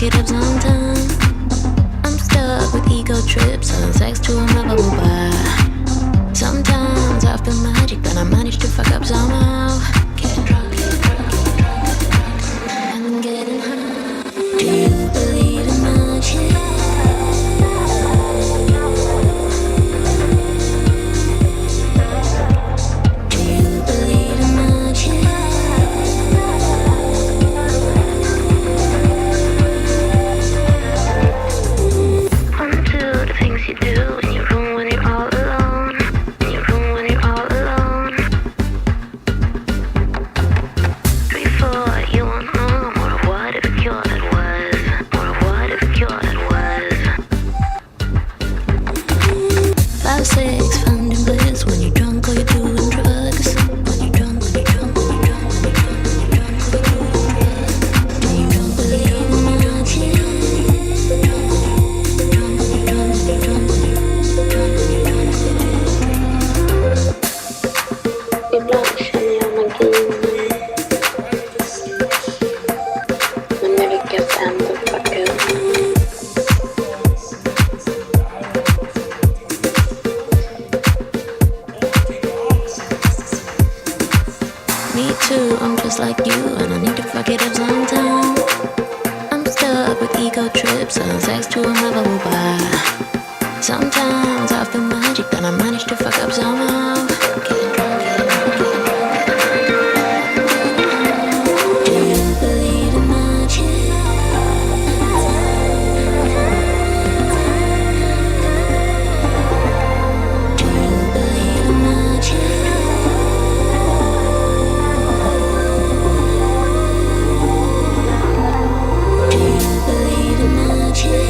it up sometime. I'm stuck with ego trips, selling sex to unlovable lips, selling sex to a mother will buy. Sometimes I feel magic that I manage to fuck up somehow. Getting drunk, do you believe in magic? Do you believe in magic? Do you believe in magic?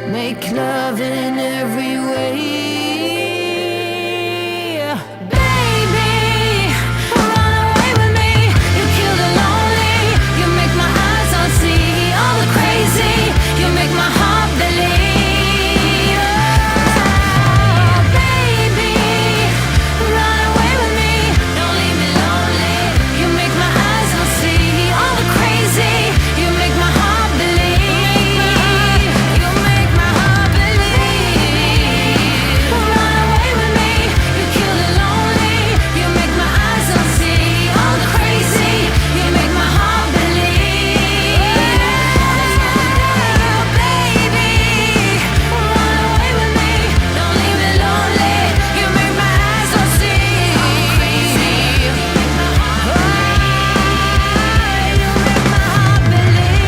Make love in every way. Baby, run away with me. You kill the lonely. You make my eyes not see all the crazy. You make my heart believe. Oh, baby, run away with me. Don't leave me lonely. You make my eyes not see all the crazy. You make my heart believe. You make my heart believe. Run away with me. You kill the lonely. You make my eyes not see all the crazy. You make my heart believe. Baby, run away with me. Don't leave me lonely. You make my eyes not see all the crazy. You make my heart believe. You make my heart believe.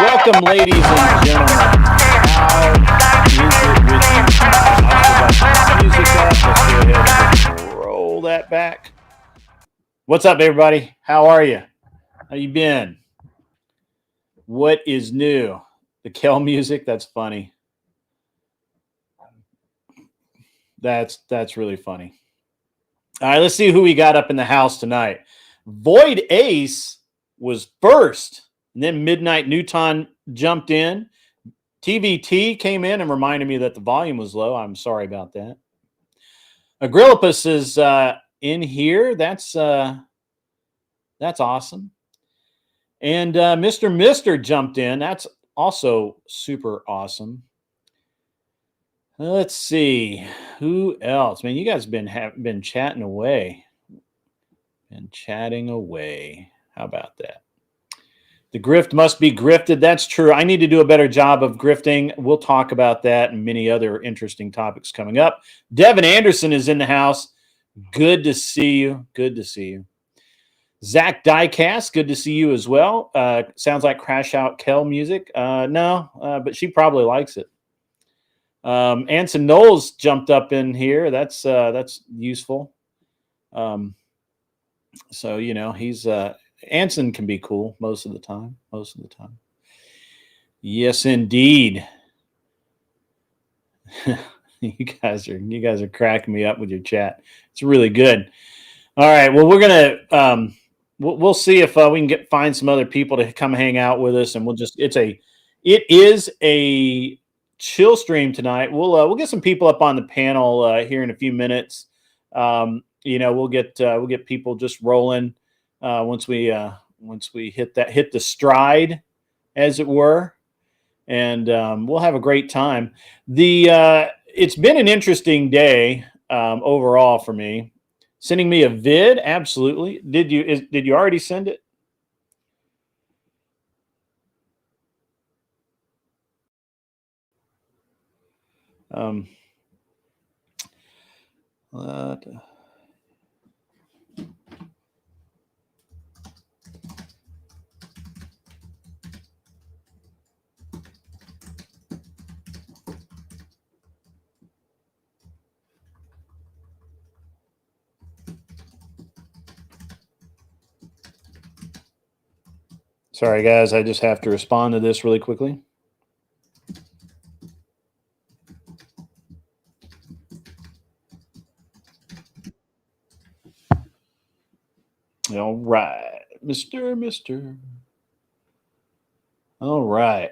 Welcome, ladies and gentlemen. How is it with you? Music up. Let's go ahead and roll that back. What's up, everybody? How are you? How you been? What is new? The Kel music? That's funny. That's really funny. All right, let's see who we got up in the house tonight. Void Ace was first, and then Midnight Newton jumped in. TVT came in and reminded me that the volume was low. I'm sorry about that. Agrillipus is in here. That's awesome. And Mr. Mister jumped in. That's also super awesome. Let's see who else. Man, you guys been chatting away. Been chatting away. How about that? The grift must be grifted. That's true. I need to do a better job of grifting. We'll talk about that and many other interesting topics coming up. Devin Anderson is in the house. Good to see you. Good to see you. Zach Diecast, good to see you as well. Sounds like Crash Out Kel music. No, but she probably likes it. Anson Knowles jumped up in here. That's useful. So, you know, he's Anson can be cool most of the time. Most of the time. Yes, indeed. You guys are cracking me up with your chat. It's really good. All right. Well, we're gonna we'll see if we can find some other people to come hang out with us, and it is a chill stream tonight. We'll get some people up on the panel here in a few minutes. You know, we'll get people just rolling once we hit the stride, as it were, and we'll have a great time. It's been an interesting day overall for me. Sending me a vid, absolutely. Did you already send it? Sorry, guys. I just have to respond to this really quickly. All right, Mister. All right.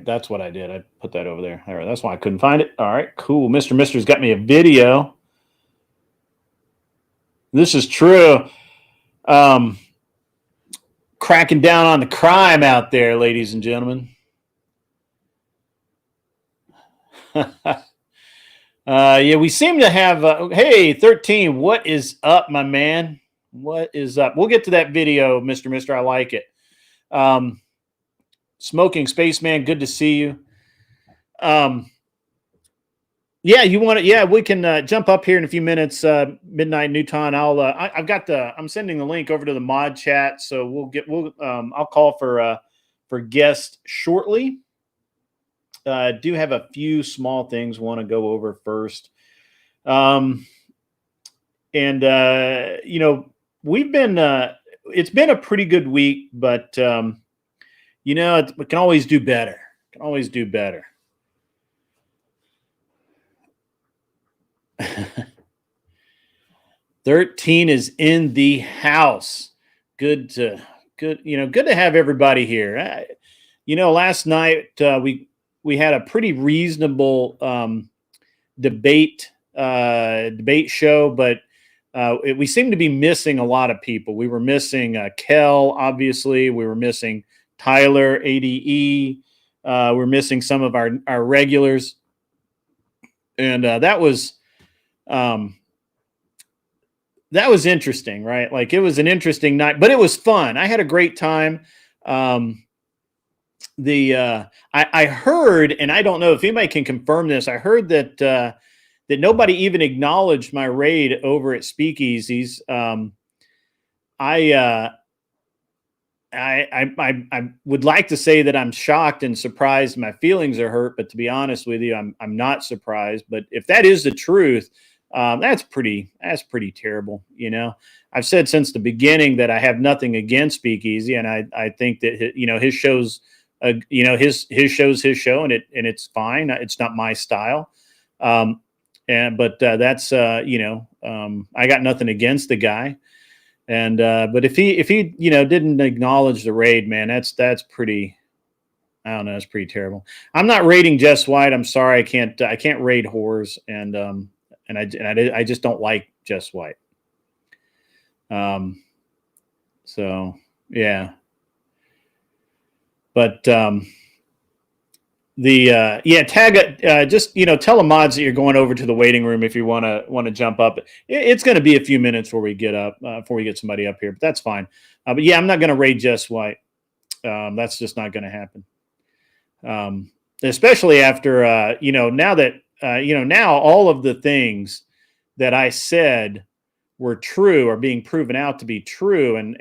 That's what I did. I put that over there. All right, that's why I couldn't find it. All right, cool. Mister's got me a video. This is true. Um, cracking down on the crime out there, ladies and gentlemen. Yeah, we seem to have. Hey, 13, what is up, my man? What is up? We'll get to that video, Mister. I like it. Smoking Spaceman, good to see you. Yeah, you want to? Yeah, we can jump up here in a few minutes. Midnight Newton. I've got the. I'm sending the link over to the mod chat, so I'll call for guests shortly. Do have a few small things want to go over first. And we've been. It's been a pretty good week, but we can always do better. Can always do better. 13 is in the house. Good to have everybody here. Last night we had a pretty reasonable debate show, but we seem to be missing a lot of people. We were missing Kel, obviously. We were missing Tyler, ADE. We're missing some of our regulars, and that was interesting, right? Like, it was an interesting night, but it was fun. I had a great time. I heard, and I don't know if anybody can confirm this. I heard that nobody even acknowledged my raid over at Speakeasies. I would like to say that I'm shocked and surprised. My feelings are hurt, but to be honest with you, I'm not surprised. But if that is the truth, that's pretty terrible. I've said since the beginning that I have nothing against Speakeasy, and I think that his shows, his show's his show, and it's fine. It's not my style. But that's I got nothing against the guy. And but if he didn't acknowledge the raid, man, that's pretty. I don't know. That's pretty terrible. I'm not raiding Jess White. I'm sorry. I can't raid whores, and I just don't like Jess White. So yeah. But tag just tell the mods that you're going over to the waiting room if you want to jump up. It's going to be a few minutes before we get somebody up here, but that's fine. But yeah, I'm not going to raid Jess White. That's just not going to happen. Especially after now that now all of the things that I said were true are being proven out to be true, and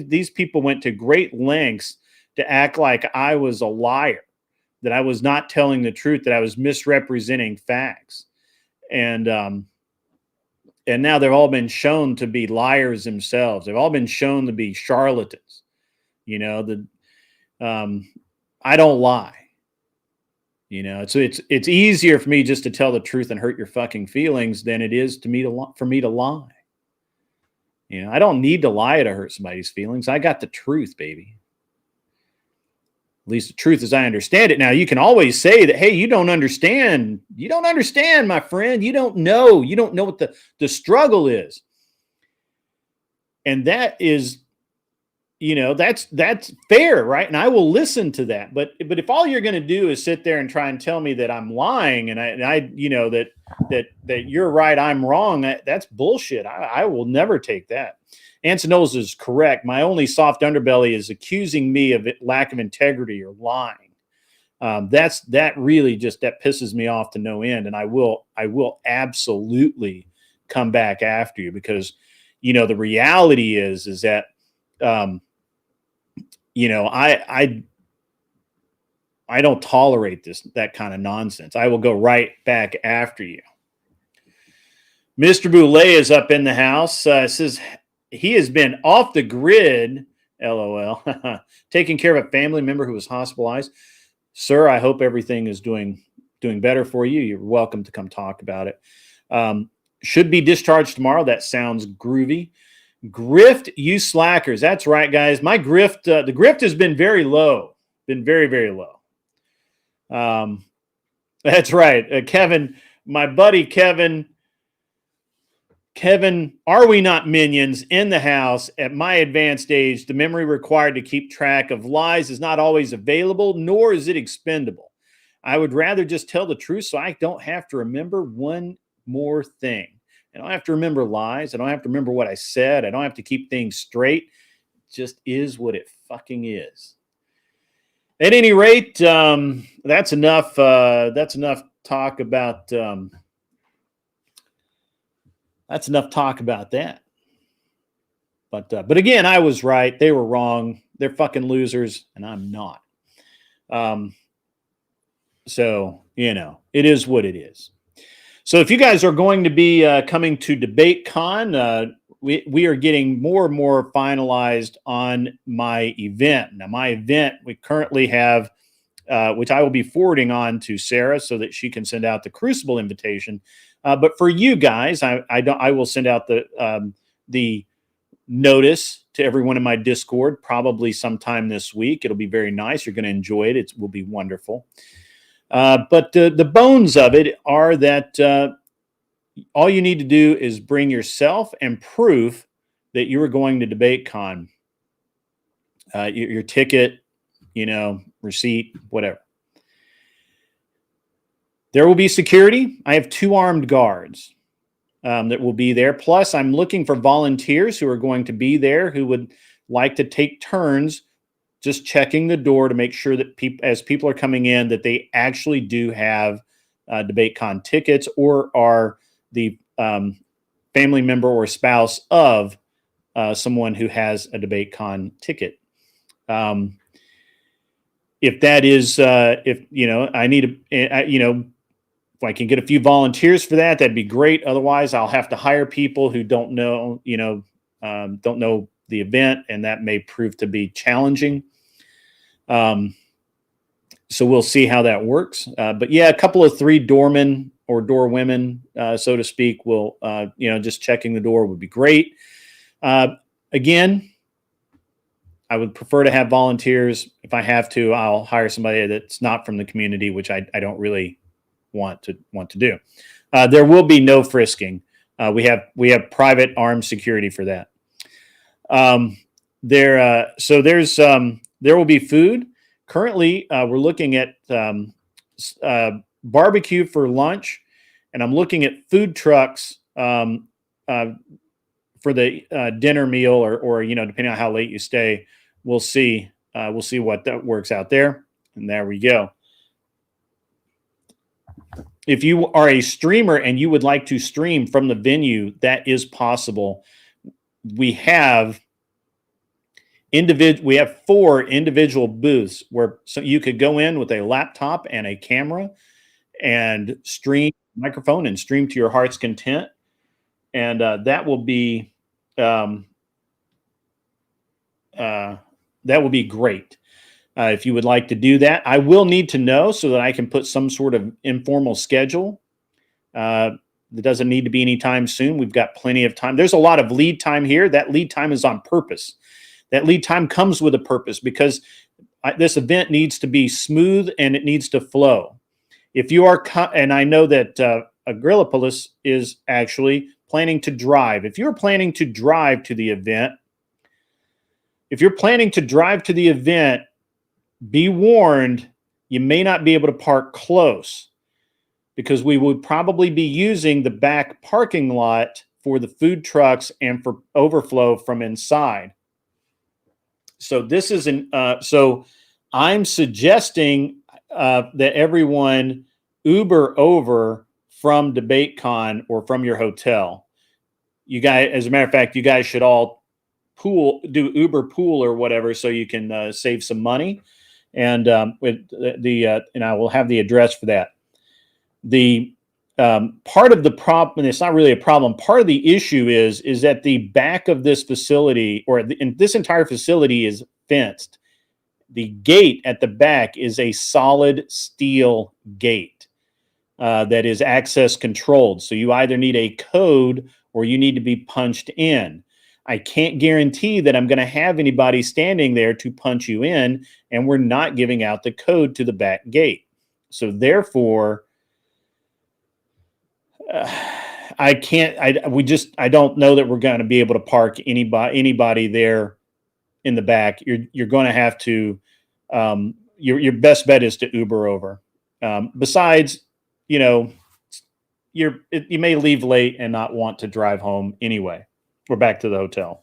these people went to great lengths to act like I was a liar, that I was not telling the truth, that I was misrepresenting facts. And now they've all been shown to be liars themselves. They've all been shown to be charlatans. I don't lie. It's easier for me just to tell the truth and hurt your fucking feelings than it is for me to lie. I don't need to lie to hurt somebody's feelings. I got the truth, baby. At least the truth as I understand it. Now, you can always say that, hey, you don't understand. You don't understand, my friend. You don't know. You don't know what the struggle is. And that is, that's fair, right? And I will listen to that. But if all you're going to do is sit there and try and tell me that I'm lying and I that you're right, I'm wrong, that's bullshit. I will never take that. Ansonols is correct. My only soft underbelly is accusing me of lack of integrity or lying. That really just pisses me off to no end. And I will absolutely come back after you because, the reality is that, I don't tolerate that kind of nonsense. I will go right back after you. Mr. Boulay is up in the house. Says he has been off the grid, LOL, taking care of a family member who was hospitalized. Sir, I hope everything is doing better for you. You're welcome to come talk about it. Should be discharged tomorrow. That sounds groovy. Grift, you slackers. That's right, guys. My grift, the grift has been very low. Been very, very low. That's right. Kevin, my buddy Kevin, Kevin, are we not minions in the house? At my advanced age, the memory required to keep track of lies is not always available, nor is it expendable. I would rather just tell the truth so I don't have to remember one more thing. I don't have to remember lies. I don't have to remember what I said. I don't have to keep things straight. It just is what it fucking is. At any rate, that's enough. That's enough talk about. That's enough talk about that. But again, I was right. They were wrong. They're fucking losers, and I'm not. So it is what it is. So if you guys are going to be coming to DebateCon, we are getting more and more finalized on my event. Now, my event we currently have, which I will be forwarding on to Sarah so that she can send out the Crucible invitation. But for you guys, I will send out the notice to everyone in my Discord probably sometime this week. It'll be very nice. You're going to enjoy it. It will be wonderful. But the bones of it are that all you need to do is bring yourself and proof that you are going to DebateCon. Your ticket, receipt, whatever. There will be security. I have 2 armed guards that will be there. Plus, I'm looking for volunteers who are going to be there who would like to take turns just checking the door to make sure that as people are coming in, that they actually do have DebateCon tickets or are the family member or spouse of someone who has a DebateCon ticket. If that is, I need if I can get a few volunteers for that, that'd be great. Otherwise, I'll have to hire people who don't know the event, and that may prove to be challenging. So we'll see how that works. But yeah, a couple of 3 doormen or doorwomen, so to speak, will, just checking the door would be great. Again, I would prefer to have volunteers. If I have to, I'll hire somebody that's not from the community, which I don't really want to do. There will be no frisking. We have private armed security for that. There will be food. Currently, we're looking at barbecue for lunch, and I'm looking at food trucks for the dinner meal, or depending on how late you stay. We'll see what that works out there. And there we go. If you are a streamer and you would like to stream from the venue, that is possible. We have 4 individual booths where you could go in with a laptop and a camera and stream microphone and stream to your heart's content. And that will be great. If you would like to do that, I will need to know so that I can put some sort of informal schedule. It doesn't need to be anytime soon. We've got plenty of time. There's a lot of lead time here. That lead time is on purpose. That lead time comes with a purpose because this event needs to be smooth and it needs to flow. If you are, and I know that Agrilopolis is actually planning to drive. If you're planning to drive to the event, be warned, you may not be able to park close because we would probably be using the back parking lot for the food trucks and for overflow from inside. So so I'm suggesting that everyone Uber over from DebateCon or from your hotel. You guys, as a matter of fact, you guys should all do Uber pool or whatever so you can save some money. And with and I will have the address for that. The part of the problem, and it's not really a problem. Part of the issue is that the back of this facility, this entire facility, is fenced. The gate at the back is a solid steel gate that is access controlled. So you either need a code or you need to be punched in. I can't guarantee that I'm going to have anybody standing there to punch you in, and we're not giving out the code to the back gate. So therefore, I can't. I don't know that we're going to be able to park anybody there in the back. You're going to have to. Your best bet is to Uber over. Besides, you know, you may leave late and not want to drive home anyway. We're back to the hotel.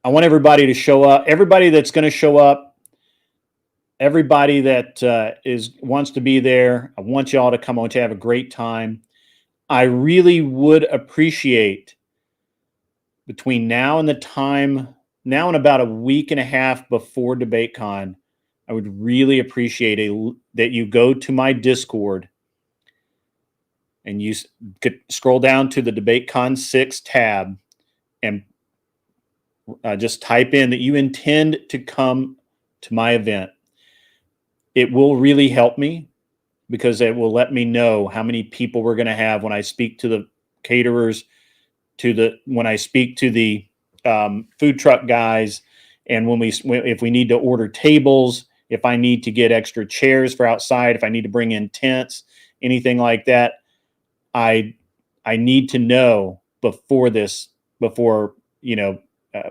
I want everybody to show up. Everybody that's going to show up, everybody that wants to be there. I want y'all to come on to have a great time. I really would appreciate between now and now and about a week and a half before DebateCon, I would really appreciate that you go to my Discord and you could scroll down to the DebateCon 6 tab and just type in that you intend to come to my event. It will really help me because it will let me know how many people we're going to have when I speak to the caterers, when I speak to the food truck guys, and if we need to order tables, if I need to get extra chairs for outside, if I need to bring in tents, anything like that, I need to know before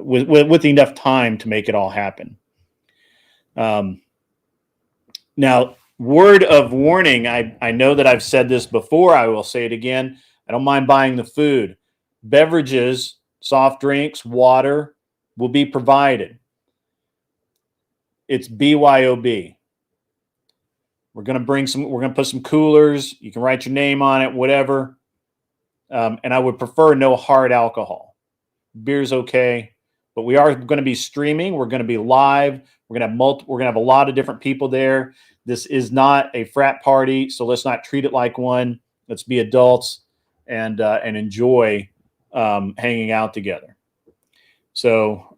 with enough time to make it all happen. Now, word of warning, I know that I've said this before. I will say it again. I don't mind buying the food. Beverages, soft drinks, water will be provided. It's BYOB. We're going to put some coolers. You can write your name on it, whatever. And I would prefer no hard alcohol. Beer's okay, but we are going to be streaming. We're going to be live. We're going to have a lot of different people there. This is not a frat party, so let's not treat it like one. Let's be adults and enjoy hanging out together. So,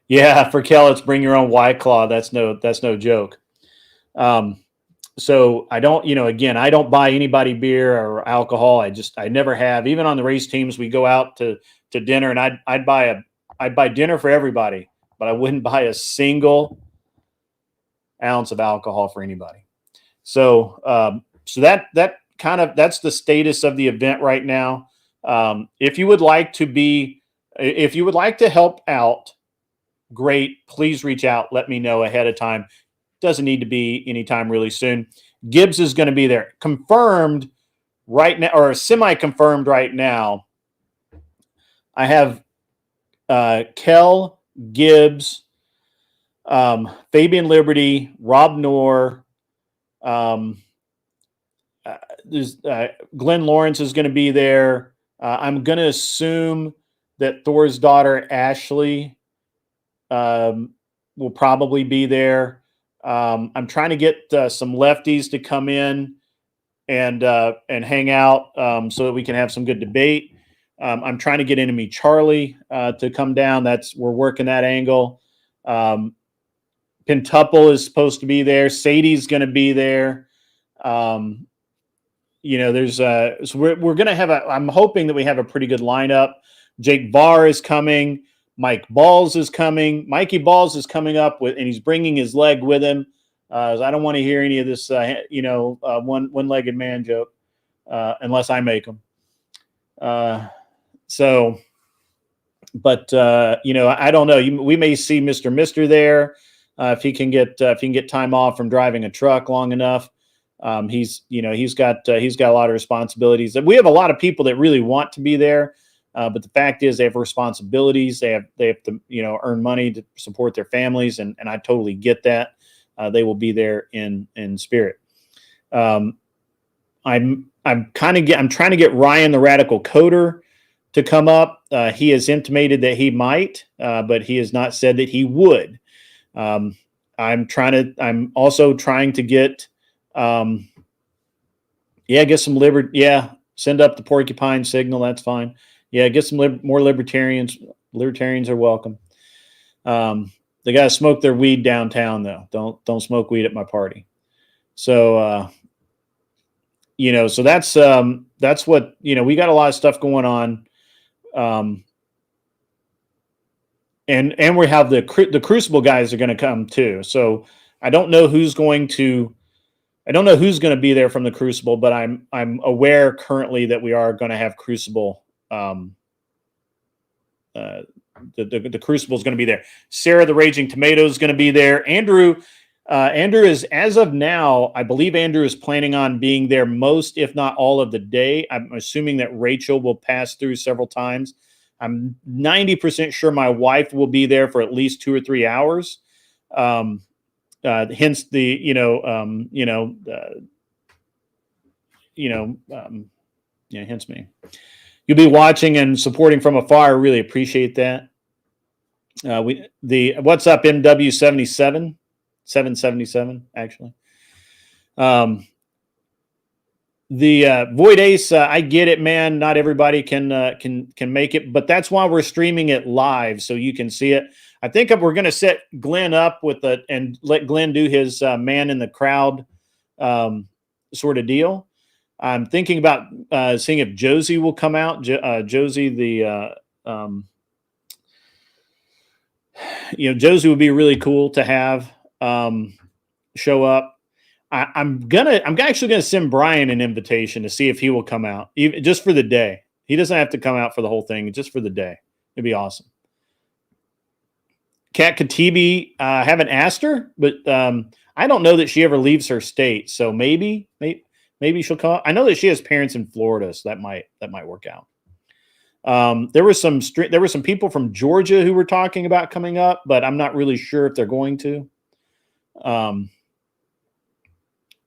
yeah, for Kel, it's bring your own White Claw. That's no joke. So I don't, again, I don't buy anybody beer or alcohol. I never have. Even on the race teams, we go out to dinner, and I'd buy dinner for everybody, but I wouldn't buy a single ounce of alcohol for anybody. So, that's the status of the event right now. If you would like to help out, great. Please reach out. Let me know ahead of time. Doesn't need to be anytime really soon. Gibbs is going to be there. Confirmed right now, or semi-confirmed right now. I have Kel, Gibbs, Fabian Liberty, Rob Knorr. There's Glenn Lawrence is going to be there. I'm going to assume that Thor's daughter, Ashley, will probably be there. I'm trying to get some lefties to come in and hang out so that we can have some good debate. I'm trying to get Enemy Charlie to come down. We're working that angle. Pentuple is supposed to be there. Sadie's going to be there. There's so we're going to have I'm hoping that we have a pretty good lineup. Jake Barr is coming. Mike Balls is coming. Mikey Balls is coming up and he's bringing his leg with him. I don't want to hear any of this, one-legged man joke unless I make them. I don't know. We may see Mr. Mister there if he can get time off from driving a truck long enough. He's got a lot of responsibilities. We have a lot of people that really want to be there. But the fact is they have responsibilities. They have to, earn money to support their families. And I totally get that. They will be there in spirit. I'm trying to get Ryan, the Radical Coder, to come up. He has intimated that he might, but he has not said that he would. I'm also trying to get, get some liberty. Yeah. Send up the porcupine signal. That's fine. Yeah, get some more libertarians. Libertarians are welcome. They got to smoke their weed downtown, though. Don't smoke weed at my party. So, so that's what we got a lot of stuff going on. and we have the Crucible guys are going to come too. So I don't know who's going to be there from the Crucible, but I'm aware currently that we are going to have Crucible. The Crucible is going to be there. Sarah the Raging Tomato is going to be there. Andrew is, as of now, I believe Andrew is planning on being there most, if not all, of the day. I'm assuming that Rachel will pass through several times. I'm 90% sure my wife will be there for at least 2 or 3 hours. Hence the hence me. You'll be watching and supporting from afar. I really appreciate that. What's up, MW77, 777 actually. The Void Ace, I get it, man. Not everybody can make it, but that's why we're streaming it live so you can see it. I think we're going to set Glenn up and let Glenn do his man in the crowd sort of deal. I'm thinking about seeing if Josie will come out. Josie, Josie would be really cool to have show up. I'm actually gonna send Brian an invitation to see if he will come out, even just for the day. He doesn't have to come out for the whole thing, just for the day. It'd be awesome. Kat Katibi, haven't asked her, but I don't know that she ever leaves her state. So maybe she'll come. I know that she has parents in Florida, so that might work out. There were some people from Georgia who were talking about coming up, but I'm not really sure if they're going to.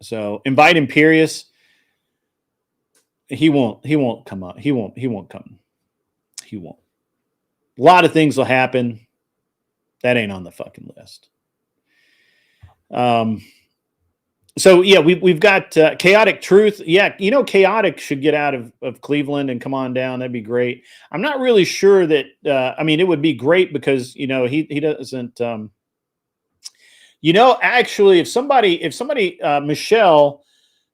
So invite Imperious. He won't come up. He won't come. He won't. A lot of things will happen. That ain't on the fucking list. So yeah, we've got Chaotic Truth. Yeah, Chaotic should get out of Cleveland and come on down. That'd be great. I'm not really sure that. It would be great because he doesn't. Actually, if somebody, Michelle,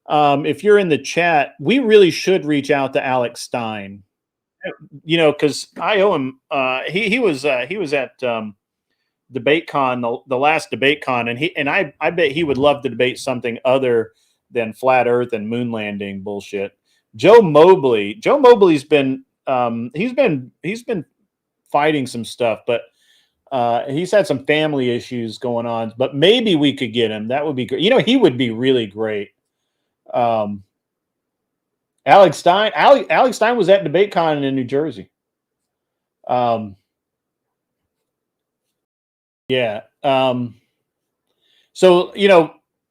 if you're in the chat, we really should reach out to Alex Stein. Because I owe him. He was at DebateCon, the last DebateCon, and I bet he would love to debate something other than flat Earth and moon landing bullshit. Joe Mobley's been he's been fighting some stuff, but he's had some family issues going on. But maybe we could get him. That would be great. He would be really great. Alex Stein was at DebateCon in New Jersey. Yeah. So,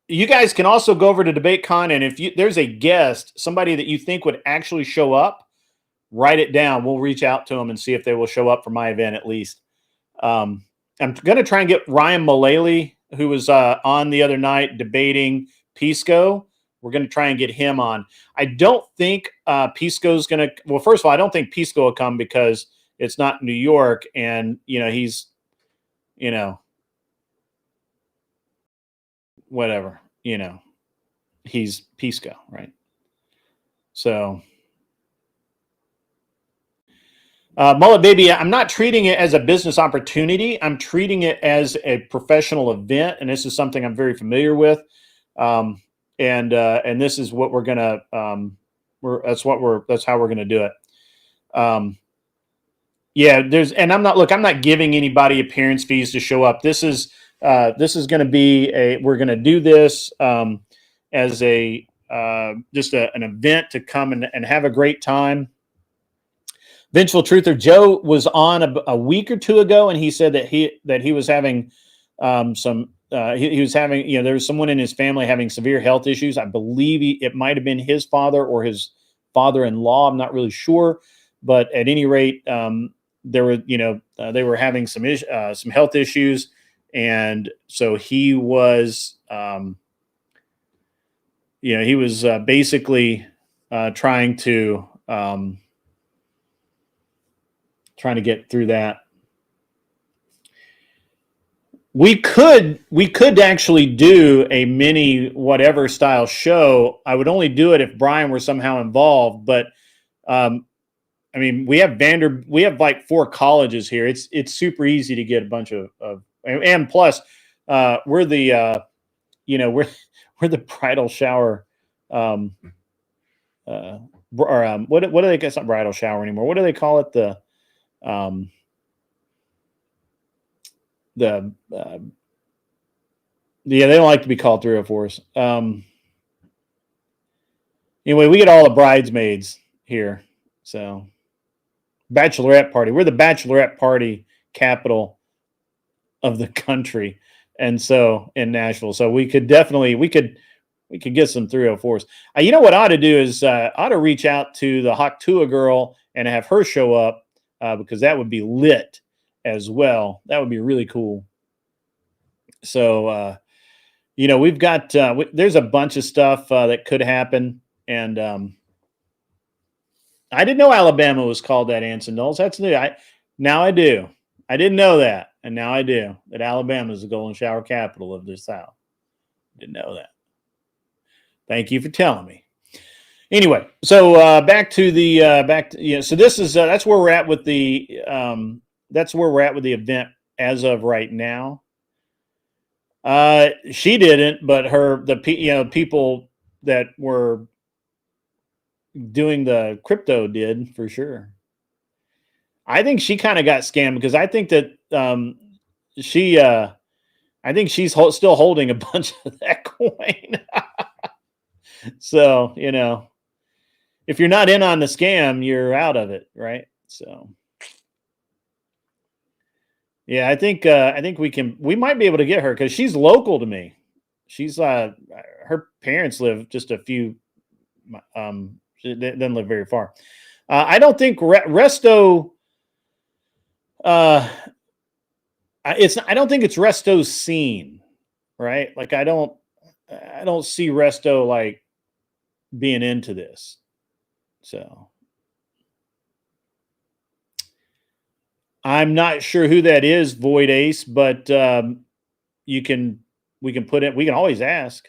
you guys can also go over to DebateCon, and if there's a guest, somebody that you think would actually show up, write it down. We'll reach out to them and see if they will show up for my event at least. I'm going to try and get Ryan Mullally, who was on the other night debating Pisco. We're going to try and get him on. I don't think Pisco's going to – well, first of all, I don't think Pisco will come because it's not New York, and, he's – whatever, he's Pisco, right? So, Mullet Baby, I'm not treating it as a business opportunity. I'm treating it as a professional event, and this is something I'm very familiar with. And this is what we're gonna that's how we're gonna do it. Yeah, I'm not giving anybody appearance fees to show up. This is going to be we're going to do this as an event to come and have a great time. Vengeful Truther Joe was on a week or two ago, and he said that he was having he was having, there was someone in his family having severe health issues. I believe it might have been his father or his father-in-law. I'm not really sure, but at any rate, they were having some health issues, and so he was, basically trying to get through that. We could actually do a mini whatever style show. I would only do it if Brian were somehow involved, but I mean, we have like 4 colleges here. It's super easy to get a bunch of and plus, we're the you know we're the bridal shower, um, uh, or what do they? It's not bridal shower anymore. What do they call it? Um, the yeah, they don't like to be called 304s. Anyway, we get all the bridesmaids here, so bachelorette party. We're the bachelorette party capital of the country, and so in Nashville, so we could definitely we could get some 304s. You know what I ought to do is ought to reach out to the Haktua girl and have her show up because that would be lit as well. That would be really cool. So you know, we've got there's a bunch of stuff that could happen, and I didn't know Alabama was called that, Anson Knowles. That's new. Now I do. I didn't know that, and now I do. That Alabama is the golden shower capital of the South. Didn't know that. Thank you for telling me. Anyway, so back to the So this is that's where we're at with the event as of right now. She didn't, but people that were doing the crypto did for sure. I think she kind of got scammed because I think that she I think she's still holding a bunch of that coin. So, you know, if you're not in on the scam, you're out of it, right? So, yeah, I think we might be able to get her because she's local to me. She's her parents live just a few she doesn't live very far. I don't think Resto I don't think it's Resto's scene, right? Like I don't see Resto like being into this. So I'm not sure who that is, Void Ace, but we can put it. We can always ask.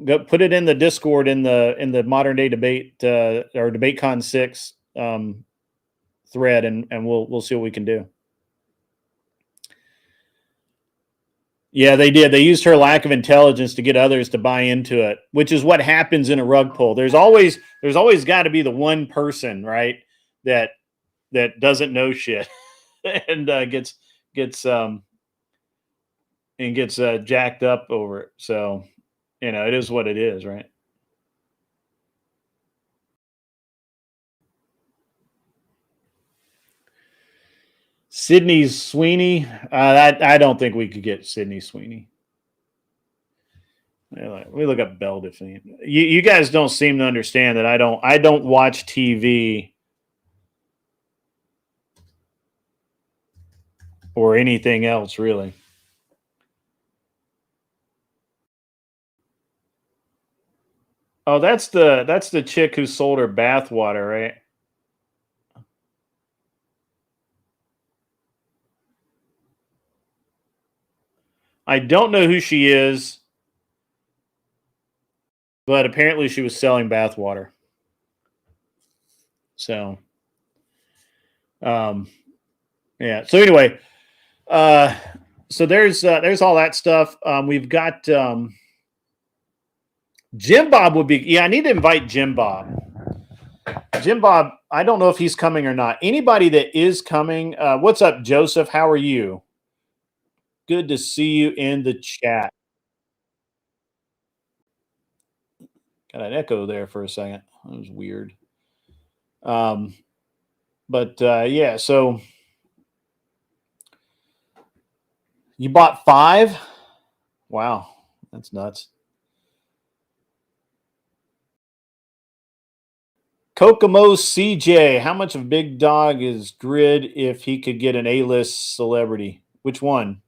Go put it in the Discord in the modern day debate or DebateCon 6 thread, and we'll see what we can do. Yeah, they did. They used her lack of intelligence to get others to buy into it, which is what happens in a rug pull. There's always got to be the one person, right, that doesn't know shit and gets jacked up over it. So, you know, it is what it is, right? Sydney Sweeney. I don't think we could get Sydney Sweeney. We look up Belle Delphine. You guys don't seem to understand that I don't watch TV or anything else really. Oh, that's the chick who sold her bathwater, right? I don't know who she is, but apparently she was selling bathwater. So, yeah. So anyway, so there's all that stuff. We've got Jim Bob would be. Yeah, I need to invite Jim Bob. Jim Bob, I don't know if he's coming or not. Anybody that is coming, what's up, Joseph? How are you? Good to see you in the chat. Got an echo there for a second. That was weird. But yeah, so you bought 5? Wow, that's nuts. Kokomo CJ, how much of Big Dog is Grid if he could get an A-list celebrity? Which one?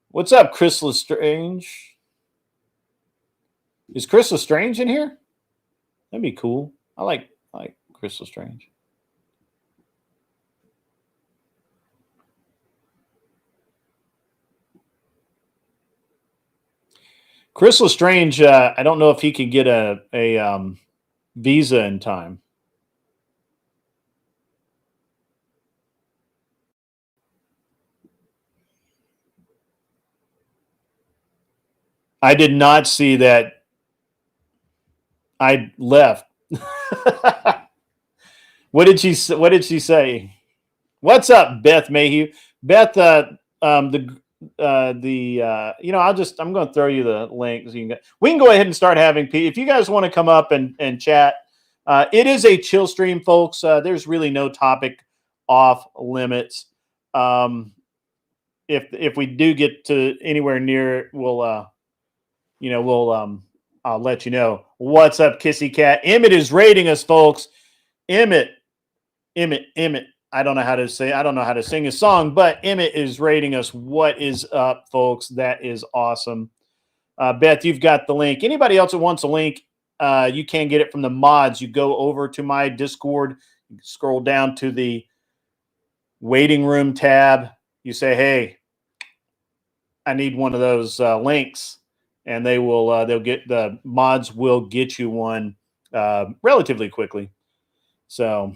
What's up, Chris Lestrange? Is Chris Lestrange in here? That'd be cool. I like Chris Lestrange. Chris Lestrange, I don't know if he could get a visa in time. I did not see that. I left. What did she say? What's up, Beth Mayhew? Beth, I'm going to throw you the link. So we can go ahead and start having if you guys want to come up and chat. It is a chill stream, folks. There's really no topic off limits. If we do get to anywhere near it, I'll let you know. What's up, Kissy Cat? Emmett is rating us, folks. Emmett. I don't know how to say. I don't know how to sing a song, but Emmett is rating us. What is up, folks? That is awesome. Beth, you've got the link. Anybody else that wants a link, you can get it from the mods. You go over to my Discord, you scroll down to the waiting room tab. You say, "Hey, I need one of those links," and the mods will get you one relatively quickly. So,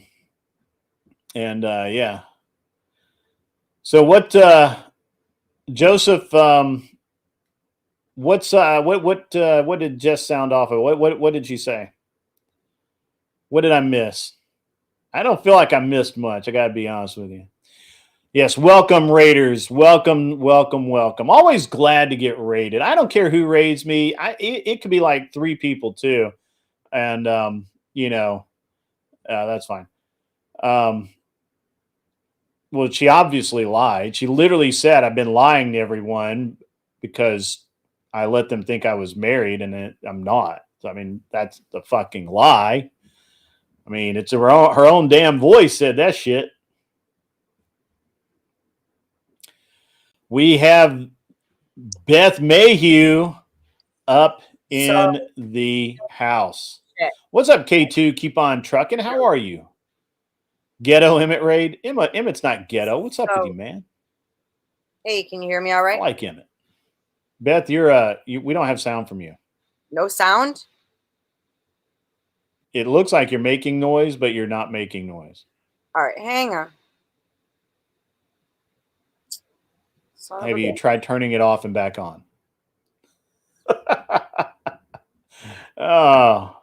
and yeah. So what, Joseph? What did Jess sound off of? What did she say? What did I miss? I don't feel like I missed much. I got to be honest with you. Yes, welcome Raiders. Welcome. Always glad to get raided. I don't care who raids me. It could be like 3 people too, and that's fine. Well, she obviously lied. She literally said, "I've been lying to everyone because I let them think I was married, and I'm not." So, I mean, that's the fucking lie. I mean, it's her own damn voice said that shit. We have Beth Mayhew up in the house. What's up, K2? Keep on trucking. How are you? Ghetto Emmett raid. Emmett's not ghetto. What's up with you, man? Hey, can you hear me all right? I like Emmett. Beth, we don't have sound from you. No sound? It looks like you're making noise, but you're not making noise. All right, hang on. Have you tried turning it off and back on? Oh.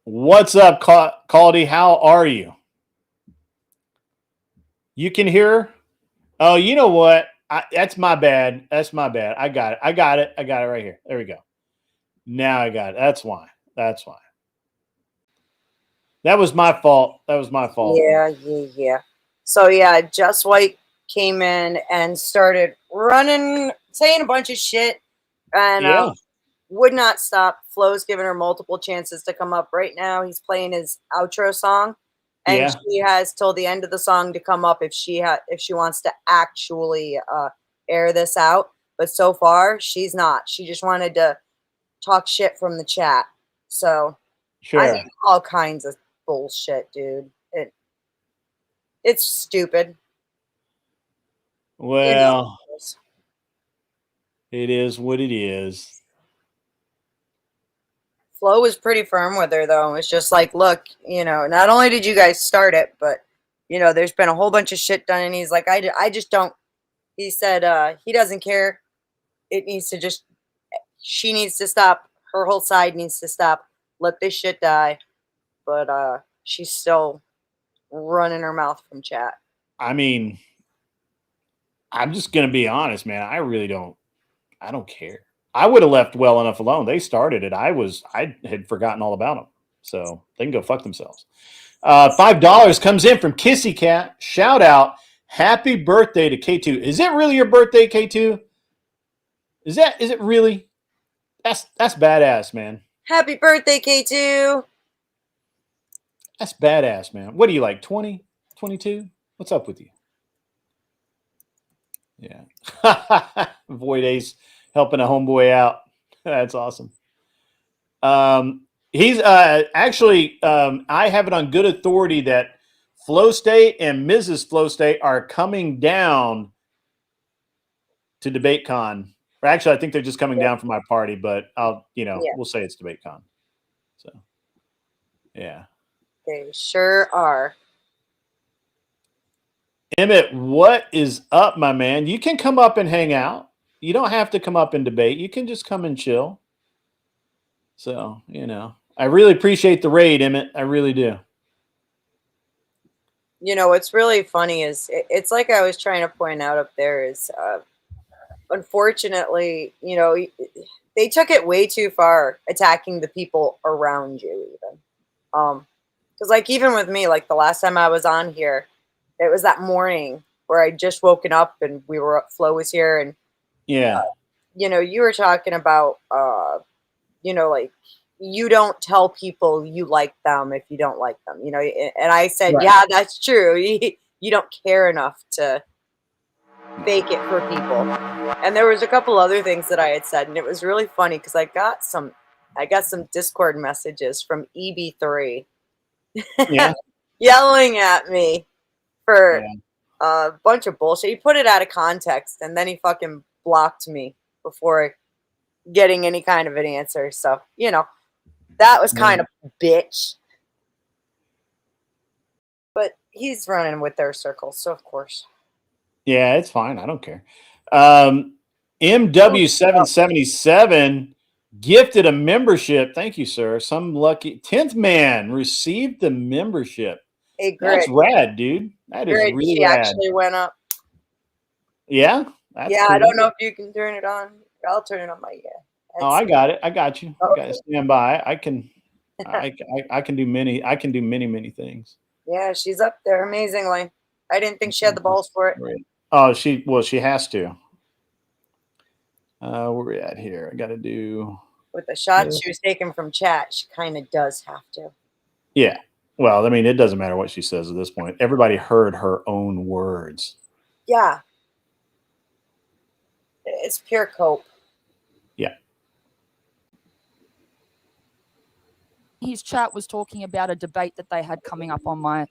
What's up, Caldy? How are you? You can hear? Oh, you know what? That's my bad. I got it right here. There we go. Now I got it. That's why. That was my fault. Yeah. So, yeah, Just White came in and started running, saying a bunch of shit, and would not stop. Flo's giving her multiple chances to come up. Right now, he's playing his outro song, and she has till the end of the song to come up if she wants to actually air this out. But so far, she's not. She just wanted to talk shit from the chat. So, sure. I mean, all kinds of bullshit, dude. It's stupid. Well, it is what it is. Flo was pretty firm with her, though. It's just like, look, not only did you guys start it, but, there's been a whole bunch of shit done. And he's like, I just don't. He said he doesn't care. She needs to stop. Her whole side needs to stop. Let this shit die. But she's still running her mouth from chat. I mean, I'm just going to be honest, man. I don't care. I would have left well enough alone. They started it. I had forgotten all about them. So they can go fuck themselves. $5 comes in from Kissy Cat. Shout out. Happy birthday to K2. Is it really your birthday, K2? Is it really? That's badass, man. Happy birthday, K2. That's badass, man. What are you, like 20, 22? What's up with you? Yeah. Void Ace helping a homeboy out. That's awesome. He's actually, I have it on good authority that Flow State and Mrs. Flow State are coming down to DebateCon. Or actually, I think they're just coming down from my party, but we'll say it's DebateCon. So, yeah. They sure are. Emmett, what is up, my man? You can come up and hang out. You don't have to come up and debate. You can just come and chill. So, I really appreciate the raid, Emmett. I really do. What's really funny is it's like I was trying to point out up there is, unfortunately, they took it way too far attacking the people around you even. Because like even with me, like the last time I was on here, it was that morning where I just woken up and Flo was here and Yeah. you were talking about like you don't tell people you like them if you don't like them, and I said, Right. yeah, that's true. You don't care enough to fake it for people. And there was a couple other things that I had said, and it was really funny because I got some Discord messages from EB3 Yeah. yelling at me for Yeah. a bunch of bullshit. He put it out of context and then he fucking blocked me before getting any kind of an answer. So, that was kind of bitch. But he's running with their circles, so of course. Yeah, it's fine. I don't care. MW777 gifted a membership. Thank you, sir. Some lucky 10th man received the membership. Hey, That's Grid. rad, dude. That is Grid, really she rad. actually went up. Yeah? That's Yeah, cool. I don't know if you can turn it on. I'll turn it on my Oh, I got it. I got you. Okay. Got to stand by. I can do many things. Yeah, she's up there amazingly. I didn't think she had the balls for it. Right. Oh, she has to. Where we at here? I got to do. With the shots she was taking from chat, she kind of does have to. Yeah. Well, I mean, it doesn't matter what she says at this point. Everybody heard her own words. Yeah. It's pure cope. Yeah. His chat was talking about a debate that they had coming up on my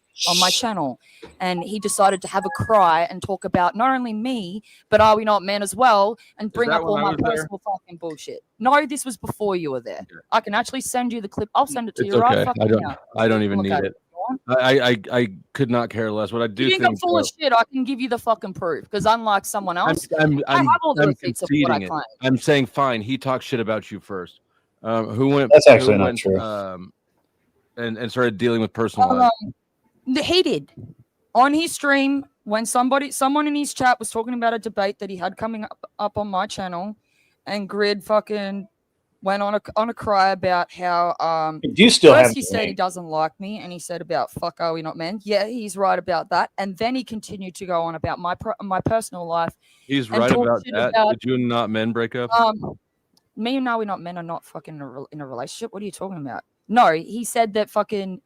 channel, and he decided to have a cry and talk about not only me, but Are We Not Men as well, and bring up all my personal fucking bullshit. No, this was before you were there. Okay. I can actually send you the clip. I'll send it to you right fucking now. I don't even need it. I could not care less. What I do think, I'm full of shit. I can give you the fucking proof because unlike someone else, I have all the receipts of what I claim. I'm saying fine. He talked shit about you first. Who went? That's actually not true. And started dealing with personal life. He did on his stream when someone in his chat was talking about a debate that he had coming up on my channel, and Grid fucking went on a cry about how you still first he said he doesn't like me, and he said about fuck Are We Not Men. Yeah, he's right about that, and then he continued to go on about my personal life. He's right about that. Did you and Not Men break up? Me and Are We Not Men are not fucking in a relationship. What are you talking about? No, he said that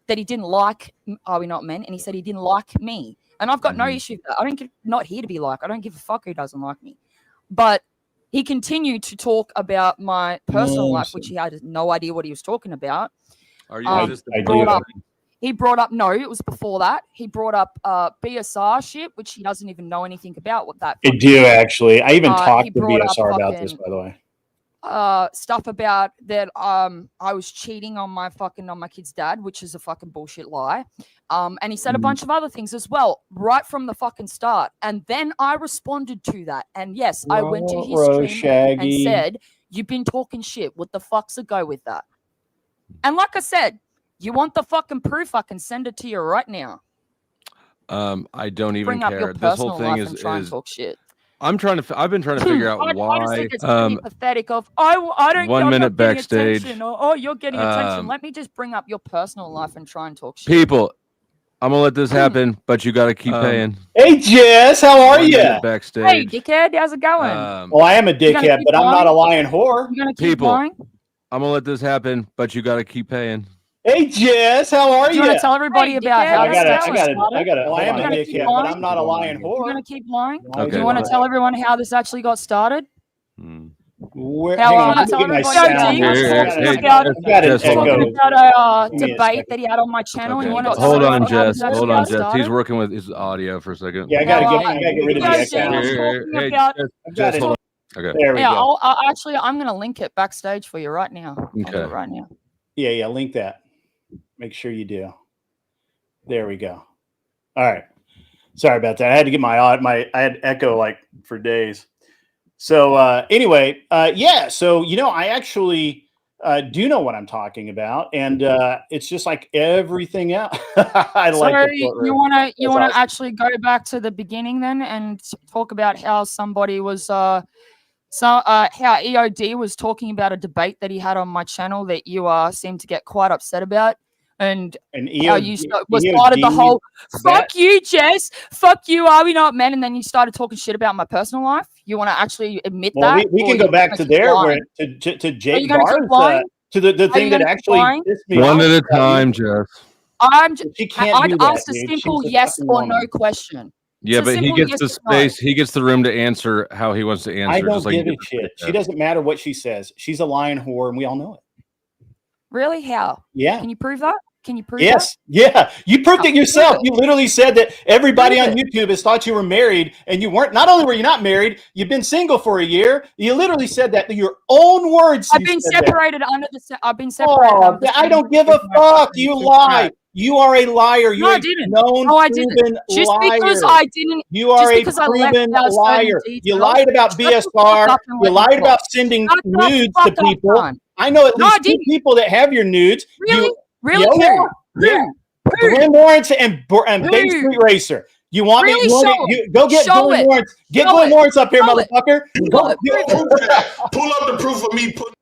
he didn't like Are We Not Men, and he said he didn't like me. And I've got no issue with that. Not here to be liked. I don't give a fuck who doesn't like me. But he continued to talk about my personal life, which he had no idea what he was talking about. Are you He brought up, no, it was before that. He brought up BSR shit, which he doesn't even know anything about what that. I do actually. I even talked to BSR about this, by the way. Stuff about that I was cheating on my kid's dad, which is a fucking bullshit lie. And he said a bunch of other things as well, right from the fucking start. And then I responded to that. And yes, I went to his stream and said, "You've been talking shit. What the fuck's a go with that?" And like I said, you want the fucking proof? I can send it to you right now. I don't even bring care. Up your this whole thing is try and talk shit. I've been trying to figure out why. I just think it's pretty pathetic. I don't. 1 minute backstage. You're getting attention. Let me just bring up your personal life and try and talk shit. People, I'm gonna let this happen, but you got to keep paying. Hey Jess, how are you? Backstage. Hey dickhead, how's it going? Well, I am a dickhead, but I'm not a lying whore. You gonna keep lying? I'm gonna let this happen, but you got to keep paying. Hey Jess, how are you? You want to tell everybody about how I got it. Well, I am a dickhead, but I'm not a lying whore. You're gonna keep lying? Okay. Do you want to tell everyone how this actually got started? Where, How hang on, tell everybody about a debate that he had on my channel. Okay. And you want to hold on, Jess. Hold on, Jess. He's working with his audio for a second. Yeah, I gotta get rid of the echo. Jess, hold on. Okay. There we go. I'm gonna link it backstage for you right now. Okay. Right now. Yeah, link that. Make sure you do. There we go. All right. Sorry about that. I had to get I had echo like for days. So anyway, yeah. So I actually do know what I'm talking about, and it's just like everything else. I So like the you courtroom. wanna That's awesome. actually go back to the beginning then and talk about how somebody was how EOD was talking about a debate that he had on my channel that you seem to get quite upset about, and And how you was part of the whole fuck you, Jess, fuck you, are we not men? And then you started talking shit about my personal life. You want to actually admit Well, that? we or can you go back gonna to keep there where lying? to Are Jake you gonna keep Barr's lying? to the Are thing you that gonna keep actually lying? pissed me One off. at a time, Jeff. She can't I'd do that, asked a dude. simple She's a yes fucking or woman. no question. Yeah, It's a but he simple gets yes the or no. space. He gets the room to answer how he wants to answer. I don't just like give you a get the shit. space She there. doesn't matter what she says. She's a lying whore, and we all know it. Really? How? Yeah. Can you prove that? Can you prove that? Yes. Yeah. You proved it yourself. You literally said that everybody Prove on it. YouTube has thought you were married, and you weren't. Not only were you not married, you've been single for a year. You literally said that in your own words. I've you been said that. separated under the. I've been separated Oh, under the. I same don't give roof a with my fuck. fucking You two lie. parents. You are a liar. No, You're I a didn't. known, No, I didn't. proven Just because liar. I didn't. You are Just a because I left proven out certain liar. You details. lied about Shut the fuck BSR. up and You let me lied talk. about sending Shut the nudes fuck to up, people. son. I know at No, I least two didn't. people that have your nudes. Really? You, Really? yeah, Who? yeah. Who? Glenn Lawrence and Bay Who? Street Racer. You want Really? me? You want Show me? it. You, go get Show Glenn it. Lawrence. Get Show Glenn it. Lawrence up here, Show it. motherfucker. Show it. Prove it. Pull up the proof of me putting.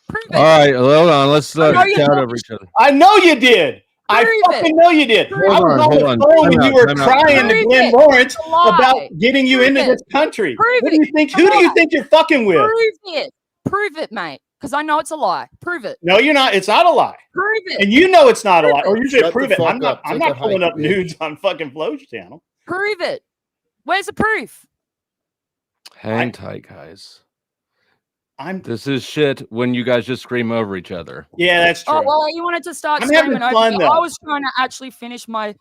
Prove All it. right, hold on. Let's I know you shout talking over each other. I know you did. I Prove fucking it. know you did. Prove I was it. on the Hold on. phone when Time you out, were time out. crying to Prove Glenn it. Lawrence It's a lie. about getting you Prove into it. this country. Prove What do it. you think? Come Who do you on. think you're fucking with? Prove it. Prove it, mate. Because I know it's a lie. Prove it. No, you're not. It's not a lie. Prove it. And you know it's not a Prove lie. Or it. you should Shut prove the it. I'm fuck not up. I'm Take not a pulling hike, up bitch. nudes on fucking Flo's channel. Prove it. Where's the proof? Hang tight, guys. I'm This is shit when you guys just scream over each other. yeah, that's true. Oh well, you wanted to start I'm having screaming over fun, me. though. I was trying to actually finish my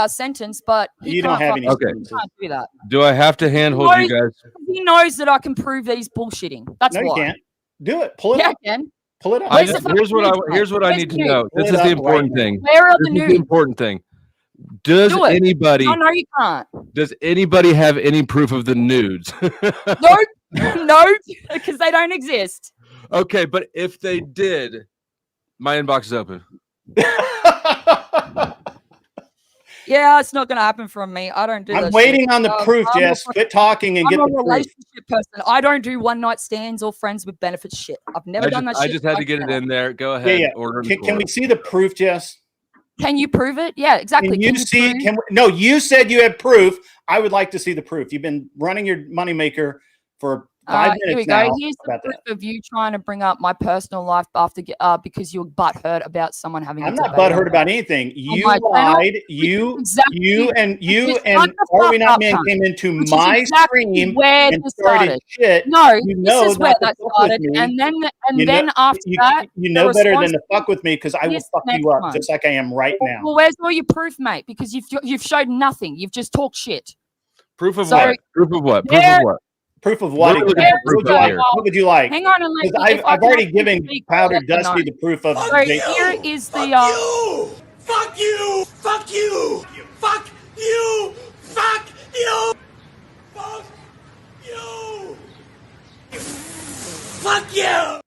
sentence, but he You don't can't have fucking any Okay. he sentences. can't do that. Do I have to handhold you guys? He knows that I can prove that he's bullshitting. That's No, you why. can't. Do it. Pull it Yeah, up. I can. Pull it up. I Where's just, the here's what I fucking here's what I Where's need the to nude? know. Pull This it is up the right important now. thing. Where are This the is the nudes? important thing. Does Do it. anybody Oh no, you can't. have any proof of the nudes? No, no, because they don't exist. Okay, but if they did, my inbox is open. Yeah, it's not going to happen from me. I don't do that I'm shit. waiting on the proof, I'm a Jess. Quit talking and I'm get a the proof. relationship person. I don't do one night stands or friends with benefits shit. I've never done that shit. I just had to get it in there. Go Yeah, ahead. yeah. Order in Can we court. see the proof, Jess? Can you prove it? Yeah, exactly. Can you see? No, you said you had proof. I would like to see the proof. You've been running your moneymaker for 5 minutes Here we now. go. Here's the about proof that. of you trying to bring up my personal life after because you were butthurt about someone having. I'm a not debate butthurt on about anything. You my channel? lied. You Just and shut the Are We fuck Not up, Men cunt. came into Which is my exactly stream where and this started started. shit. No, You this know is where not to that fuck with started, me. and then You know- after that, you know the better than to response- fuck with me because I will Here's fuck the you next up one. just like I am right now. Well, where's all your proof, mate? Because you've showed nothing. You've just talked shit. Proof of So, what? Proof of what? Proof there- of what? Proof of what? We're looking exactly? for proof What would you out like? here. What would you like? Hang on and let Because me. if I I've can already actually given speak, I'll Powder let you Dusty know. the proof of So Jake. here is the you! Fuck you! Fuck you! Fuck you! Fuck you! Fuck you! Fuck you!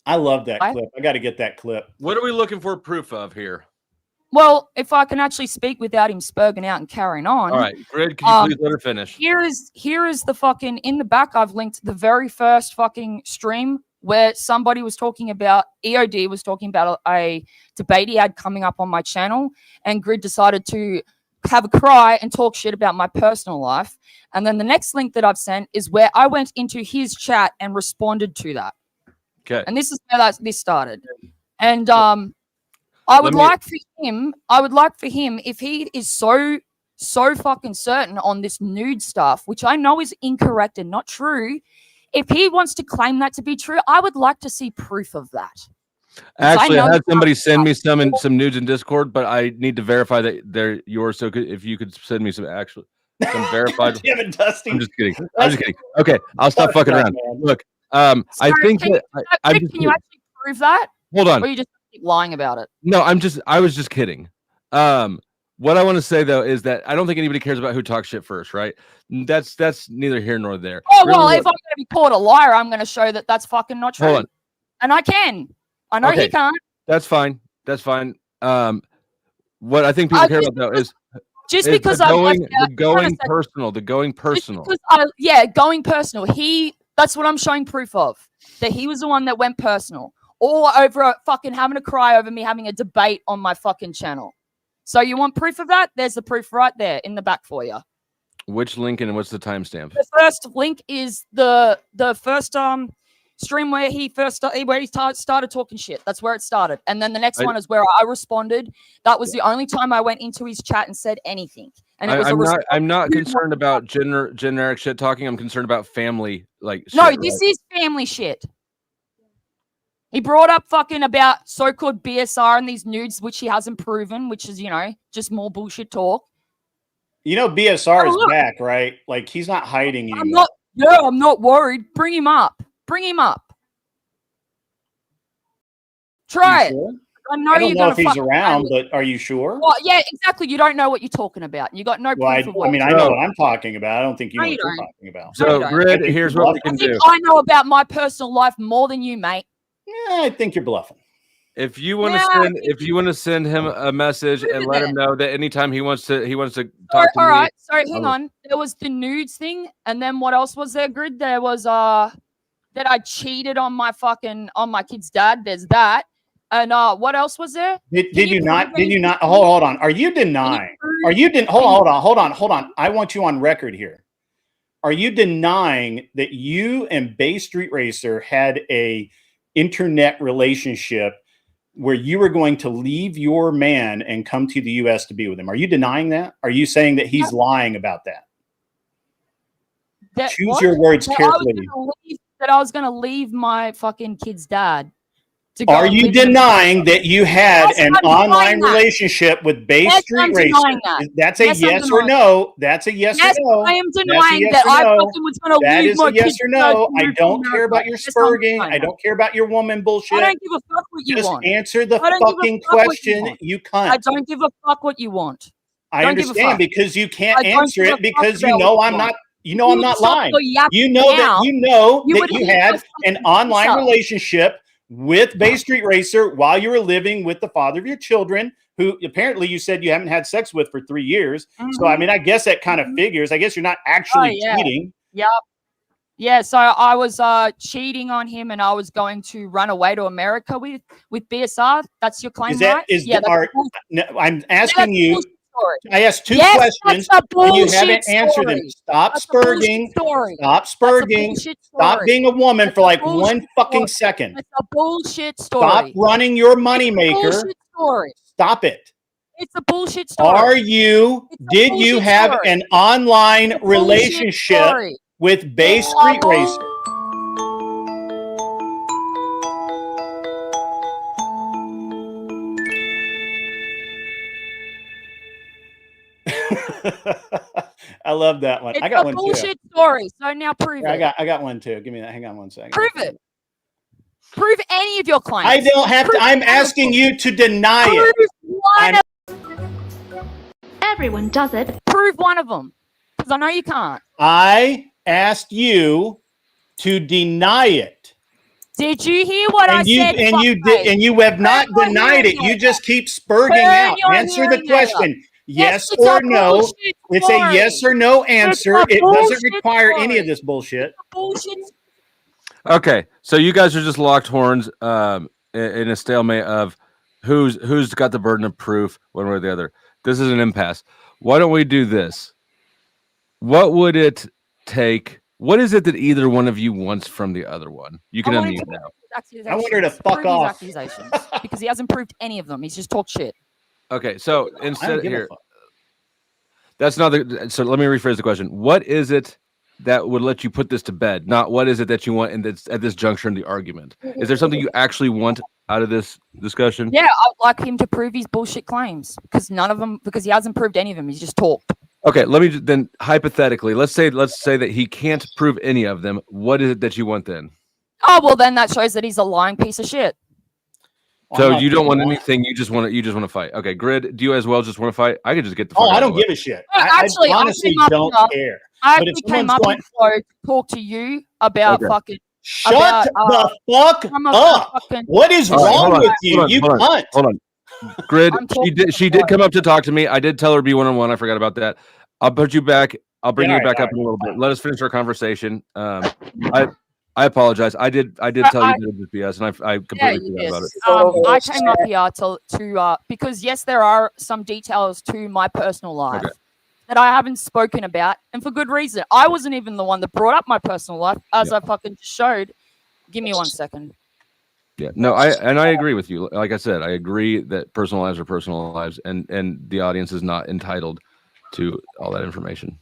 I love that What? clip. I got to get that clip. What are we looking for proof of here? well, if I can actually speak without him spurging out and carrying on. All right, Grid, can you please let her finish? Here is the fucking in the back. I've linked the very first fucking stream where somebody was talking about EOD was talking about a debate he had coming up on my channel, and Grid decided to have a cry and talk shit about my personal life. And then the next link that I've sent is where I went into his chat and responded to that. Okay. And this is where this started. And I would like for him, if he is so fucking certain on this nude stuff, which I know is incorrect and not true, if he wants to claim that to be true, I would like to see proof of that. Actually, I know had you somebody send me some nudes in Discord, but I need to verify that they're yours. So if you could send me some verified. Damn it, Dusty. I'm just kidding. I'm just kidding. Okay, I'll stop fucking around. Man. Look, I Sorry, think can that I Can just you actually prove that? hold on. Or you just keep lying about it? No, I was just kidding. What I want to say though is that I don't think anybody cares about who talks shit first, right? That's neither here nor there. Oh, Really, well, if I'm going to be called a liar, I'm going to show that that's fucking not true. hold on. And I can. I know Okay. he can't. That's fine. That's fine. What I think people care about though is Just is because the I'm going, left out, the going hang on a second. personal, the going personal. Because going personal. That's what I'm showing proof of. That he was the one that went personal. All over fucking having a cry over me having a debate on my fucking channel. So you want proof of that? There's the proof right there in the back for you. Which link and what's the timestamp? The first link is the first stream where he started talking shit. That's where it started. And then the next one is where I responded. That was the only time I went into his chat and said anything. And it was I'm not concerned about generic shit talking. I'm concerned about family shit, No, right? this is family shit. He brought up fucking about so-called BSR and these nudes, which he hasn't proven, which is, just more bullshit talk. BSR is look. back, right? Like, he's not hiding anymore. I'm not worried. Bring him up. Try it. Sure? I know I don't you're know gonna if he's fucking around, but are you sure? Well, yeah, exactly. You don't know what you're talking about. You got no Well, proof of what. I know what I'm talking about. I don't think you No, know you what you're don't. talking about. No, you So, don't. Grid, I think here's you're what we bluffing. can do. I know about my personal life more than you, mate. Yeah, I think you're bluffing. If you want Yeah, to send him a message and let him know that anytime he wants to talk to all me. right. So hang on. There was the nudes thing, and then what else was there, Grid? There was that I cheated on my kid's dad. There's that. And what else was there? Did you not? Hold on. Are you denying? Hold on. I want you on record here. Are you denying that you and Bay Street Racer had a internet relationship where you were going to leave your man and come to the U.S. to be with him? Are you denying that? Are you saying that he's lying about that? Choose your words carefully. That I was going to leave my fucking kid's dad. Are you denying that you had an online relationship with Bay Street Racer? That's a yes or no. That's a yes or no. I am denying that I fucking was going to leave my kid. That is a yes or no. I don't America. care about your spurging. I don't care about your woman bullshit. I don't give a fuck what you Just want. answer the fucking question, you cunt. I don't give a fuck what you want. I understand because you can't answer it because you know I'm not. You know I'm not lying. You know that you had an online relationship with Bay Street Racer while you were living with the father of your children, who apparently you said you haven't had sex with for 3 years. So, I mean, I guess that kind of figures. I guess you're not actually cheating. Yep. Yeah, so I was cheating on him and I was going to run away to America with BSR. That's your claim, right? I'm asking you. I asked two questions and you haven't answered them. Stop spurging. Stop spurging. Stop being a woman for like 1 fucking second. It's a bullshit story. Stop running your moneymaker. Stop it. It's a bullshit story. Did you have an online relationship with Bay Street Racer? I love that one. It's I got one bullshit story. So now prove it. I got one too. Give me that. Hang on 1 second. Prove it. Prove any of your claims. I don't have to. I'm asking you to deny it. Everyone does it. Prove one of them, because I know you can't. I asked you to deny it. Did you hear what I said? And you have not denied it. You just keep spurging out. Answer the question. Yes or no. It's a yes or no answer. It doesn't require any of this bullshit. Okay, so you guys are just locked horns in a stalemate of who's got the burden of proof one way or the other. This is an impasse. Why don't we do this? What would it take? What is it that either one of you wants from the other one? You can unmute now. I want her to fuck off. Because he hasn't proved any of them. He's just talked shit. Okay, so instead here, that's not the. So let me rephrase the question. What is it that would let you put this to bed? Not what is it that you want at this juncture in the argument? Is there something you actually want out of this discussion? Yeah, I'd like him to prove his bullshit claims because he hasn't proved any of them. He's just talked. Okay, let me then hypothetically, let's say that he can't prove any of them. What is it that you want then? Oh, well, then that shows that he's a lying piece of shit. So you don't want anything. You just want to fight. Okay, Grid. Do you as well just want to fight? I could just get the. Oh, fuck I out don't of the way. give a shit. No, actually, I I honestly came up don't here- care. I But if actually came someone's up going- here Flo, to talk to you about Okay. fucking. Shut About, the fuck some of the up. fucking- What is All right, hold wrong on, with you? hold on, You hold on, cunt. hold on. Grid. I'm talking to She the did boy. come up to talk to me. I did tell her to be one-on-one. I forgot about that. I'll put you back. I'll bring Yeah, you back all up in a little bit. Let us finish our conversation. I apologize. I did tell you that it was BS, and I completely you forgot did. about it. I came up here to because yes, there are some details to my personal life Okay. that I haven't spoken about, and for good reason. I wasn't even the one that brought up my personal life, as I fucking just showed. Give me 1 second. Yeah, no, I agree with you. Like I said, I agree that personal lives are personal lives, and the audience is not entitled to all that information.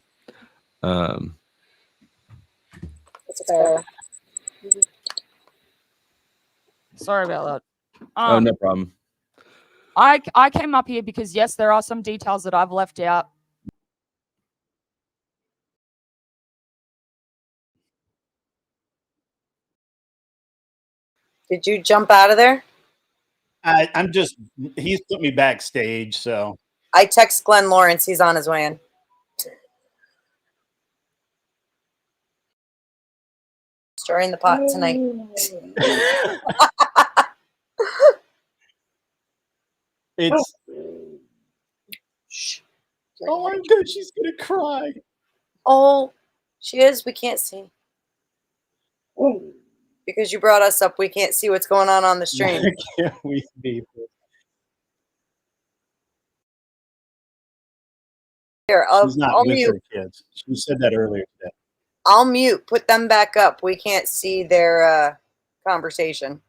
Sorry about that. Oh, no problem. I came up here because yes, there are some details that I've left out. Did you jump out of there? I'm just, he's put me backstage, so. I text Glenn Lawrence. He's on his way in. Stirring the pot tonight. It's. Shh. Oh my God, she's going to cry. Oh, she is. We can't see. Because you brought us up, we can't see what's going on the stream. Can't we be? Here, She's not I'll with mute. her kids. She said that earlier today. I'll mute. Put them back up. We can't see their conversation.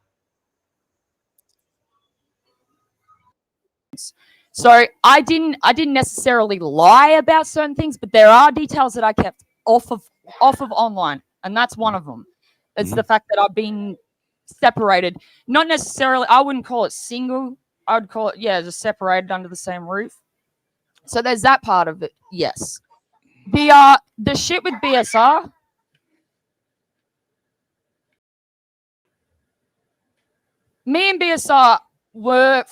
So I didn't necessarily lie about certain things, but there are details that I kept off of online, and that's one of them. It's the fact that I've been separated. Not necessarily, I wouldn't call it single. I'd call it, just separated under the same roof. So there's that part of it. Yes. The shit with BSR. Me and BSR were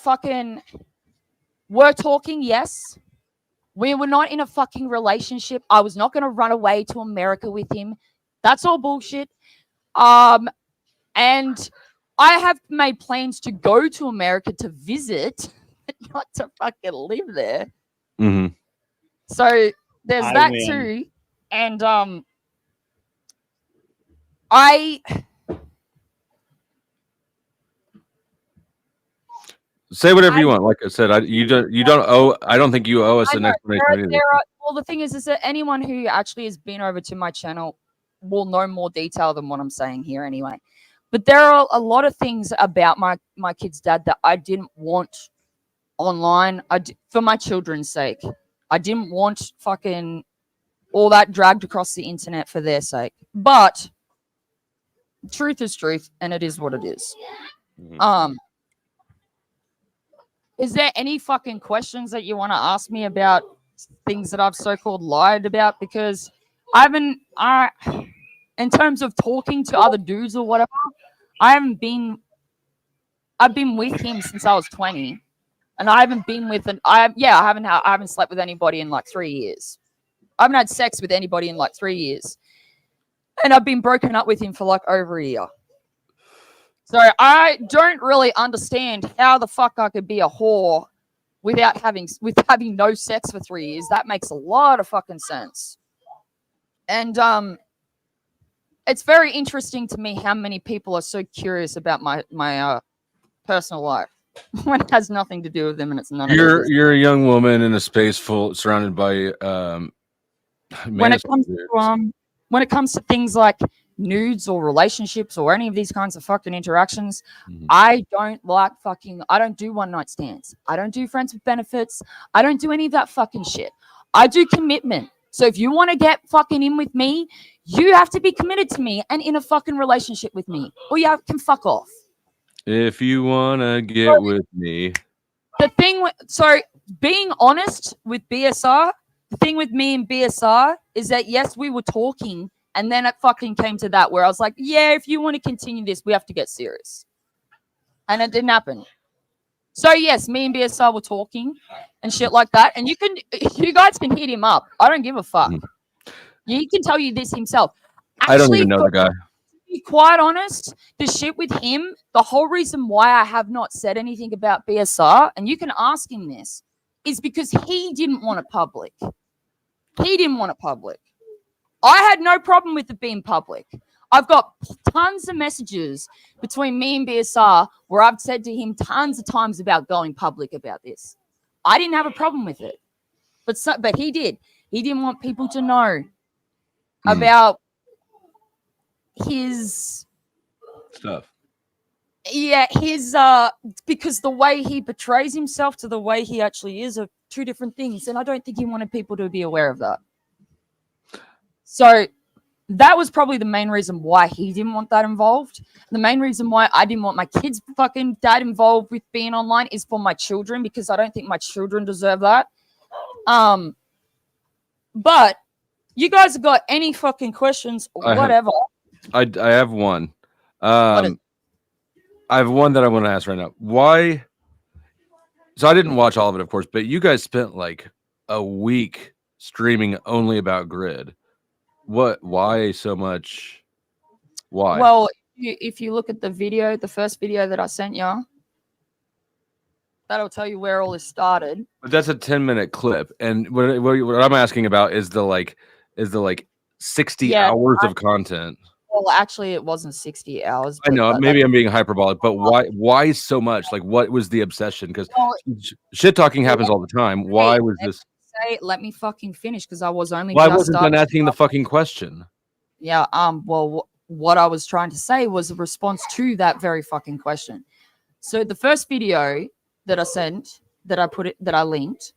talking, yes. We were not in a fucking relationship. I was not going to run away to America with him. That's all bullshit. And I have made plans to go to America to visit, not to fucking live there. Mm-hmm. So there's I that win. too. And I Say whatever you want. Like I said, you don't owe. I don't think you owe us an explanation either. well, the thing is that anyone who actually has been over to my channel will know more detail than what I'm saying here anyway. But there are a lot of things about my kid's dad that I didn't want online for my children's sake. I didn't want fucking all that dragged across the internet for their sake. But truth is truth, and it is what it is. Mhm. Is there any fucking questions that you want to ask me about things that I've so-called lied about? Because in terms of talking to other dudes or whatever, I've been with him since I was 20, and I haven't been with I haven't slept with anybody in like 3 years. I haven't had sex with anybody in like 3 years, and I've been broken up with him for like over a year. So I don't really understand how the fuck I could be a whore with having no sex for 3 years. That makes a lot of fucking sense. And it's very interesting to me how many people are so curious about my personal life when it has nothing to do with them, and it's none of their business. You're a young woman in a space surrounded by When it comes to things like nudes or relationships or any of these kinds of fucking interactions, I don't do one night stands. I don't do friends with benefits. I don't do any of that fucking shit. I do commitment. So if you want to get fucking in with me, you have to be committed to me and in a fucking relationship with me, or you can fuck off. If you wanna get with me, being honest with BSR, the thing with me and BSR is that yes, we were talking, and then it fucking came to that where I was like, yeah, if you want to continue this, we have to get serious. And it didn't happen. So yes, me and BSR were talking and shit like that, and you guys can hit him up. I don't give a fuck. He can tell you this himself. I don't even Actually, know the guy. to be quite honest, the shit with him, the whole reason why I have not said anything about BSR, and you can ask him this, is because he didn't want it public. He didn't want it public. I had no problem with it being public. I've got tons of messages between me and BSR where I've said to him tons of times about going public about this. I didn't have a problem with it, but he did. He didn't want people to know about his stuff. Yeah, his because the way he portrays himself to the way he actually is are two different things, and I don't think he wanted people to be aware of that. So that was probably the main reason why he didn't want that involved. The main reason why I didn't want my kids' fucking dad involved with being online is for my children, because I don't think my children deserve that. But you guys have got any fucking questions or whatever? I have one. What is- I have one that I want to ask right now. Why? So I didn't watch all of it, of course, but you guys spent like a week streaming only about Grid. What? Why so much? Why? Well, if you look at the video, the first video that I sent you, that'll tell you where all this started. But that's a 10-minute clip, and what I'm asking about is the 60 hours of content. Well, actually, it wasn't 60 hours. I know, maybe I'm being hyperbolic, but why so much? Like, what was the obsession? Because shit talking happens all the time. Why was this? Let me fucking finish, because I was only. Why wasn't done asking the fucking question? Yeah. Well, what I was trying to say was a response to that very fucking question. So the first video that I sent, that I linked,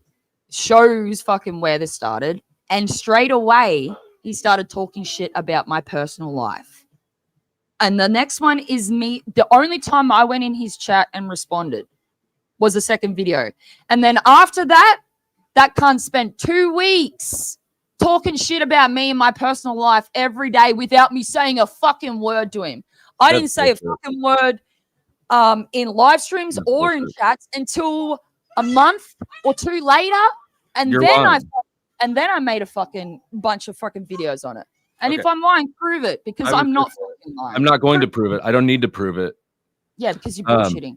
shows fucking where this started, and straight away he started talking shit about my personal life. And the next one is me. The only time I went in his chat and responded was the second video. And then after that cunt spent 2 weeks talking shit about me and my personal life every day without me saying a fucking word to him. I didn't say a fucking word in live streams or in chats until a month or two later. And then I made a fucking bunch of fucking videos on it. And if I'm lying, prove it, because I'm not fucking lying. I'm not going to prove it. I don't need to prove it. Yeah, because you're bullshitting.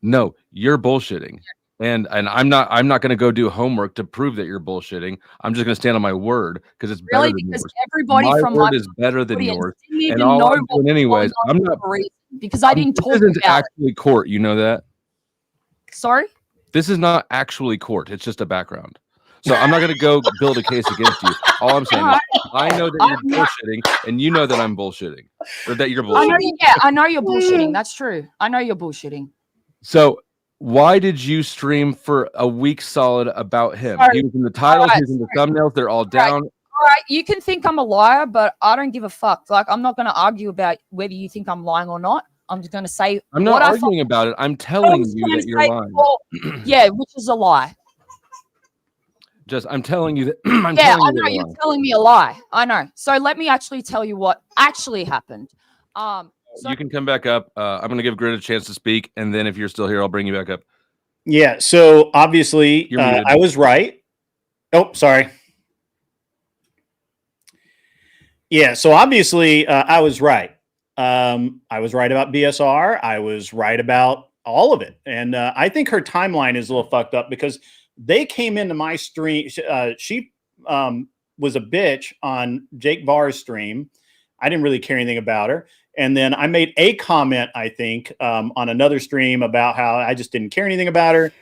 No, you're bullshitting. And I'm not going to go do homework to prove that you're bullshitting. I'm just going to stand on my word, because it's better than yours. Everybody my from word my is better than yours. And all I'm doing anyways. I'm not, because I didn't talk about it. This isn't actually it. Court. You know that? Sorry? This is not actually court. It's just a background. So I'm not going to go build a case against you. All I'm saying is I know that you're bullshitting, and you know that I'm bullshitting, or that you're bullshitting. I know you're bullshitting. That's true. I know you're bullshitting. So why did you stream for a week solid about him? He was in the titles, he was in the thumbnails. They're all down. All right, you can think I'm a liar, but I don't give a fuck. Like, I'm not going to argue about whether you think I'm lying or not. I'm just going to say I'm not arguing about it. I'm telling you that you're lying. Well, yeah, which is a lie. I'm telling you that. I know you're telling me a lie. I know. So let me actually tell you what actually happened. So you can come back up. I'm going to give Grid a chance to speak, and then if you're still here, I'll bring you back up. Yeah. So obviously, I was right. Oh, sorry. Yeah. So obviously, I was right. I was right about BSR. I was right about all of it, and I think her timeline is a little fucked up, because they came into my stream. She was a bitch on Jake Var's stream. I didn't really care anything about her. And then I made a comment, I think, on another stream about how I just didn't care anything about her.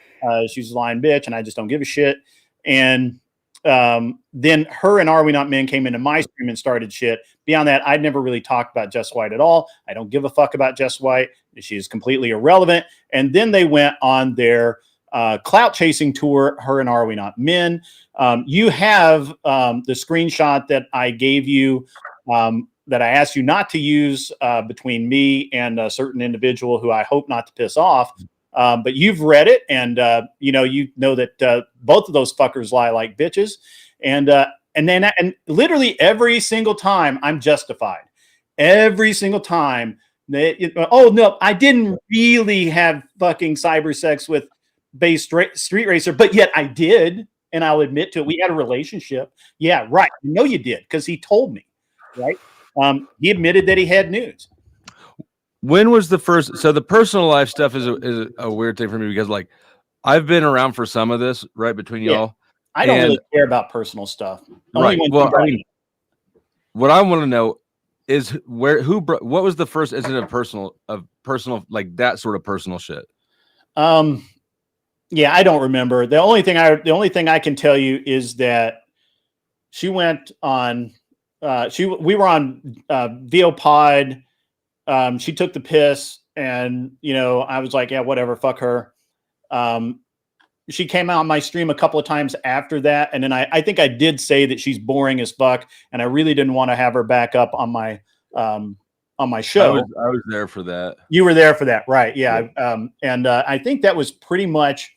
She's a lying bitch, and I just don't give a shit. And then her and Are We Not Men came into my stream and started shit. Beyond that, I'd never really talked about Jess White at all. I don't give a fuck about Jess White. She is completely irrelevant. And then they went on their clout chasing tour, her and Are We Not Men. You have the screenshot that I gave you, that I asked you not to use between me and a certain individual who I hope not to piss off. But you've read it, and you know that both of those fuckers lie like bitches. And literally every single time I'm justified. Every single time Oh no, I didn't really have fucking cyber sex with Street Racer, but yet I did, and I'll admit to it. We had a relationship. Yeah, right. I know you did because he told me. Right. He admitted that he had nudes. When was the first? So the personal life stuff is a weird thing for me because like I've been around for some of this, right, between y'all. I don't really care about personal stuff. Right. Well, I mean, what I want to know is what was the first incident of personal like that sort of personal shit? Yeah, I don't remember. The only thing I can tell you is that she went on. We were on VOPod. She took the piss, and I was like, yeah, whatever, fuck her. She came out on my stream a couple of times after that, and then I think I did say that she's boring as fuck, and I really didn't want to have her back up on my show. I was there for that. You were there for that, right? Yeah. And I think that was pretty much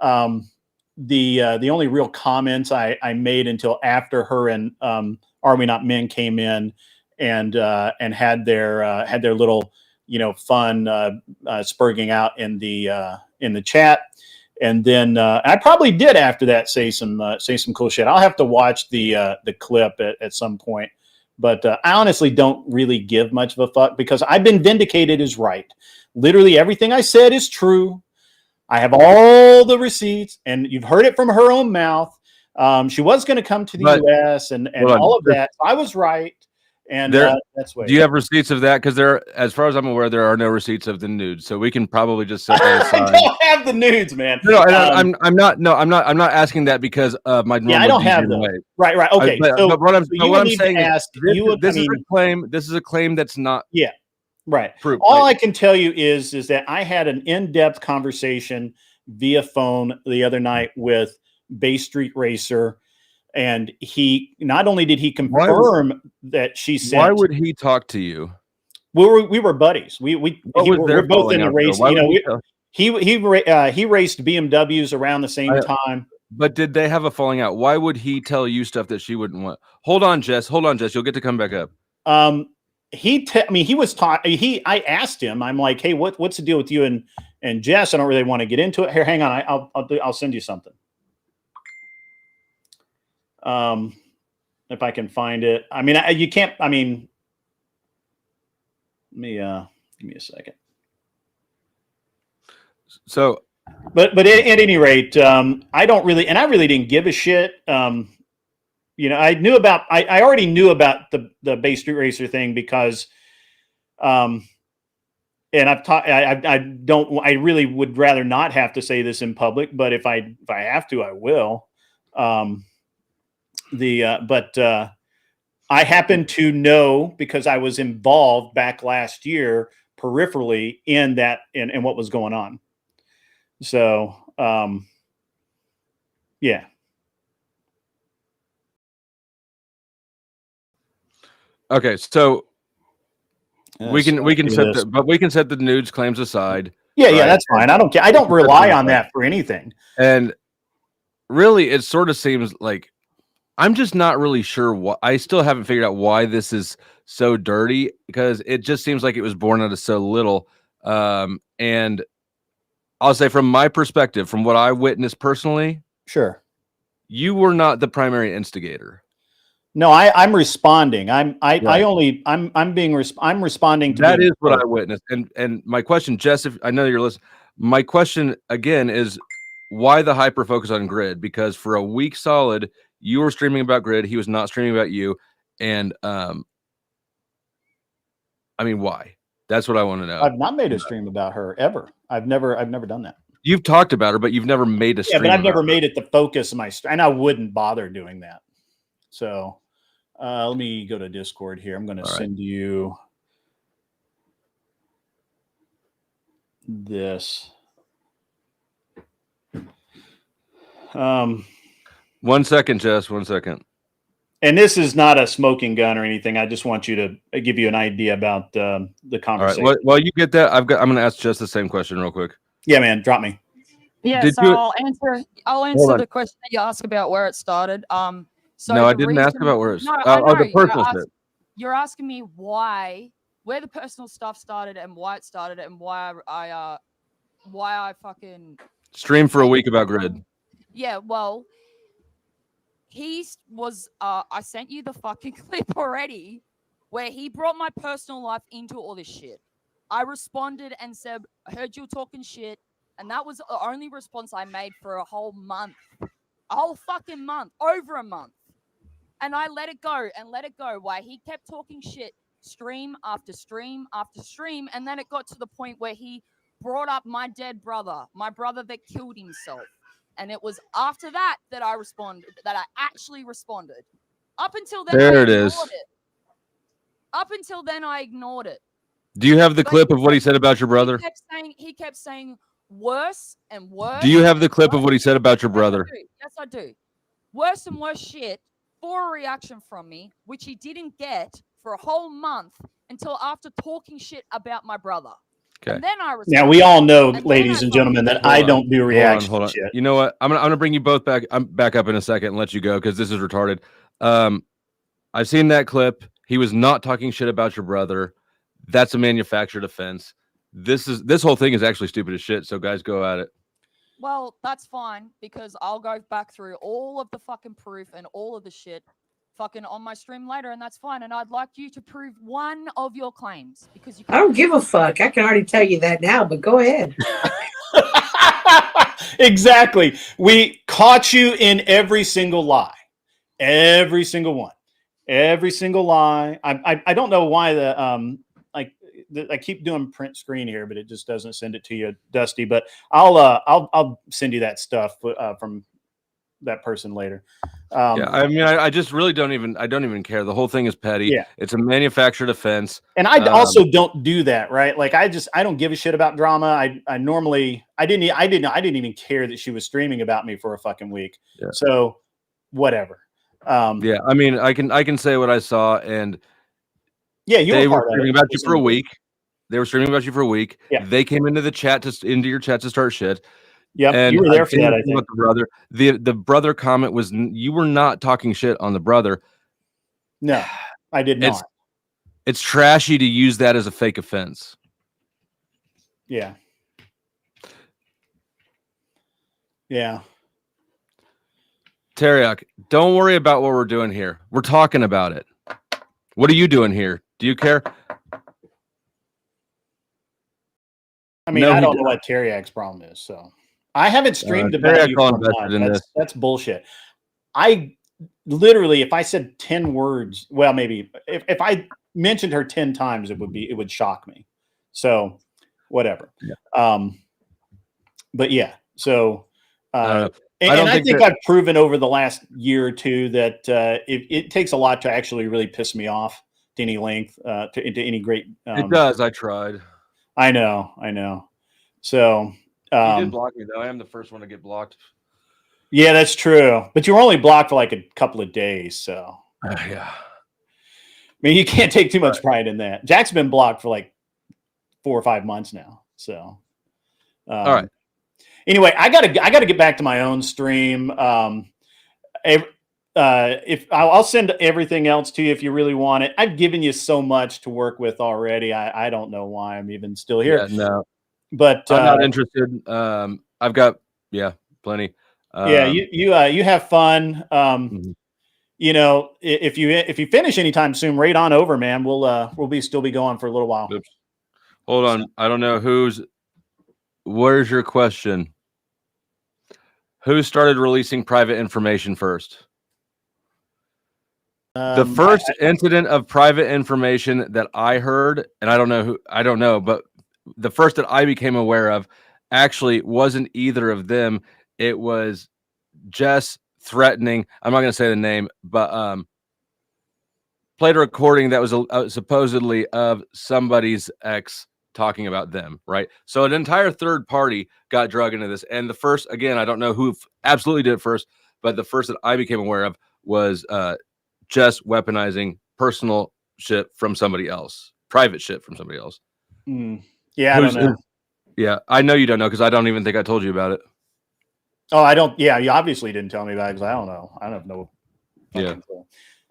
the only real comments I made until after her and Are We Not Men came in and had their little fun spurging out in the chat. And then I probably did after that say some cool shit. I'll have to watch the clip at some point, but I honestly don't really give much of a fuck because I've been vindicated as right. Literally everything I said is true. I have all the receipts, and you've heard it from her own mouth. She was going to come to the U.S. and all of that. I was right. And that's what. Do you have receipts of that? Because as far as I'm aware, there are no receipts of the nudes, so we can probably just set that aside. I don't have the nudes, man. No, I'm not asking that because of my normal. Yeah, I don't have them. Right. Okay. But what I'm saying is, this is a claim. This is a claim that's not. Yeah. Right. Proof. All I can tell you is that I had an in-depth conversation via phone the other night with Bay Street Racer. And he not only did he confirm that she said, why would he talk to you? We were buddies. We're both in the race. He raced BMWs around the same time. But did they have a falling out? Why would he tell you stuff that she wouldn't want? Hold on, Jess. You'll get to come back up. I asked him. I'm like, hey, what's the deal with you and Jess? I don't really want to get into it. Here, hang on. I'll send you something. If I can find it. I mean, you can't. I mean, let me give me a second. So, but at any rate, I don't really, and I really didn't give a shit. I already knew about the Bay Street Racer thing because, and I really would rather not have to say this in public, but if I have to, I will. I happen to know because I was involved back last year peripherally in that in what was going on. So, yeah. Okay, so we can set the nudes claims aside. Yeah, right? Yeah, that's fine. I don't care. I don't rely on that for anything. And really, it sort of seems like I'm just not really sure why. I still haven't figured out why this is so dirty because it just seems like it was born out of so little. And I'll say from my perspective, from what I witnessed personally, sure, you were not the primary instigator. No, I'm responding. I'm responding to that is what I witnessed. And my question, Jess, if I know you're listening, my question again is why the hyper focus on Grid? Because for a week solid, you were streaming about Grid. He was not streaming about you. And I mean, why? That's what I want to know. I've not made a stream about her ever. I've never done that. You've talked about her, but you've never made a stream. Yeah, but I've never made it the focus of my stream, and I wouldn't bother doing that. So let me go to Discord here. I'm going to send you this. 1 second, Jess. 1 second. And this is not a smoking gun or anything. I just want you to give you an idea about the conversation. All right. Well, you get that. I'm going to ask Jess the same question real quick. Yeah, man. Drop me. Yeah. I'll answer the question that you asked about where it started. So no, I didn't ask about where it's the personal shit. You're asking me why where the personal stuff started and why it started and why I fucking Stream for a week about Grid. Yeah, well, I sent you the fucking clip already where he brought my personal life into all this shit. I responded and said, I heard you talking shit. And that was the only response I made for a whole month. A whole fucking month. Over a month. And I let it go while he kept talking shit stream after stream after stream. And then it got to the point where he brought up my dead brother, my brother that killed himself. And it was after that that I actually responded. Up until then, There I it is. ignored it. Up until then, I ignored it. Do you have the But clip of what he said about your brother? He kept saying worse and worse. Do you have the clip of what he said about your brother? Yes, I do. Worse and worse shit for a reaction from me, which he didn't get for a whole month until after talking shit about my brother. Okay. And then I responded. Now we all know, And then ladies I and gentlemen, that Hold I on. don't do reaction Hold on. shit. You know what? I'm gonna bring you both back. I'm back up in a second and let you go because this is retarded. I've seen that clip. He was not talking shit about your brother. That's a manufactured offense. This whole thing is actually stupid as shit. So guys, go at it. Well, that's fine because I'll go back through all of the fucking proof and all of the shit fucking on my stream later, and that's fine. And I'd like you to prove one of your claims because you I don't give a fuck. I can already tell you that now, but go ahead. Exactly. We caught you in every single lie. Every single one. Every single lie. I don't know why I keep doing print screen here, but it just doesn't send it to you, Dusty. But I'll send you that stuff from that person later. Yeah, I mean, I just really don't even care. The whole thing is petty. Yeah. It's a manufactured offense. And I also don't do that, right? Like I don't give a shit about drama. I didn't even care that she was streaming about me for a fucking week. Yeah. So whatever. Yeah, I mean, I can say what I saw, and yeah, they were streaming about you for a week. They were streaming about you for a week. Yeah. They came into the chat into your chat to start shit. Yeah, and you were there for that. I think the brother. The brother comment was you were not talking shit on the brother. No, I did not. It's trashy to use that as a fake offense. Yeah. Yeah. Teriak, don't worry about what we're doing here. We're talking about it. What are you doing here? Do you care? I mean, I don't know what Teriak's problem is. So I haven't streamed about you for a month. That's bullshit. I literally, if I said 10 words, well, maybe if I mentioned her 10 times, it would shock me. So whatever. Yeah. But yeah, so I think that I've proven over the last year or two that it takes a lot to actually really piss me off to any length, to any great. It does. I tried. I know. So you did block me though. I am the first one to get blocked. Yeah, that's true. But you were only blocked for like a couple of days, so yeah. I mean, you can't take too much pride in that. Jack's been blocked for like 4 or 5 months now. So, all right. Anyway, I gotta get back to my own stream. If I'll send everything else to you if you really want it. I've given you so much to work with already. I don't know why I'm even still here. Yeah, no, but I'm not interested. I've got plenty. You have fun. You know, if you finish anytime soon, right on over, man. We'll still be going for a little while. Oops. Hold on. I don't know where's your question? Who started releasing private information first? The first incident of private information that I heard, and I don't know, but the first that I became aware of actually wasn't either of them. It was Jess threatening. I'm not going to say the name, but played a recording that was supposedly of somebody's ex talking about them, right? So an entire third party got drug into this. And the first, again, I don't know who absolutely did it first, but the first that I became aware of was just weaponizing personal shit from somebody else, private shit from somebody else. Yeah, I don't know. Yeah, I know you don't know because I don't even think I told you about it. Oh, I don't. Yeah, you obviously didn't tell me about it because I don't know. I don't know. Yeah.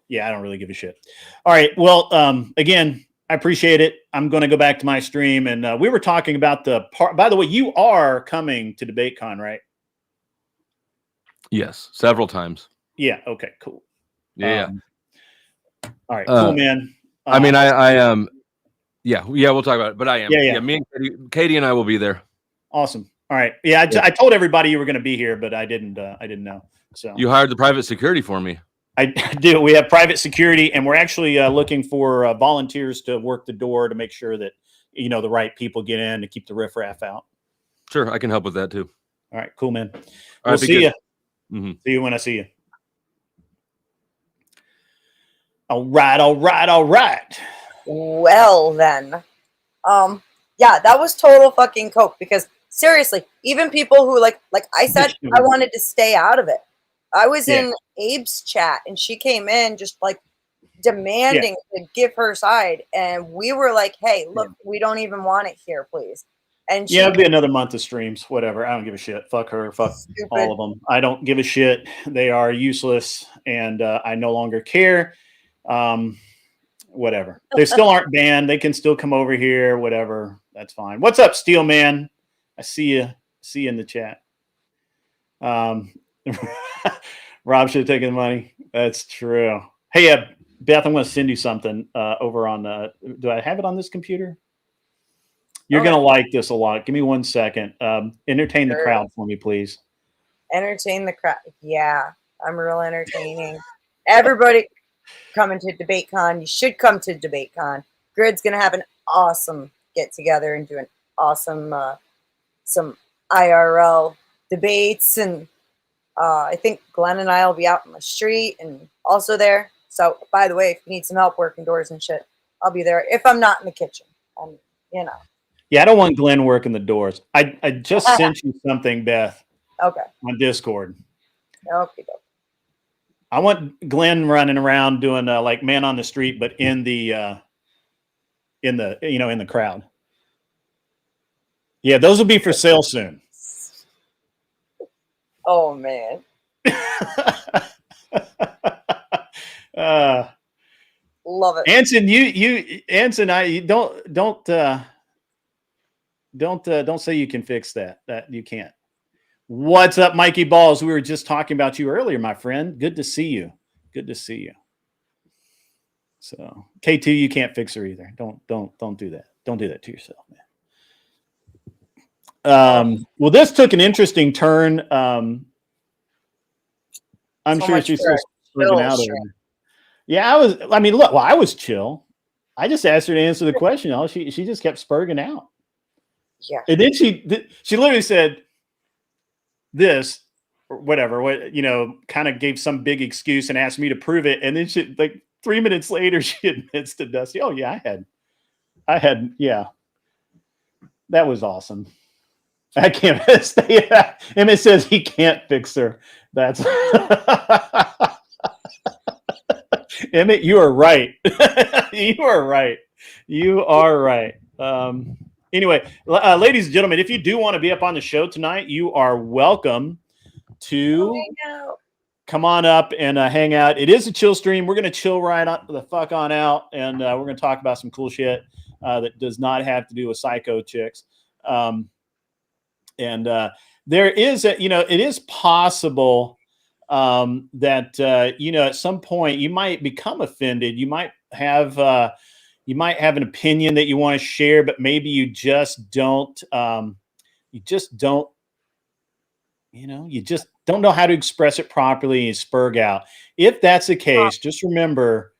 Yeah, I don't really give a shit. All right. Well, again, I appreciate it. I'm going to go back to my stream, and we were talking about the part. By the way, you are coming to DebateCon, right? Yes, several times. Yeah. Okay. Cool. Yeah. All right. Cool, man. I mean, I yeah, we'll talk about it. But I am. Yeah. Me and Katie and I will be there. Awesome. All right. Yeah. I told everybody you were going to be here, but I didn't know. So you hired the private security for me. I do. We have private security, and we're actually looking for volunteers to work the door to make sure that the right people get in to keep the riffraff out. Sure, I can help with that too. All right, cool, man. We'll see you. Mm-hmm. See you when I see you. All right. Well then, yeah, that was total fucking coke because seriously, even people who like I said, I wanted to stay out of it. I was in Abe's chat and she came in just like demanding to give her side, and we were like, "Hey, look, we don't even want it here, please." And she, it'll be another month of streams, whatever. I don't give a shit. Fuck her. Fuck all of them. I don't give a shit. They are useless, and I no longer care. Whatever. They still aren't banned. They can still come over here. Whatever. That's fine. What's up, Steel Man? I see you. See you in the chat. Rob should have taken the money. That's true. Hey, Beth, I'm going to send you something over on. Do I have it on this computer? You're going to like this a lot. Give me 1 second. Entertain the crowd for me, please. Entertain the crowd. Yeah, I'm real entertaining. Everybody coming to DebateCon. You should come to DebateCon. Grid's going to have an awesome get together and do an awesome some IRL debates, and I think Glenn and I will be out on the street and also there. So, by the way, if you need some help working doors and shit, I'll be there. If I'm not in the kitchen, Yeah, I don't want Glenn working the doors. I just sent you something, Beth. Okay. On Discord. Okay. I want Glenn running around doing like man on the street, but in the crowd. Yeah, those will be for sale soon. Oh man. Love it. Anson, don't say you can fix that. That you can't. What's up, Mikey Balls? We were just talking about you earlier, my friend. Good to see you. Good to see you. So K2, you can't fix her either. Don't do that. Don't do that to yourself, man. Well, this took an interesting turn. I'm So sure much she's for still freaking out over it. Yeah, I was chill. I just asked her to answer the question. She just kept spurging out. Yeah. And then she literally said this or whatever, kind of gave some big excuse and asked me to prove it. And then she, like 3 minutes later, she admits to Dusty, "Oh yeah, I had, yeah, that was awesome. I can't stay." Emmett says he can't fix her. That's Emmett, you are right. You are right. You are right. Anyway, ladies and gentlemen, if you do want to be up on the show tonight, you are welcome to come on up and hang out. It is a chill stream. We're going to chill right on the fuck on out, and we're going to talk about some cool shit that does not have to do with psycho chicks. And there is it is possible that at some point you might become offended. You might have an opinion that you want to share, but maybe you just don't know how to express it properly, and you spurg out. If that's the case, just remember,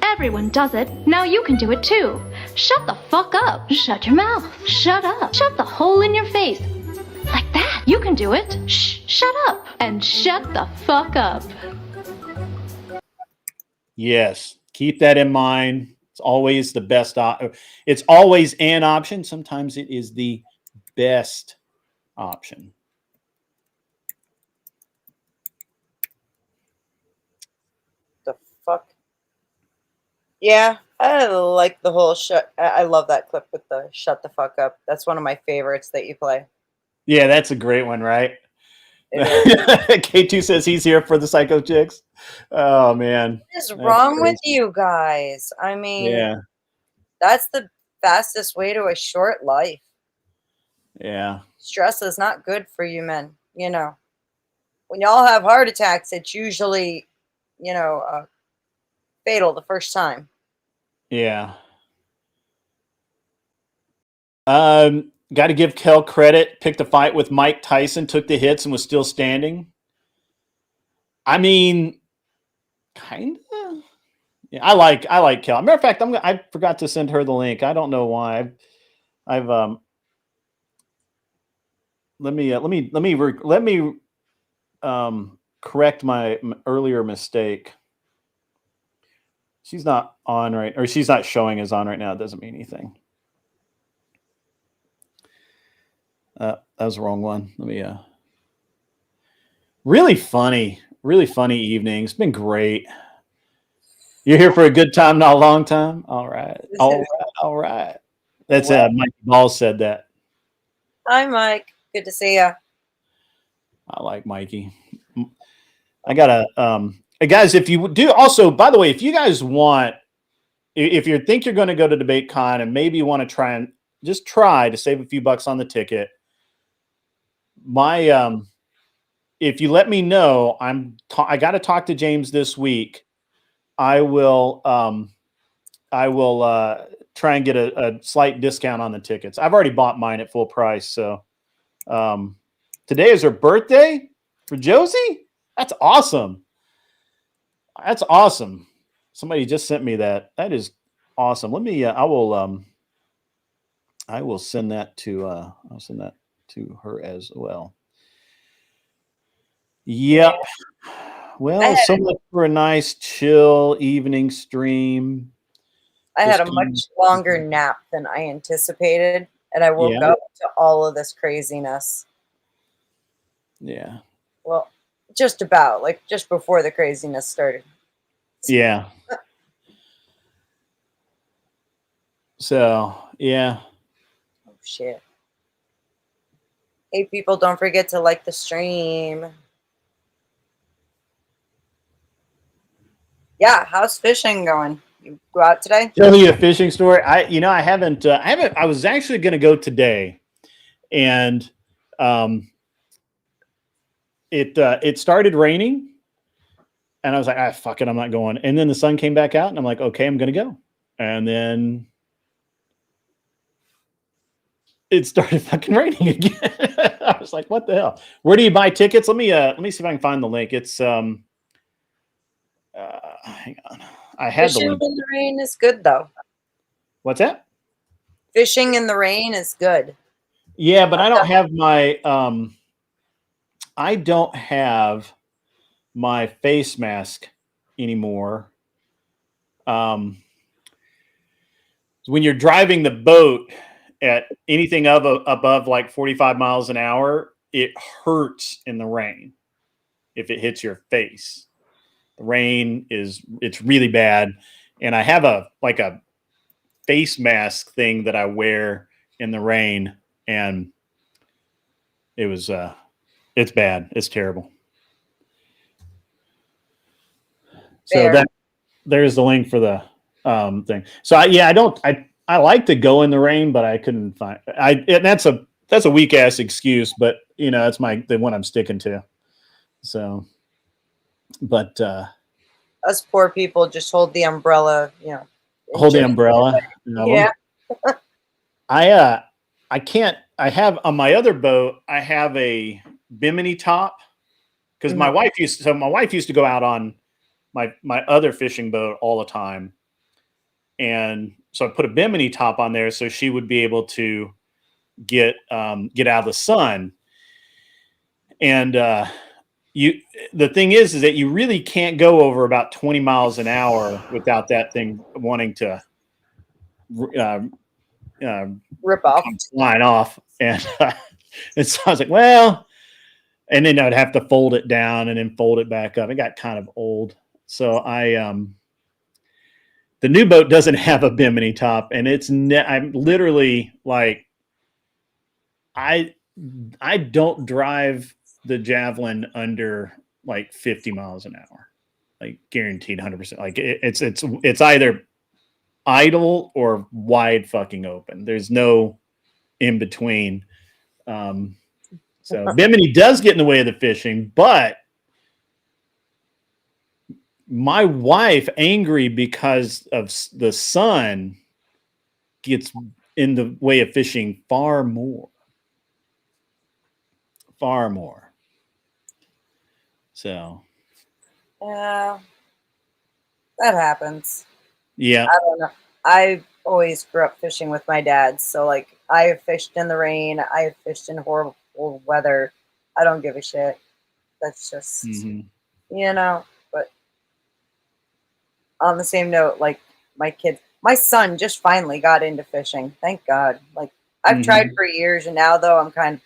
everyone does it. Now you can do it too. Shut the fuck up. Shut your mouth. Shut up. Shut the hole in your face. Like that. You can do it. Shh. Shut up. And shut the fuck up. yes, keep that in mind. It's always the best. It's always an option. Sometimes it is the best option. The fuck? Yeah, I like the whole shut. I love that clip with the shut the fuck up. That's one of my favorites that you play. Yeah, that's a great one, right? K2 says he's here for the psycho chicks. Oh man. What is That's wrong with crazy. you guys? I mean, Yeah. that's the fastest way to a short life. Yeah. Stress is not good for you men. You know, when y'all have heart attacks, it's usually, fatal the first time. Yeah. Got to give Kel credit. Picked a fight with Mike Tyson, took the hits, and was still standing. I mean, kind of. Yeah, I like Kel. Matter of fact, I forgot to send her the link. I don't know why. I've let me correct my earlier mistake. She's not on right, or she's not showing as on right now. It doesn't mean anything. That was the wrong one. Let me. Really funny evening. It's been great. You're here for a good time, not a long time. All right. All right. That's Mike Ball said that. Hi, Mike. Good to see you. I like Mikey. I gotta guys, if you do also, by the way, if you guys want, if you think you're going to go to DebateCon and maybe you want to try and just try to save a few bucks on the ticket, my if you let me know, I got to talk to James this week. I will try and get a slight discount on the tickets. I've already bought mine at full price. So today is her birthday for Josie. That's awesome. That's awesome. Somebody just sent me that. That is awesome. Let me. I will send that to. I'll send that to her as well. Yep. Well, so much for a nice, chill evening stream. I had a much longer nap than I anticipated, and I woke up to all of this craziness. Yeah. Well, just about, like just before the craziness started. Yeah. So, yeah. Oh, shit. Hey, people, don't forget to like the stream. Yeah, how's fishing going? You go out today? Tell me a fishing story. I haven't. I was actually going to go today, and it started raining, and I was like, fuck it, I'm not going. And then the sun came back out, and I'm like, okay, I'm going to go. And then it started fucking raining again. I was like, what the hell? Where do you buy tickets? Let me see if I can find the link. It's hang on. I had Fishing the link. in the rain is good, though. What's that? Fishing in the rain is good. Yeah, but I don't have my face mask anymore. When you're driving the boat at anything above like 45 miles an hour, it hurts in the rain if it hits your face. The rain it's really bad. And I have a face mask thing that I wear in the rain, and it's bad. It's terrible. Fair. So there's the link for the thing. So I like to go in the rain, but I couldn't find and that's a weak ass excuse, but that's the one I'm sticking to. So, but Us poor people just hold the umbrella, hold the umbrella. Yeah. I can't. I have on my other boat. I have a bimini top because my wife used to go out on my other fishing boat all the time, and so I put a bimini top on there so she would be able to get out of the sun. And the thing is that you really can't go over about 20 miles an hour without that thing wanting to rip off, line off, and so I was like, well, and then I'd have to fold it down and then fold it back up. It got kind of old, so the new boat doesn't have a bimini top, and I'm literally like, I don't drive the javelin under like 50 miles an hour, like guaranteed 100%. Like it's either idle or wide fucking open. There's no in between. So Bimini does get in the way of the fishing, but my wife, angry because of the sun, gets in the way of fishing far more. So Yeah, that happens. yeah, I don't know. I always grew up fishing with my dad, so like I have fished in the rain, I have fished in horrible weather. I don't give a shit. That's just mhm. But on the same note, like my son just finally got into fishing. Thank God. Like I've tried for years, and now though I'm kind of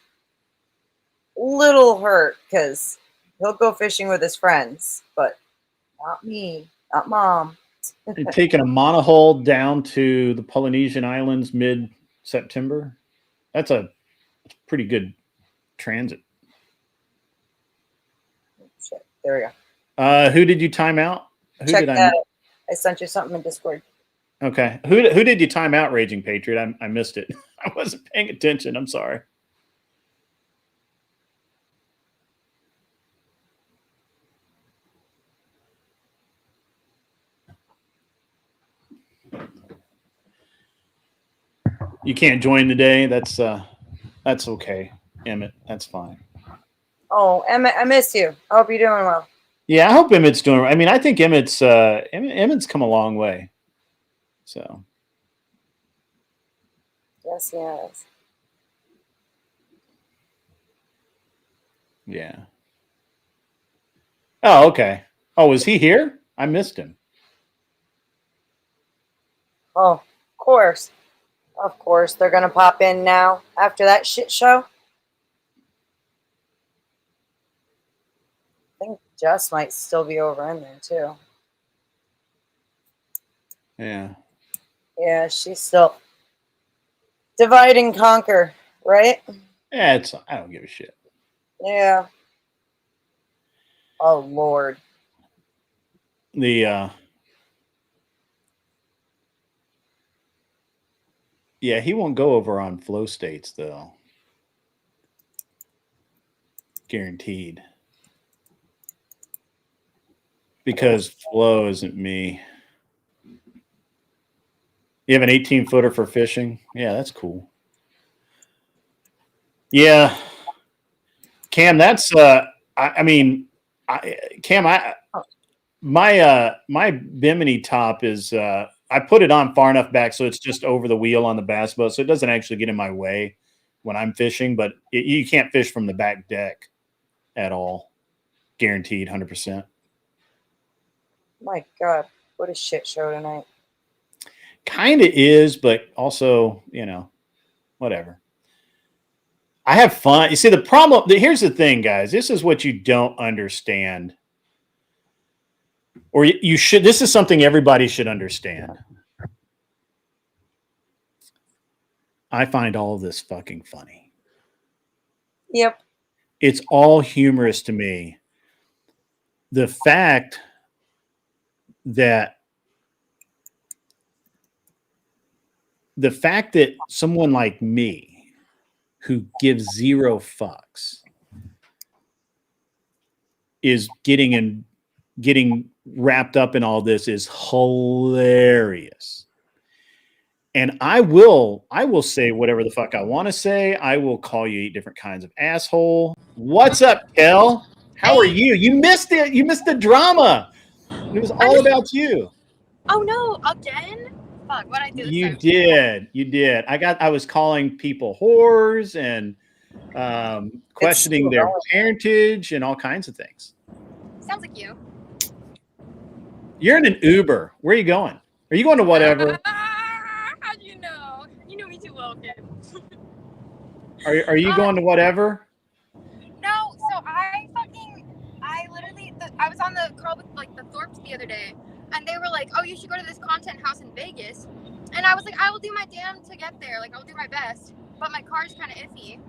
little hurt because he'll go fishing with his friends, but not me, not mom. And taking a monohull down to the Polynesian Islands mid-September. That's a pretty good transit. Shit, there we go. Who did you time out? Who Check did that. I sent you something in Discord. Okay. Who did you time out, Raging Patriot? I missed it. I wasn't paying attention. I'm sorry. You can't join today. That's okay, Emmett. That's fine. Oh, Emmett, I miss you. I hope you're doing well. Yeah, I hope Emmett's doing. I mean, I think Emmett's come a long way. So Yes, yes. yeah. Oh, okay. Oh, was he here? I missed him. Oh, of course. Of course. They're going to pop in now after that shit show. I think Jess might still be over in there, too. Yeah. Yeah, she's still divide and conquer, right? Yeah, I don't give a shit. Yeah. Oh, Lord. Yeah, he won't go over on flow states though. Guaranteed. Because flow isn't me. You have an 18-footer for fishing? Yeah, that's cool. Yeah. Cam, that's my Bimini top is I put it on far enough back so it's just over the wheel on the bass boat, so it doesn't actually get in my way when I'm fishing, but you can't fish from the back deck at all. Guaranteed 100%. My God. What a shit show tonight. Kind of is, but also, whatever. I have fun. You see, the problem, here's the thing, guys. This is what you don't understand. Or you should, this is something everybody should understand. I find all of this fucking funny. Yep. It's all humorous to me. The fact that someone like me who gives zero fucks is getting wrapped up in all this is hilarious. And I will say whatever the fuck I want to say. I will call you 8 different kinds of asshole. What's up, Kel? How are you? You missed it. You missed the drama. It was all about you. Oh no, again? Fuck, what'd I do this time? You did. I was calling people whores and questioning their parentage and all kinds of things. Sounds like you. You're in an Uber. Where are you going? Are you going to whatever? How'd you know? You know me too well, kid. Are you going to whatever? No, so I was on the call with like the Thorpes the other day, and they were like, "Oh, you should go to this content house in Vegas," and I was like, "I will do my damn to get there. Like, I'll do my best, but my car's kind of iffy."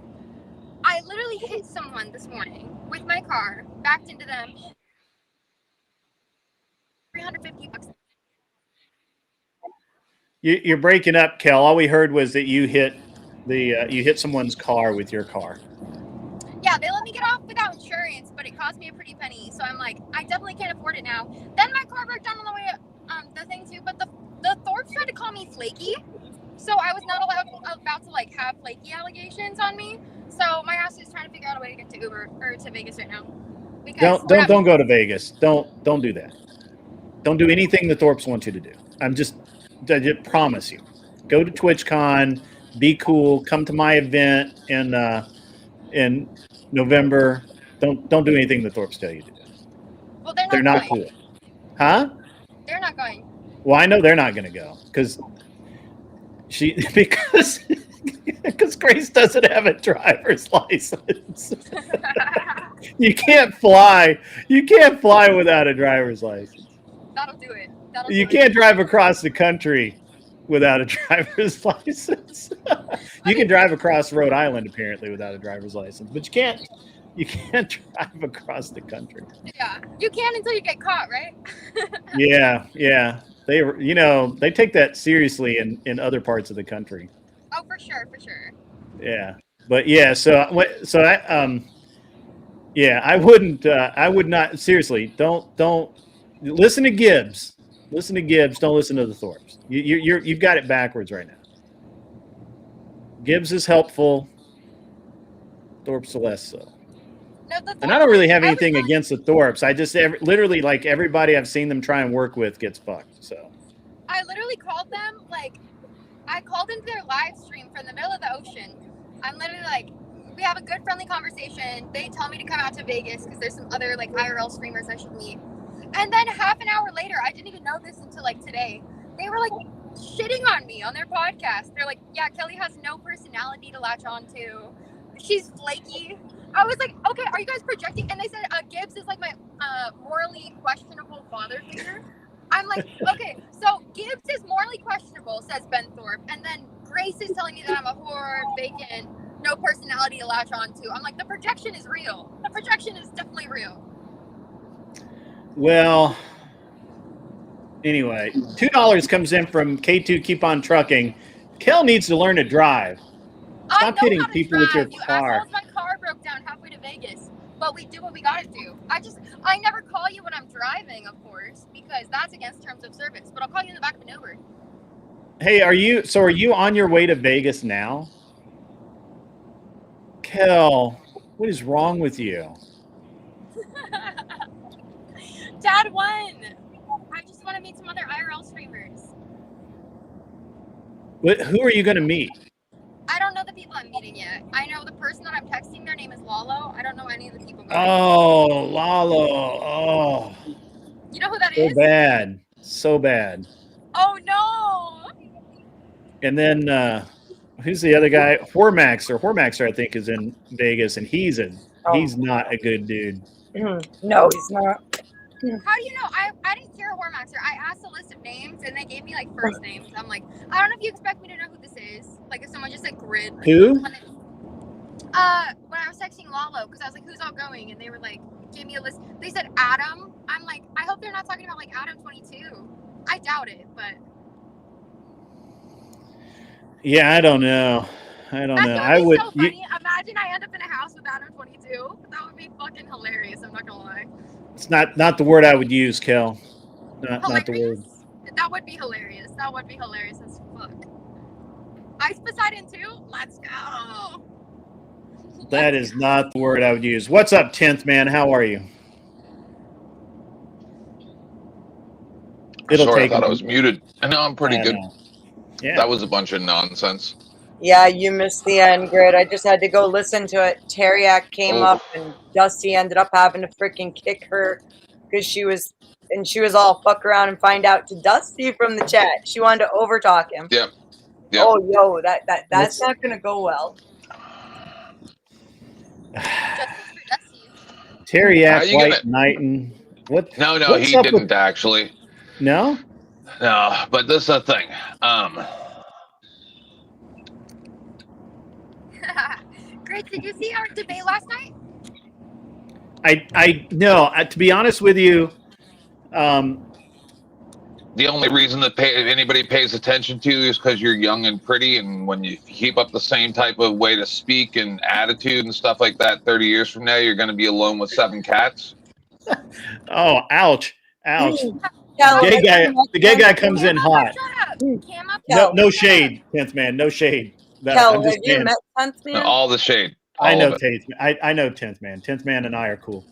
I literally hit someone this morning with my car, backed into them. $350. You're breaking up, Kel. All we heard was that you hit someone's car with your car. Yeah, they let me get off without insurance, but it cost me a pretty penny. So I'm like, I definitely can't afford it now. Then my car broke down on the way the thing too. But the Thorpes tried to call me flaky, so I was not about to like have flaky allegations on me. So my ass is trying to figure out a way to get to Uber or to Vegas right now. Because Don't go to Vegas. Don't do that. Don't do anything the Thorpes want you to do. I just promise you. Go to TwitchCon, be cool, come to my event in November. Don't do anything the Thorpes tell you to do. Well, They're not cool. Huh? They're not going. Well, I know they're not going to go because Grace doesn't have a driver's license. You can't fly. You can't fly without a driver's license. That'll do it. You can't drive across the country without a driver's license. You can drive across Rhode Island apparently without a driver's license, but you can't drive across the country. Yeah, you can until you get caught, right? Yeah. They take that seriously in other parts of the country. Oh, for sure. Yeah, but yeah. I would not seriously. Don't listen to Gibbs. Listen to Gibbs. Don't listen to the Thorpes. You've got it backwards right now. Gibbs is helpful. Thorpes are less so. No, And I don't really have anything against the Thorpes. I just literally like everybody I've seen them try and work with gets fucked. So I literally called them I called into their live stream from the middle of the ocean. I'm literally like, we have a good friendly conversation. They tell me to come out to Vegas because there's some other like IRL streamers I should meet. And then half an hour later, I didn't even know this until like today. They were like shitting on me on their podcast. They're like, yeah, Kelly has no personality to latch on to. She's flaky. I was like, okay, are you guys projecting? And they said Gibbs is like my morally questionable father figure. I'm like, okay, so Gibbs is morally questionable, says Ben Thorpe, and then Grace is telling me that I'm a whore, vacant, no personality to latch on to. I'm like, the projection is real. The projection is definitely real. well, anyway, $2 comes in from K2 Keep On Trucking. Kel needs to learn to drive. Stop hitting people with your car. My car broke down halfway to Vegas, but we do what we gotta do. I never call you when I'm driving, of course, because that's against terms of service. But I'll call you in the back of an Uber. Hey, are you on your way to Vegas now? Kel, what is wrong with you? Dad won. I just want to meet some other IRL streamers. Who are you going to meet? I don't know the people I'm meeting yet. I know the person that I'm texting. Their name is Lalo. I don't know any of the people. Oh, Lalo. Oh. You know who that is? is? Bad. So bad. Oh, no. And then who's the other guy? Hormaxer, I think, is in Vegas, and he's not a good dude. No, he's not. How do you know? I didn't hear Hormaxer. I asked a list of names, and they gave me, like, first names. I'm like, I don't know if you expect me to know who this is. Like, if someone just said Grid. Who? When I was texting Lalo, because I was like, who's all going? And they were like, gave me a list. They said Adam. I'm like, I hope they're not talking about, like, Adam 22. I doubt it, but. Yeah, I don't know. I would. So funny. Imagine I end up in a house with Adam 22. That would be fucking hilarious. I'm not gonna lie. It's not the word I would use, Kel. Not the word. That would be hilarious. That would be hilarious as fuck. Ice Poseidon too? Let's go. That is not the word I would use. What's up, 10th man? How are you? Sorry, I thought I was muted. No, I'm pretty good. Yeah. That was a bunch of nonsense. Yeah, you missed the end, Grid. I just had to go listen to it. Teriak came up, and Dusty ended up having to freaking kick her because she was all fuck around and find out to Dusty from the chat. She wanted to overtalk him. Yep. Oh, yo, that's not gonna go well. Teriak, White Knighton. What? No, he didn't actually. No? No, but this is the thing. Great. Did you see our debate last night? I no. To be honest with you, The only reason that anybody pays attention to you is because you're young and pretty, and when you keep up the same type of way to speak and attitude and stuff like that, 30 years from now, you're going to be alone with 7 cats. oh, ouch. Kel, The gay guy comes in hot. Shut up. Cam up. No shade, 10th man. No shade. Kel, I'm just have you saying, met 10th man? All the shade. I all know of it. 10th. I know 10th man. 10th man and I are cool.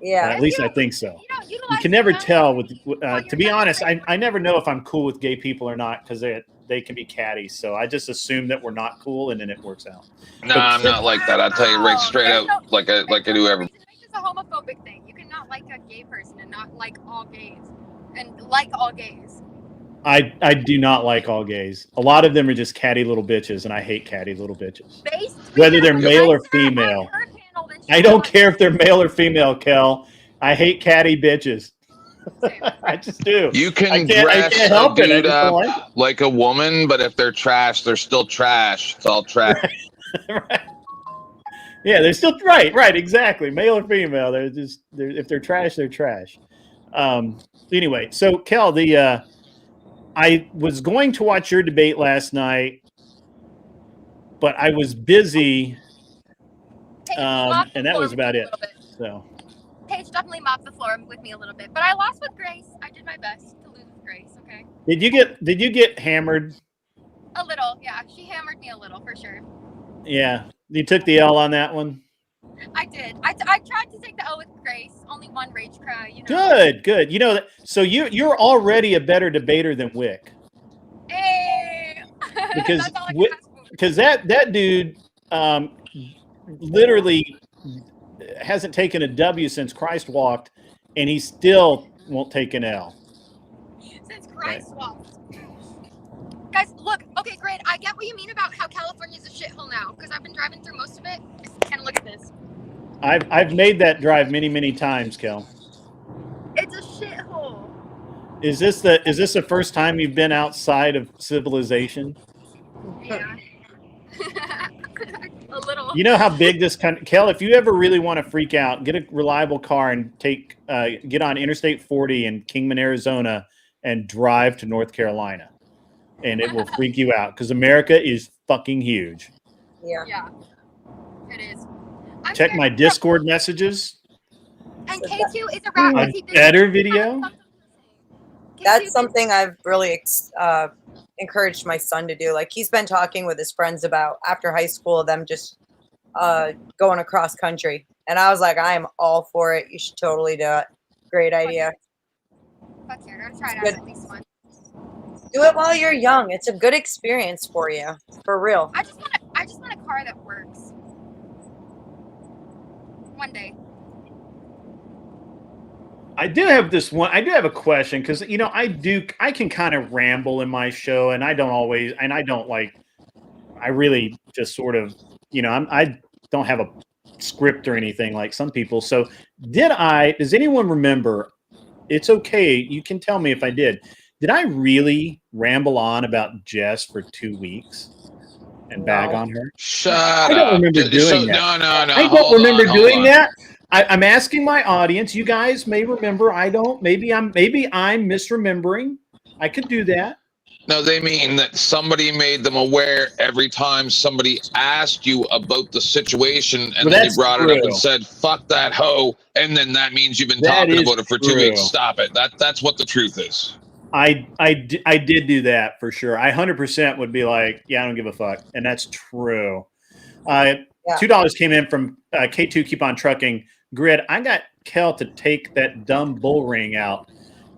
Yeah. At least I think so. You don't You utilize can never them. tell with. Well, To you're be not honest, right. I never know if I'm cool with gay people or not because they can be catty. So I just assume that we're not cool, and then it works out. No, I'm not like that. I'll tell you right straight out, like I do every. It's just a homophobic thing. You cannot like a gay person and not like all gays, and like all gays. I do not like all gays. A lot of them are just catty little bitches, and I hate catty little bitches. Whether they're male or female. I don't care if they're male or female, Kel. I hate catty bitches. I just do. You I can can't dress help a it. I dude just up don't like like a woman, but if they're trash, they're still trash. It's all trash. Right. Yeah, they're still right, exactly. Male or female, if they're trash, they're trash. Anyway, so Kel, I was going to watch your debate last night, but I was busy, and that was about it. So Paige definitely mopped the floor with me a little bit, but I lost with Grace. I did my best to lose with Grace. Okay. did you get hammered? A little, yeah. She hammered me a little for sure. Yeah, you took the L on that one. I did. I tried to take the L with Grace. Only one rage cry. You know. Good. You know, so you're already a better debater than Wick. Hey. Because That's all I can ask for. because that dude literally hasn't taken a W since Christ walked, and he still won't take an L. Since Christ walked. Guys, look. Okay, great. I get what you mean about how California's a shithole now, because I've been driving through most of it. And look at this. I've made that drive many times, Kel. It's a shithole. Is this the first time you've been outside of civilization? Yeah. A little. You know how big this country, Kel, if you ever really want to freak out, get a reliable car and get on Interstate 40 in Kingman, Arizona, and drive to North Carolina. And it will freak you out because America is fucking huge. Yeah. It is. Check my Discord messages. And K2 is a rat. A better video. That's something I've really encouraged my son to do. Like, he's been talking with his friends about after high school, them just going across country. And I was like, I am all for it. You should totally do it. Great idea. Fuck yeah, I'm gonna try it out at least once. Do it while you're young. It's a good experience for you. For real. I just want a car that works. One day. I do have a question because I can kind of ramble in my show, and I really just sort of I don't have a script or anything like some people. So does anyone remember? It's okay. You can tell me if I did. Did I really ramble on about Jess for 2 weeks and bag on her? Shut up. I don't remember doing that. No. I don't remember doing that. I'm asking my audience. You guys may remember. I don't. Maybe I'm misremembering. I could do that. No, they mean that somebody made them aware every time somebody asked you about the situation, and then you brought it up and said, "Fuck that hoe," and then that means you've been talking about it for 2 weeks. Stop it. That's what the truth is. I did do that for sure. I 100% would be like, yeah, I don't give a fuck, and that's true. $2 came in from K2 Keep On Trucking. Grid, I got Kel to take that dumb bull ring out,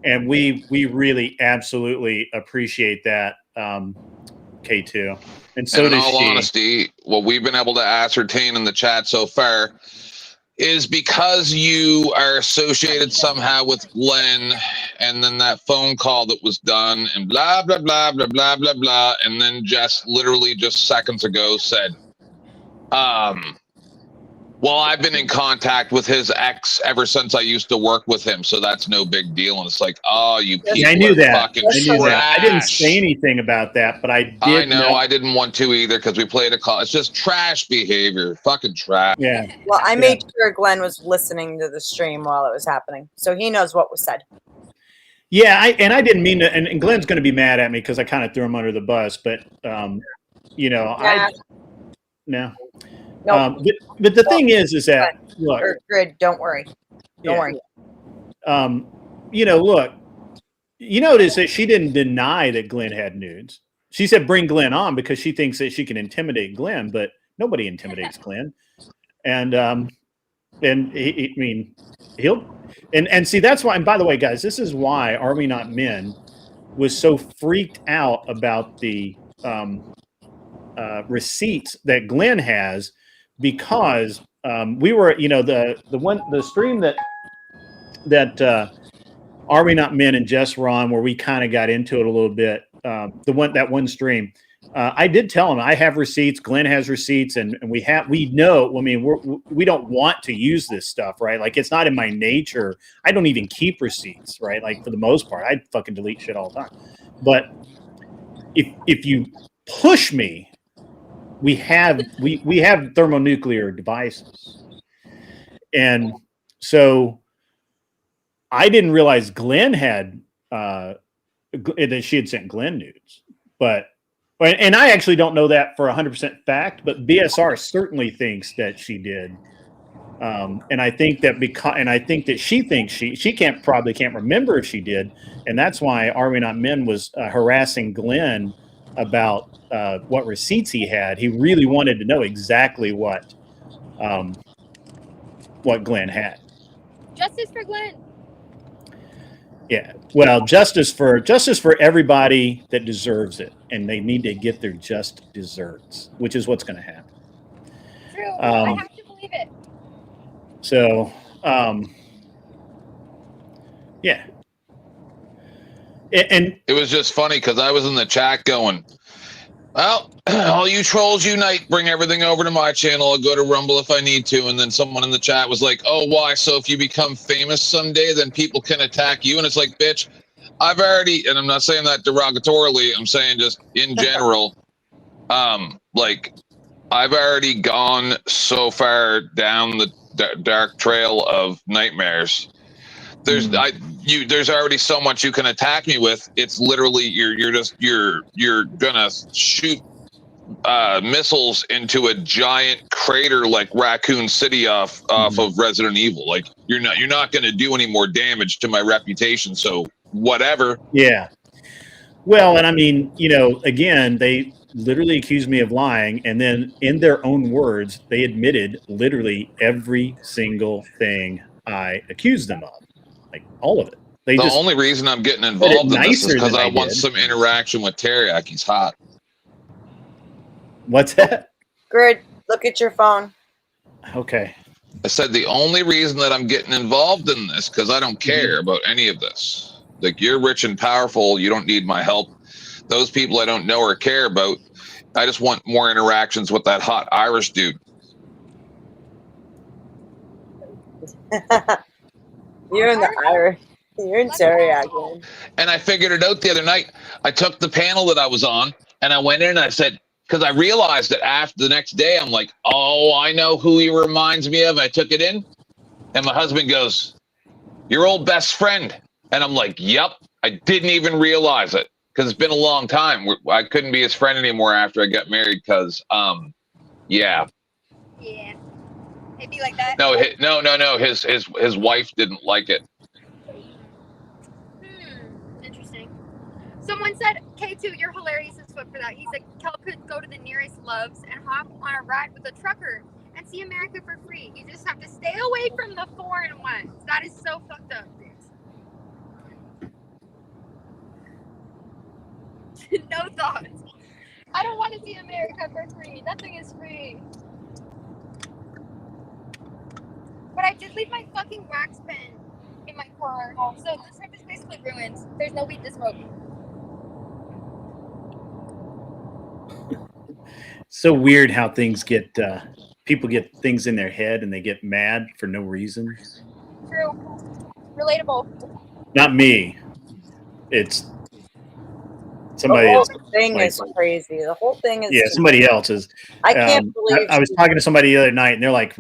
and we really absolutely appreciate that, K2. And so and in does all she. honesty, what we've been able to ascertain in the chat so far is because you are associated somehow with Glenn, and then that phone call that was done, and blah, blah, blah, blah, blah, blah, blah, and then Jess literally just seconds ago said, Well, I've been in contact with his ex ever since I used to work with him, so that's no big deal. And it's like, oh, you people I knew are that. fucking I knew that. I didn't trash. say anything about that, but I did. I know. I didn't want to either because we played a call. It's just trash behavior. Fucking trash. Yeah. Well, I made sure Glenn was listening to the stream while it was happening, so he knows what was said. Yeah, I didn't mean to, and Glenn's going to be mad at me because I kind of threw him under the bus, but you know, no. But the thing is that look, Grid, don't worry, don't worry. You know, look, you notice that she didn't deny that Glenn had nudes. She said bring Glenn on because she thinks that she can intimidate Glenn, but nobody intimidates Glenn. And he, I mean, he'll and see that's why. And by the way, guys, this is why Are We Not Men was so freaked out about the receipts that Glenn has, because we were, you know, the stream that Are We Not Men and Jess were on, where we kind of got into it a little bit. That one stream, I did tell him I have receipts. Glenn has receipts, and we know. I mean, we don't want to use this stuff, right? Like, it's not in my nature. I don't even keep receipts, right? Like, for the most part, I fucking delete shit all the time. But if you push me, we have thermonuclear devices, and so I didn't realize Glenn had that she had sent Glenn nudes, and I actually don't know that for 100% fact, but BSR certainly thinks that she did, and I think that she thinks she probably can't remember if she did, and that's why Are We Not Men was harassing Glenn about what receipts he had. He really wanted to know exactly what Glenn had. Justice for Glenn. Yeah, well, justice for everybody that deserves it, and they need to get their just desserts, which is what's going to happen. True, I have to believe it. So, yeah, and it was just funny because I was in the chat going, well, all you trolls unite, bring everything over to my channel. I'll go to Rumble if I need to. And then someone in the chat was like, oh, why? So if you become famous someday, then people can attack you. And it's like, bitch, I've already, and I'm not saying that derogatorily, I'm saying just in general, like, I've already gone so far down the dark trail of nightmares. There's there's already so much you can attack me with. It's literally you're gonna shoot missiles into a giant crater like Raccoon City off of Resident Evil. Like, you're not gonna do any more damage to my reputation. So whatever. Yeah. Well, and I mean, you know, again, they literally accused me of lying, and then in their own words, they admitted literally every single thing I accused them of. Like, all of it. The only reason I'm getting involved in this is because I want some interaction with Teriyaki. He's hot. What's that? Grid, look at your phone. Okay. I said the only reason that I'm getting involved in this because I don't care about any of this. Like, you're rich and powerful. You don't need my help. Those people I don't know or care about. I just want more interactions with that hot Irish dude. You're in the Irish. You're in Teriyaki. And I figured it out the other night. I took the panel that I was on and I went in and I said, because I realized that after the next day, I'm like, oh, I know who he reminds me of. I took it in and my husband goes, your old best friend. And I'm like, yep, I didn't even realize it because it's been a long time. I couldn't be his friend anymore after I got married because, yeah. Yeah. It'd be like that. No. His wife didn't like it. Interesting. Someone said, K2, you're hilarious as fuck for that. He said, Kel could go to the nearest Loves and hop on a ride with a trucker and see America for free. You just have to stay away from the foreign ones. That is so fucked up, dude. No thoughts. I don't want to see America for free. Nothing is free. But I did leave my fucking wax pen in my car. So this trip is basically ruined. There's no weed to smoke. So weird how things get people get things in their head and they get mad for no reason. True. Relatable. Not me. It's The somebody whole else. thing Like, is crazy. The whole thing is yeah, just- somebody else is. I can't believe I was talking to somebody the other night, and they're like,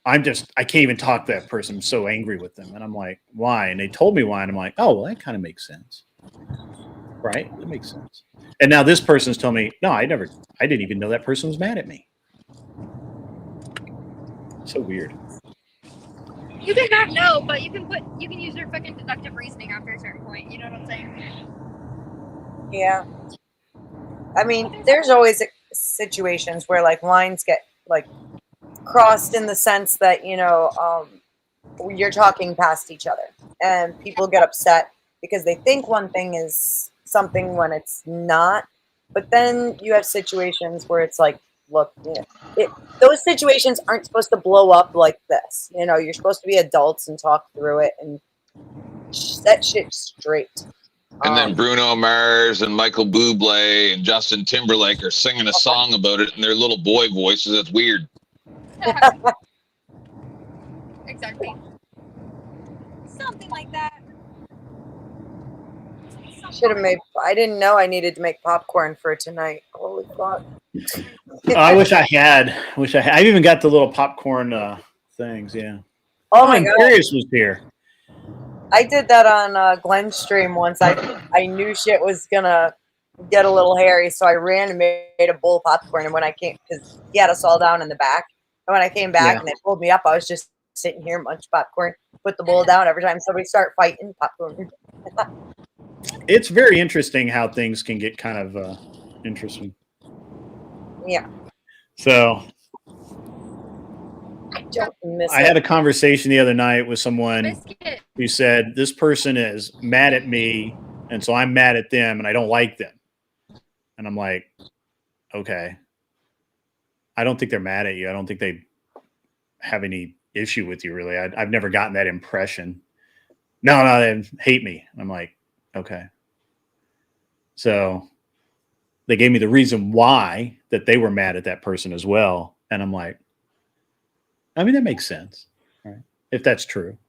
I can't even talk to that person. I'm so angry with them. And I'm like, why? And they told me why. And I'm like, oh, well, that kind of makes sense. Right? That makes sense. And now this person's telling me, no, I didn't even know that person was mad at me. So weird. You did not know, but you can use your fucking deductive reasoning after a certain point. You know what I'm saying? Yeah. I mean, there's always situations where like lines get like crossed in the sense that, you're talking past each other and people get upset because they think one thing is something when it's not. But then you have situations where it's like, look, those situations aren't supposed to blow up like this. You're supposed to be adults and talk through it and set shit straight. And then Bruno Mars and Michael Bublé and Justin Timberlake are singing a song about it in their little boy voices. That's weird. Exactly. Something like that. Should have made. I didn't know I needed to make popcorn for tonight. Holy fuck! I wish I had. I even got the little popcorn things. Yeah. Oh my god! Imperius was here. I did that on Glenn's stream once. I knew shit was gonna get a little hairy, so I ran and made a bowl of popcorn. And when I came, because he had us all down in the back, and when I came back and they pulled me up, I was just sitting here, munch popcorn, put the bowl down. Every time somebody start fighting, popcorn. It's very interesting how things can get kind of interesting. Yeah. So I had a conversation the other night with someone who said this person is mad at me, and so I'm mad at them, and I don't like them. And I'm like, okay. I don't think they're mad at you. I don't think they have any issue with you, really. I've never gotten that impression. No, they hate me. And I'm like, okay. So they gave me the reason why that they were mad at that person as well. And I'm like, I mean, that makes sense, right? If that's true.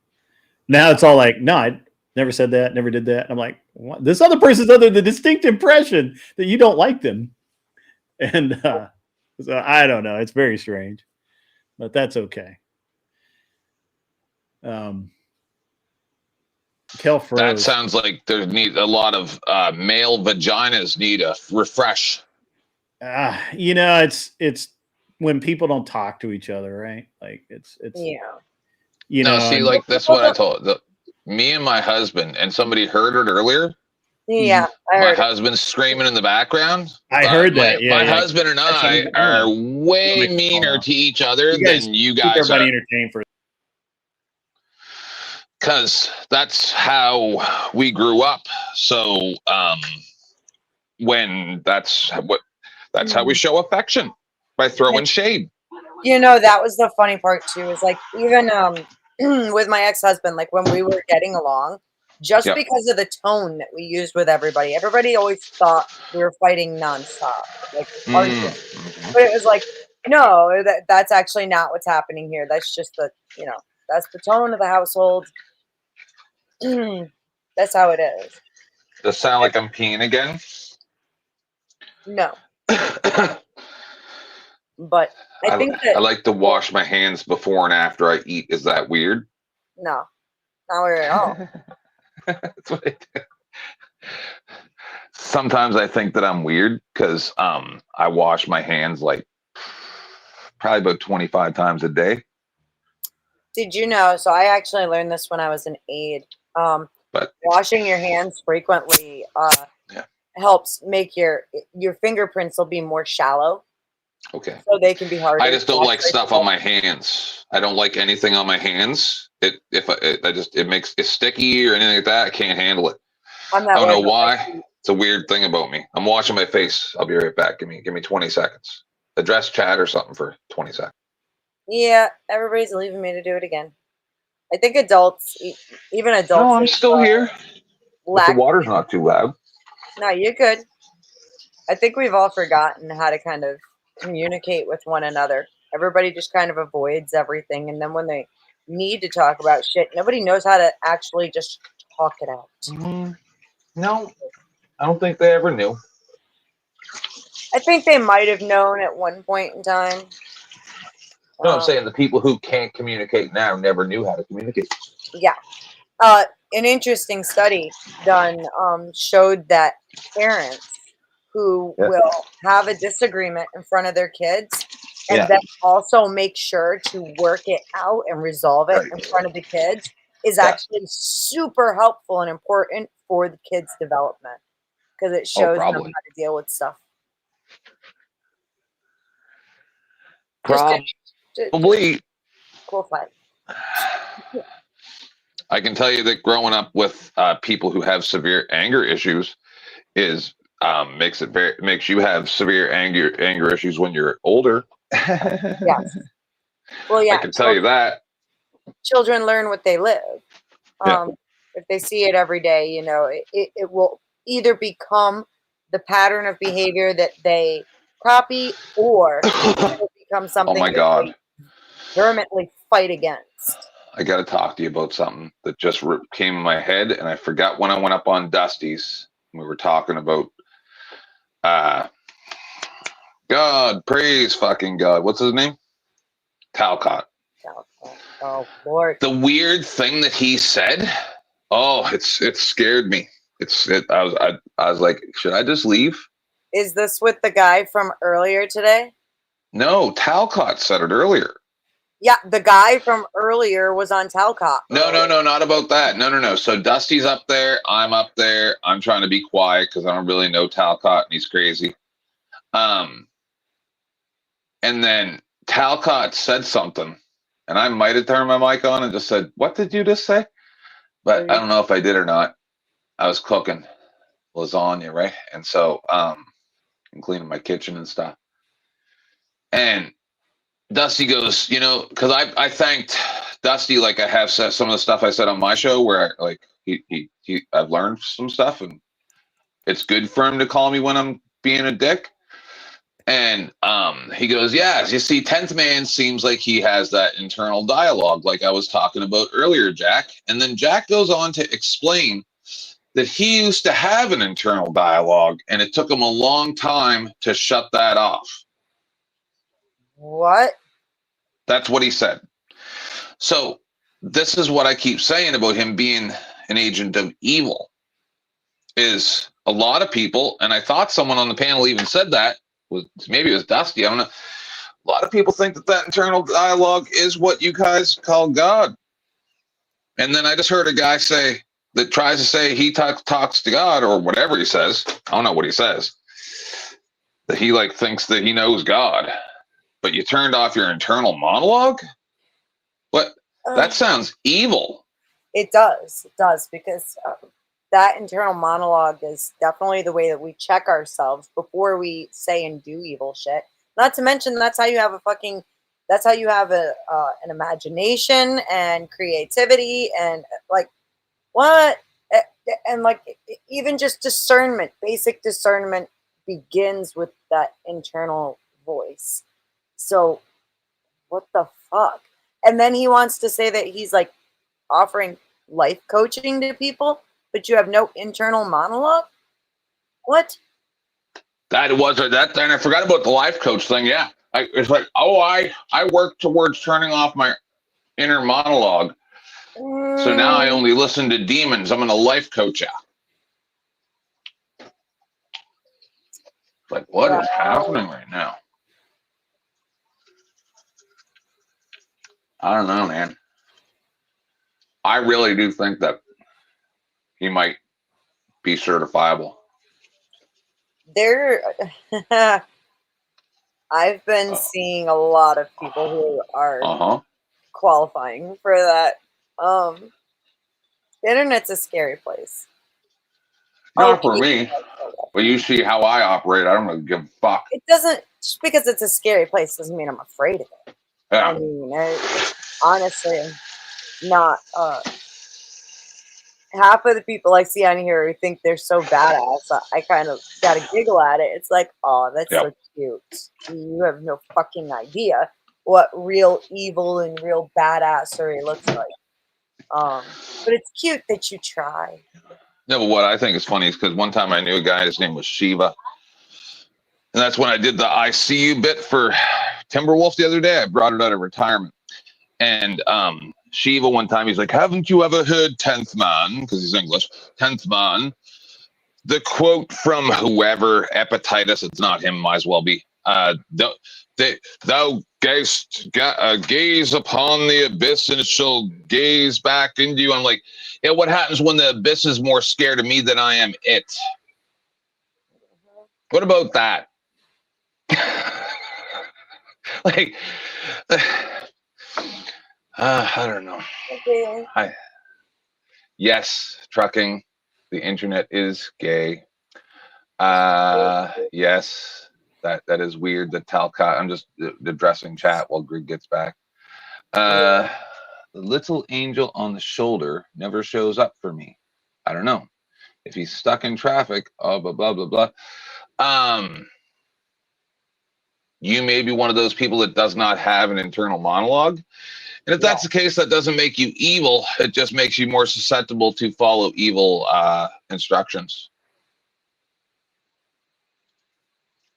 Now it's all like, no, I never said that, never did that. And I'm like, what? This other person's under the distinct impression that you don't like them. And so I don't know. It's very strange, but that's okay. Kel froze. That sounds like there need a lot of male vaginas need a refresh. It's when people don't talk to each other, right? Like it's See, like that's what I told me and my husband, and somebody heard it earlier. Yeah, my husband's screaming in the background. I heard that. My husband and I are way meaner to each other than you guys keep everybody are. Entertained for. Because that's how we grew up. So when that's how we show affection, by throwing shade. That was the funny part too, is like even with my ex-husband, like when we were getting along, just because of the tone that we used with everybody always thought we were fighting nonstop, like arguing. But it was like, no, that's actually not what's happening here. That's just that's the tone of the household. That's how it is. Does it sound like I'm peeing again? No. But I think that I like to wash my hands before and after I eat. Is that weird? No, not weird at all. That's what I do. Sometimes I think that I'm weird because I wash my hands like probably about 25 times a day. Did you know? So I actually learned this when I was an aide. But washing your hands frequently helps make your fingerprints will be more shallow. Okay. So they can be harder. I just don't like stuff on my hands. I don't like anything on my hands. It makes it sticky or anything like that. I can't handle it. I don't know why. It's a weird thing about me. I'm washing my face. I'll be right back. Give me 20 seconds. Address chat or something for 20 seconds. Yeah, everybody's leaving me to do it again. I think adults, even adults. No, I'm still here. The water's not too loud. No, you're good. I think we've all forgotten how to kind of communicate with one another. Everybody just kind of avoids everything, and then when they need to talk about shit, nobody knows how to actually just talk it out. No, I don't think they ever knew. I think they might have known at one point in time. No, I'm saying the people who can't communicate now never knew how to communicate. Yeah. An interesting study done showed that parents who will have a disagreement in front of their kids and then also make sure to work it out and resolve it in front of the kids is actually super helpful and important for the kids' development because it shows them how to deal with stuff. Probably. Cool fact. I can tell you that growing up with people who have severe anger issues is makes you have severe anger issues when you're older. Yes. Well, yeah. I can tell you that. Children learn what they live. If they see it every day, you know, it will either become the pattern of behavior that they copy or it will become something Oh my God. they vehemently fight against. I got to talk to you about something that just came in my head, and I forgot when I went up on Dusty's. We were talking about God, praise fucking God. What's his name? Talcott. Oh Lord. The weird thing that he said. Oh, it scared me. I was like, should I just leave? Is this with the guy from earlier today? No, Talcott said it earlier. Yeah, the guy from earlier was on Talcott. No, not about that. No. So Dusty's up there. I'm up there. I'm trying to be quiet because I don't really know Talcott and he's crazy. And then Talcott said something, and I might have turned my mic on and just said, "What did you just say?" But I don't know if I did or not. I was cooking lasagna, right? And so I'm cleaning my kitchen and stuff. And Dusty goes, you know, because I thanked Dusty like I have said some of the stuff I said on my show where I've learned some stuff and it's good for him to call me when I'm being a dick. And he goes, yeah, you see, 10th Man seems like he has that internal dialogue like I was talking about earlier, Jack. And then Jack goes on to explain that he used to have an internal dialogue and it took him a long time to shut that off. What? That's what he said. So this is what I keep saying about him being an agent of evil is a lot of people, and I thought someone on the panel even said that, maybe it was Dusty, I don't know. A lot of people think that internal dialogue is what you guys call God. And then I just heard a guy say that tries to say he talks to God or whatever he says. I don't know what he says. That he like thinks that he knows God. But you turned off your internal monologue? What? That sounds evil. It does. It does because that internal monologue is definitely the way that we check ourselves before we say and do evil shit. Not to mention that's how you have an imagination and creativity and like what and like even just discernment, basic discernment begins with that internal voice. So what the fuck? And then he wants to say that he's like offering life coaching to people, but you have no internal monologue? What? That was that, and I forgot about the life coach thing. Yeah. It's like, I work towards turning off my inner monologue. So now I only listen to demons. I'm going to life coach you. Like, what is happening right now? I don't know, man. I really do think that he might be certifiable. I've been seeing a lot of people who are qualifying for that. The internet's a scary place. Not for me. But you see how I operate. I don't really give a fuck. It doesn't, just because it's a scary place doesn't mean I'm afraid of it. Yeah. I mean, honestly, not. half of the people I see on here who think they're so badass, I kind of got to giggle at it. It's like, oh, that's so cute. You have no fucking idea what real evil and real badassery looks like. But it's cute that you try. No, but what I think is funny is because one time I knew a guy, his name was Shiva. And that's when I did the I See You bit for Timberwolf the other day. I brought it out of retirement. And Shiva one time, he's like, haven't you ever heard 10th Man? Because he's English. 10th Man. The quote from whoever, Epictetus, it's not him, might as well be. Thou gaze upon the abyss and it shall gaze back into you. I'm like, yeah, what happens when the abyss is more scared of me than I am it? What about that? Like, I don't know. Okay. Yes, trucking. The internet is gay. Yes, that is weird. The Talcott. I'm just addressing chat while Greg gets back. The little angel on the shoulder never shows up for me. I don't know if he's stuck in traffic. Oh, blah blah blah blah. You may be one of those people that does not have an internal monologue. And if that's the case, that doesn't make you evil. It just makes you more susceptible to follow evil instructions.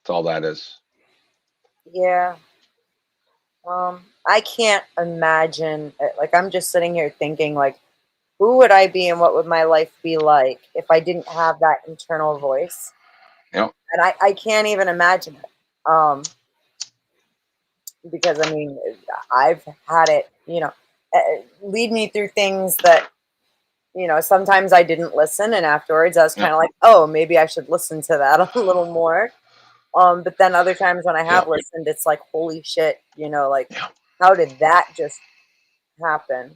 That's all that is. Yeah. I can't imagine. Like, I'm just sitting here thinking, like, who would I be and what would my life be like if I didn't have that internal voice? Yep. And I can't even imagine it. Because, I mean, I've had it, lead me through things that, sometimes I didn't listen. And afterwards I was kind of like, oh, maybe I should listen to that a little more. But then other times when I have listened, it's like, holy shit, like, how did that just happen?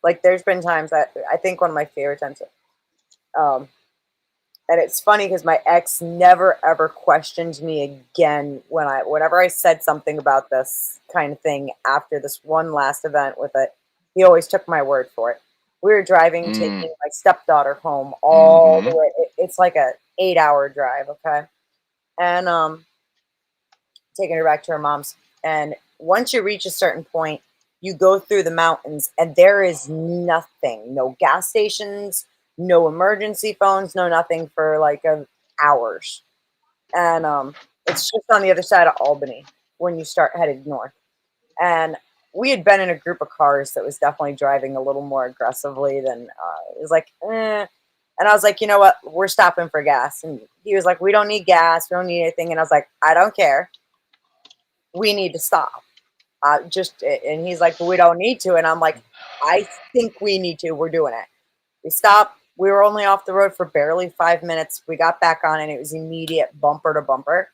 Like, there's been times that I think one of my favorite times, and it's funny because my ex never ever questioned me again whenever I said something about this kind of thing after this one last event with it. He always took my word for it. We were driving, taking my stepdaughter home all the way. It's like a 8-hour drive, okay? And taking her back to her mom's. And once you reach a certain point, you go through the mountains and there is nothing, no gas stations, no emergency phones, no nothing for like hours. And it's just on the other side of Albany when you start headed north. And we had been in a group of cars that was definitely driving a little more aggressively than it was like, eh. And I was like, you know what? We're stopping for gas. And he was like, we don't need gas. We don't need anything. And I was like, I don't care. We need to stop. And he's like, we don't need to. And I'm like, I think we need to. We're doing it. We stopped. We were only off the road for barely 5 minutes. We got back on and it was immediate bumper to bumper.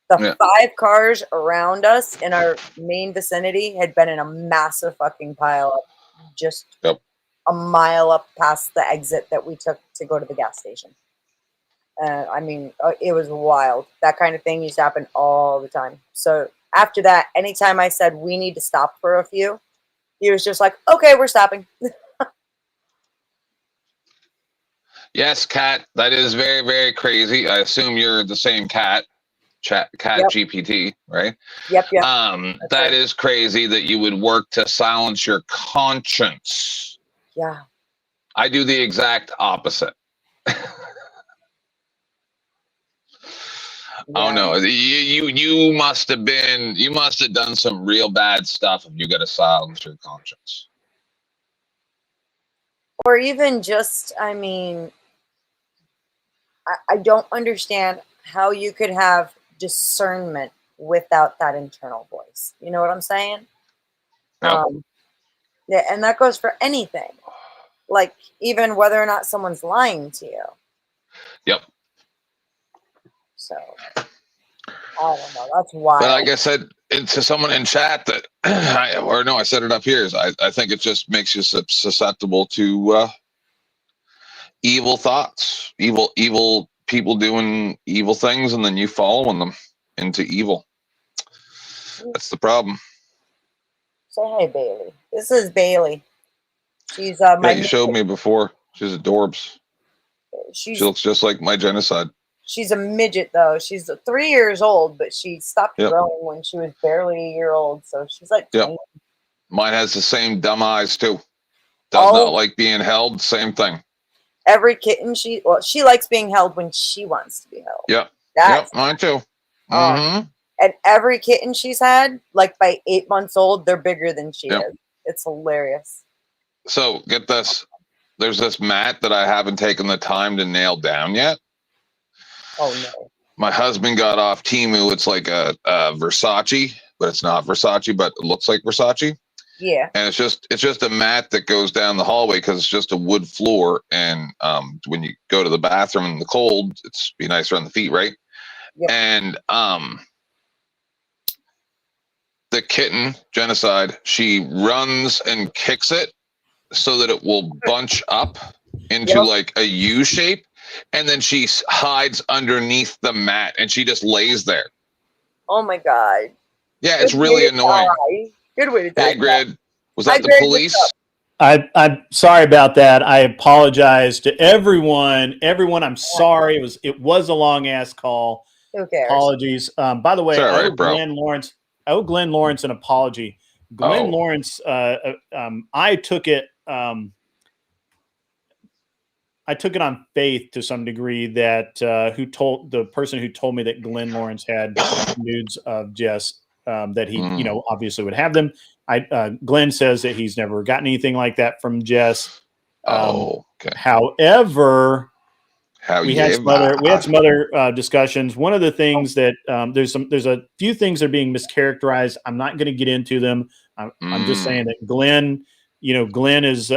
The 5 cars around us in our main vicinity had been in a massive fucking pile up just a mile up past the exit that we took to go to the gas station. I mean, it was wild. That kind of thing used to happen all the time. So after that, anytime I said we need to stop for a few, he was just like, okay, we're stopping. Yes, Cat. That is very, very crazy. I assume you're the same Cat GPT, right? Yep. That is crazy that you would work to silence your conscience. Yeah. I do the exact opposite. Oh no, you must have done some real bad stuff if you got to silence your conscience. Or even just, I mean, I don't understand how you could have discernment without that internal voice. You know what I'm saying? Yep. Yeah, and that goes for anything. Like, even whether or not someone's lying to you. Yep. So, I don't know. That's wild. But like I said to someone in chat that, I said it up here, is I think it just makes you susceptible to evil thoughts, evil people doing evil things, and then you following them into evil. That's the problem. Say hey, Bailey. This is Bailey. She's Yeah, my you showed me before. She's adorbs. she's She looks just like my genocide. she's a midget though. She's 3 years old, but she stopped Yep. growing when she was barely a year old. So she's like Yep. 20. Mine has the same dumb eyes too. Does Oh. not like being held. Same thing. Every kitten she likes being held when she wants to be held. Yep. That's Yep. Mine too. Oh. Mm-hmm. And every kitten she's had, like by 8 months old, they're bigger than she Yep. is. It's hilarious. So get this. There's this mat that I haven't taken the time to nail down yet. Oh no. My husband got off Temu. It's like a Versace, but it's not Versace, but it looks like Versace. Yeah. And it's just a mat that goes down the hallway because it's just a wood floor. And when you go to the bathroom in the cold, it's be nicer on the feet, right? Yep. And the kitten, Genocide, she runs and kicks it so that it will bunch up into Yep. like a U shape. And then she hides underneath the mat and she just lays there. Oh my god. Yeah, it's Good really way to annoying. die. Good way to die. Hey, Grid, was Hi, that the Grid, police? what's I'm sorry about that. I apologize to everyone. I'm sorry. It was a long ass call. Who cares? Apologies. By the way, It's all right, I bro. owe Glenn Lawrence an apology. Glenn Oh. Lawrence, I took it. I took it on faith to some degree that the person who told me that Glenn Lawrence had nudes of Jess, that he, obviously would have them. Glenn says that he's never gotten anything like that from Jess. Okay. However, we had some other discussions. One of the things that there's a few things that are being mischaracterized. I'm not going to get into them. I'm just saying that Glenn is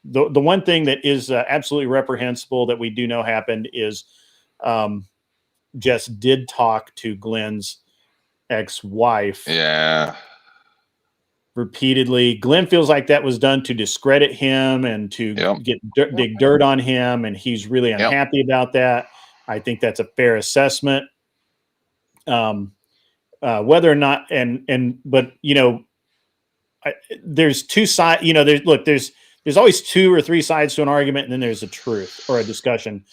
the one thing that is absolutely reprehensible that we do know happened is Jess did talk to Glenn's ex-wife. Yeah. Repeatedly. Glenn feels like that was done to discredit him and to dig dirt on him, and he's really unhappy about that. I think that's a fair assessment. Whether or not but there's two sides. There's always 2 or 3 sides to an argument, and then there's a truth or a discussion.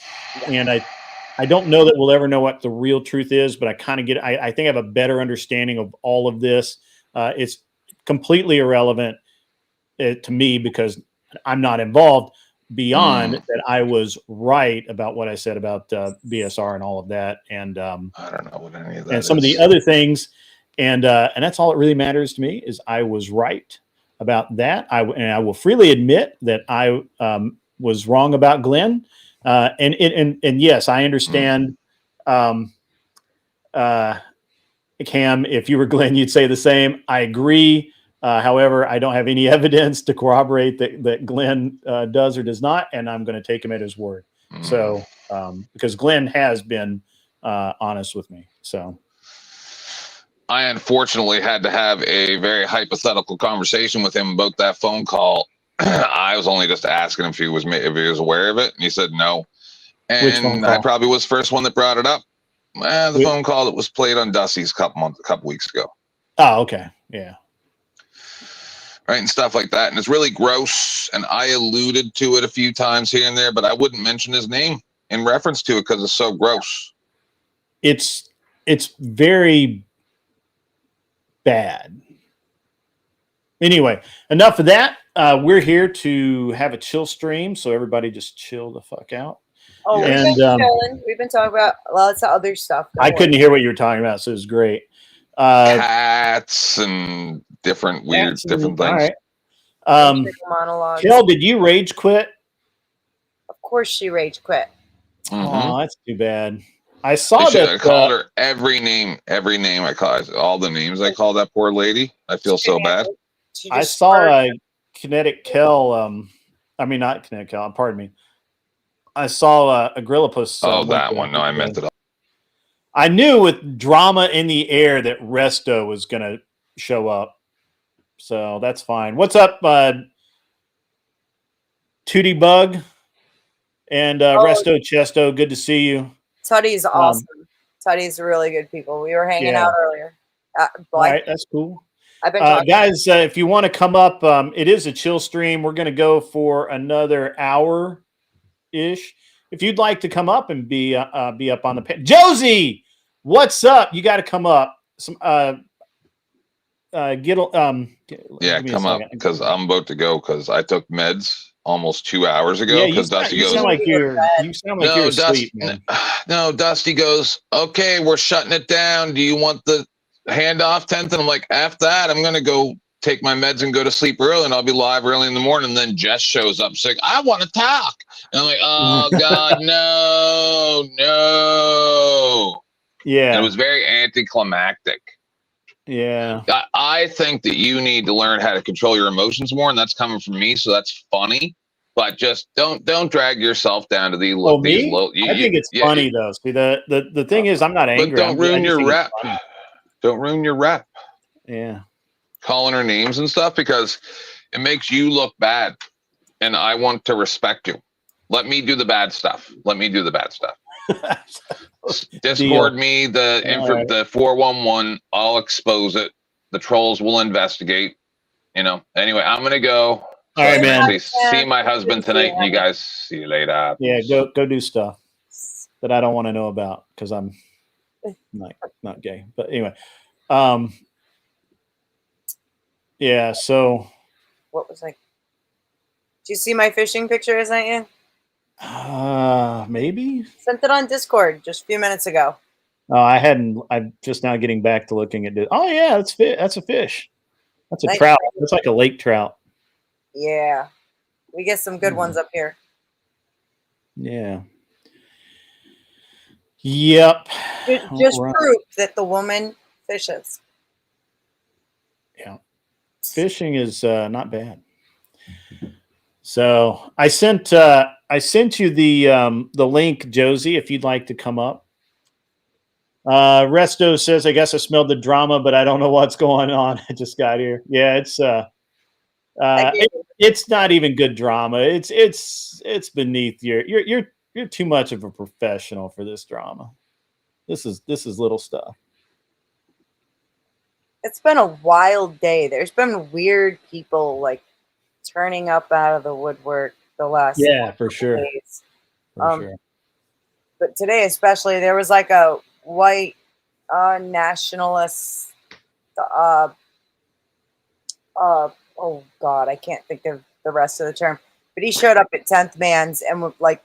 And I don't know that we'll ever know what the real truth is, but I kind of I think I have a better understanding of all of this. It's completely irrelevant to me because I'm not involved beyond that I was right about what I said about BSR and all of that. And I don't know what any of that and some of the other things. And that's all that really matters to me is I was right about that. I will freely admit that I was wrong about Glenn. And yes, I understand. Cam, if you were Glenn, you'd say the same. I agree. However, I don't have any evidence to corroborate that Glenn does or does not, and I'm going to take him at his word. So, because Glenn has been honest with me. So, I unfortunately had to have a very hypothetical conversation with him about that phone call. I was only just asking him if he was aware of it, and he said no. And I probably was the first one that brought it up. The phone call that was played on Dusty's a couple weeks ago. Oh, okay, yeah. Right, and stuff like that, and it's really gross. And I alluded to it a few times here and there, but I wouldn't mention his name in reference to it because it's so gross. It's very bad. Anyway, enough of that. We're here to have a chill stream, so everybody just chill the fuck out. Oh, we've been talking about lots of other stuff. I couldn't hear what you were talking about, so it was great. Cats and different weird things. All right. Monologues. Kel, did you rage quit? Of course, she rage quit. Oh, that's too bad. I saw that. I called her every name I called, all the names I called that poor lady. I feel so bad. I saw Kinetic Kel. I mean, not Kinetic Kel. Pardon me. I saw a Grillipus. That one. No, I meant it. I knew with drama in the air that Resto was going to show up. So that's fine. What's up, Tootie Bug and Resto Chesto? Good to see you. Tuddy's awesome. Tuddy's really good people. We were hanging out earlier. All right, that's cool. I've been talking. Guys, if you want to come up, it is a chill stream. We're going to go for another hour ish. If you'd like to come up and be up on the page, Josie, what's up? You got to come up. Some give Yeah, me a come up second. because I'm about to go because I took meds almost 2 hours ago. Yeah, Because Dusty you goes, sound like you're no, asleep, Dusty, man. no, Dusty goes, okay, we're shutting it down. Do you want the handoff 10th? And I'm like, after that, I'm gonna go take my meds and go to sleep early, and I'll be live early in the morning. And then Jess shows up sick. I want to talk, and I'm like, oh God, no. Yeah, and it was very anticlimactic. Yeah. I think that you need to learn how to control your emotions more, and that's coming from me, so that's funny. But just don't drag yourself down to these low. I think it's funny though. See, the thing is, I'm not angry. But don't ruin your rep. Don't ruin your rep. Yeah. Calling her names and stuff because it makes you look bad, and I want to respect you. Let me do the bad stuff. Discord me the 411. I'll expose it. The trolls will investigate. Anyway, I'm gonna go. All right, man. See my husband tonight. You guys see you later. Yeah, go do stuff that I don't want to know about because I'm not gay. But anyway, yeah. So what was I? Did you see my fishing picture I sent you? Maybe sent it on Discord just a few minutes ago. Oh, I hadn't. I'm just now getting back to looking at it. Oh yeah, that's a fish. That's a trout. It's like a lake trout. Yeah, we get some good ones up here. Yeah. Yep. Just proof that the woman fishes. Yeah. Fishing is not bad. So I sent you the link, Josie, if you'd like to come up. Resto says, I guess I smelled the drama, but I don't know what's going on. I just got here. Yeah, it's not even good drama. It's beneath you're too much of a professional for this drama. This is little stuff. It's been a wild day. There's been weird people like turning up out of the woodwork the last for sure. days. But today especially, there was like a white nationalist oh God, I can't think of the rest of the term, but he showed up at 10th Man's and like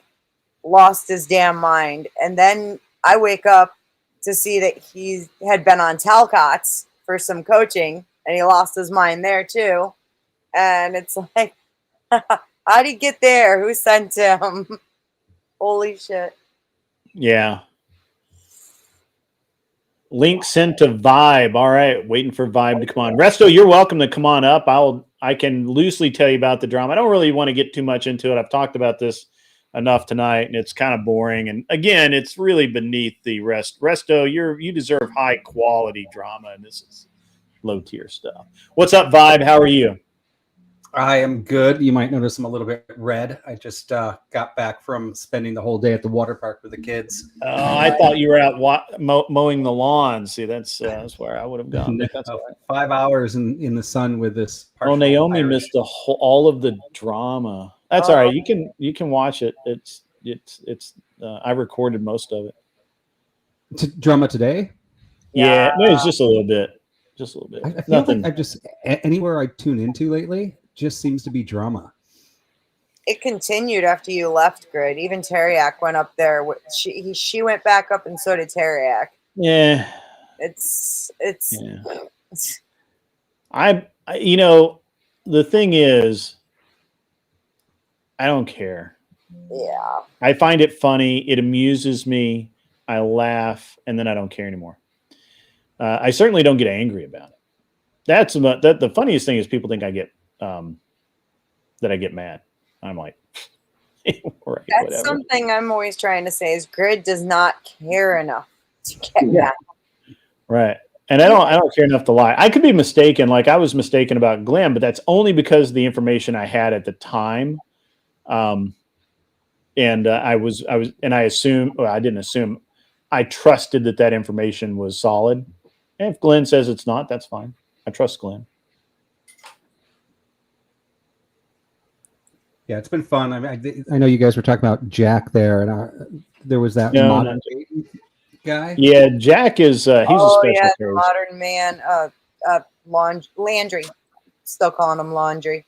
lost his damn mind. And then I wake up to see that he had been on Talcott's for some coaching and he lost his mind there too. And it's like, how'd he get there? Who sent him? Holy shit. Yeah. Link sent to Vibe. All right, waiting for Vibe to come on. Resto, you're welcome to come on up. I can loosely tell you about the drama. I don't really want to get too much into it. I've talked about this enough tonight, and it's kind of boring. And again, it's really beneath the rest. Resto, you deserve high quality drama, and this is low tier stuff. What's up, Vibe? How are you? I am good. You might notice I'm a little bit red. I just got back from spending the whole day at the water park with the kids. I thought you were out mowing the lawn. See, that's where I would have gone. No, That's 5 hours in the sun with this. Oh, Naomi missed all of the drama. That's all right. You can watch it. It's I recorded most of it. Drama today? Yeah, no, it's just a little bit. Just a little bit. I feel Nothing. like I've just anywhere I tune into lately just seems to be drama. It continued after you left, Grid. Even Teriak went up there. She went back up, and so did Teriak. Yeah. It's the thing is, I don't care. Yeah. I find it funny. It amuses me. I laugh, and then I don't care anymore. I certainly don't get angry about it. That's the funniest thing is people think I get that I get mad. I'm like, right, that's whatever. Something I'm always trying to say is Grid does not care enough to get mad. Right. And I don't care enough to lie. I could be mistaken. Like I was mistaken about Glenn, but that's only because of the information I had at the time. And I assumed, well, I didn't assume, I trusted that information was solid. And if Glenn says it's not, that's fine. I trust Glenn. Yeah, it's been fun. I mean, I know you guys were talking about Jack there, and there was that No, modern no. day guy. Yeah, Jack is he's a Oh special yeah, the case. modern man. Landry. Still calling him Laundry.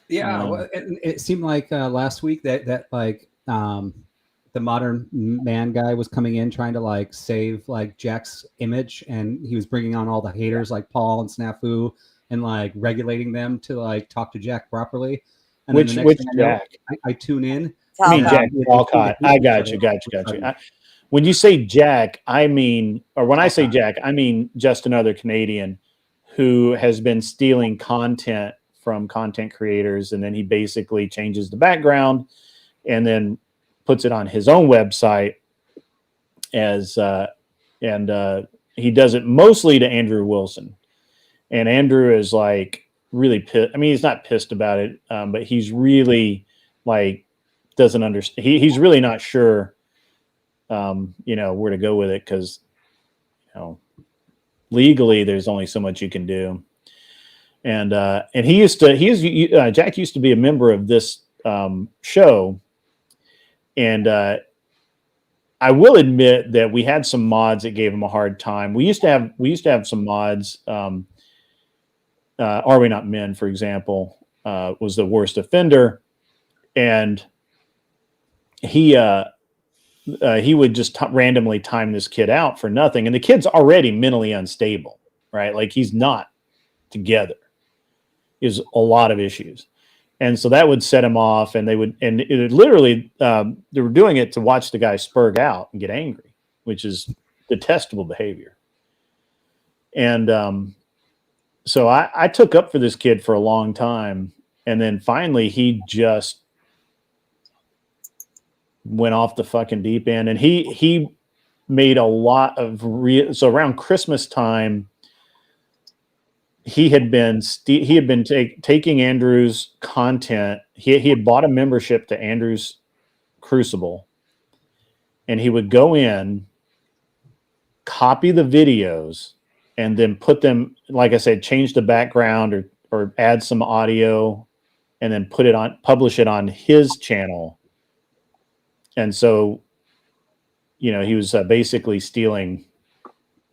Yeah, well, it seemed like last week that like the modern man guy was coming in trying to like save like Jack's image, and he was bringing on all the haters like Paul and Snafu, and like regulating them to like talk to Jack properly. And then the next thing I know, Jack? I tune in. I mean, Jack and Walcott. I got you. When you say Jack, I mean, or when I say Jack, I mean just another Canadian who has been stealing content from content creators, and then he basically changes the background and then puts it on his own website as he does it mostly to Andrew Wilson. And Andrew is like really pissed. I mean, he's not pissed about it, but he's really like doesn't understand. He's really not sure, where to go with it, because legally there's only so much you can do. And Jack used to be a member of this show, and I will admit that we had some mods that gave him a hard time. We used to have some mods. Are We Not Men, for example, was the worst offender, and he would just randomly time this kid out for nothing, and the kid's already mentally unstable, right? Like he's not together. Is a lot of issues, and so that would set him off, and it literally they were doing it to watch the guy spurg out and get angry, which is detestable behavior. And so I took up for this kid for a long time, and then finally he just went off the fucking deep end, and he made a lot of so around Christmas time. He had been taking Andrew's content. He had bought a membership to Andrew's Crucible, and he would go in, copy the videos, and then put them, like I said, change the background or add some audio, and then publish it on his channel. And so, he was basically stealing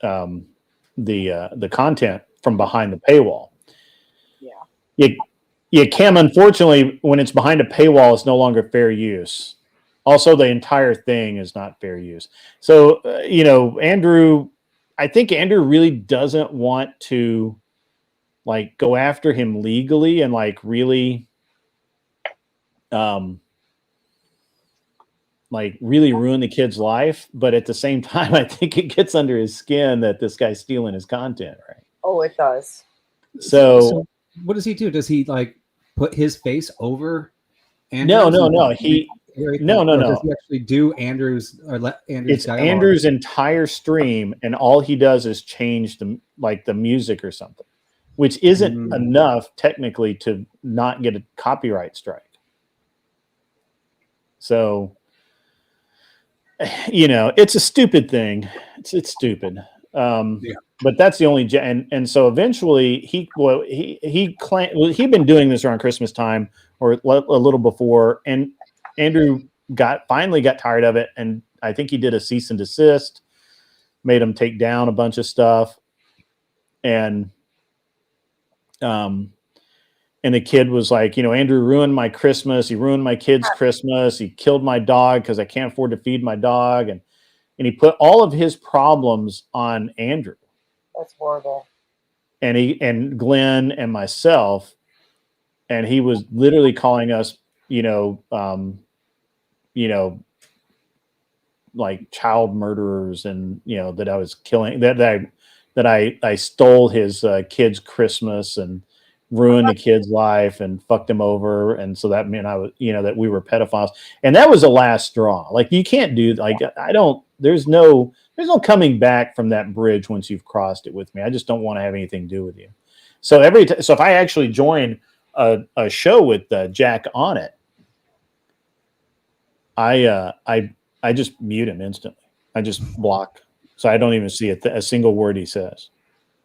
the content from behind the paywall. Cam, unfortunately, when it's behind a paywall, it's no longer fair use. Also, the entire thing is not fair use. So, Andrew, I think Andrew really doesn't want to like go after him legally and like really, really ruin the kid's life. But at the same time, I think it gets under his skin that this guy's stealing his content, right? Oh, it does. So what does he do? Does he like put his face over Andrew's? No. Does he actually do Andrew's or let Andrew's It's dialogue? Andrew's entire stream, and all he does is change the music or something, which isn't enough technically to not get a copyright strike. So, it's a stupid thing. It's stupid. But that's the only, and so eventually he claimed he'd been doing this around Christmas time or a little before, and Andrew finally got tired of it, and I think he did a cease and desist, made him take down a bunch of stuff, and the kid was like, Andrew ruined my Christmas. He ruined my kid's Christmas. He killed my dog because I can't afford to feed my dog, and he put all of his problems on Andrew. That's horrible. And Glenn and myself, and he was literally calling us, like child murderers, and that I was killing, that I stole his kid's Christmas and ruined the kid's life and fucked him over, and so that meant I was, that we were pedophiles, and that was the last straw. Like you can't do like there's no coming back from that bridge once you've crossed it with me. I just don't want to have anything to do with you. So so if I actually join a show with Jack on it, I just mute him instantly. I just block, so I don't even see a single word he says.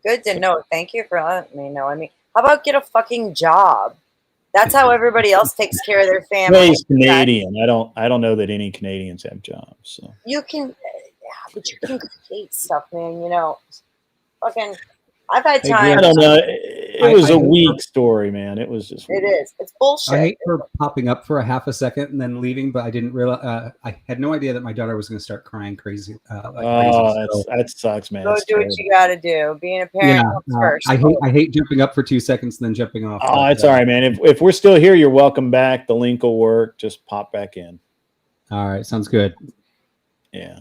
Good to know. Thank you for letting me know. I mean, how about get a fucking job? That's how everybody else takes care of their family. He's Canadian. I don't know that any Canadians have jobs. So You can, yeah, but you can create stuff, man. You know, fucking. I've had times. I don't know. It was a weak story, man. It was just. It is. It's bullshit. I hate her popping up for a half a second and then leaving, but I didn't realize. I had no idea that my daughter was going to start crying crazy. That sucks, man. Go It's do what you got to do. Being a parent comes first. I hate jumping up for 2 seconds and then jumping off. Oh, it's all right, man. If we're still here, you're welcome back. The link will work. Just pop back in. All right, sounds good. Yeah.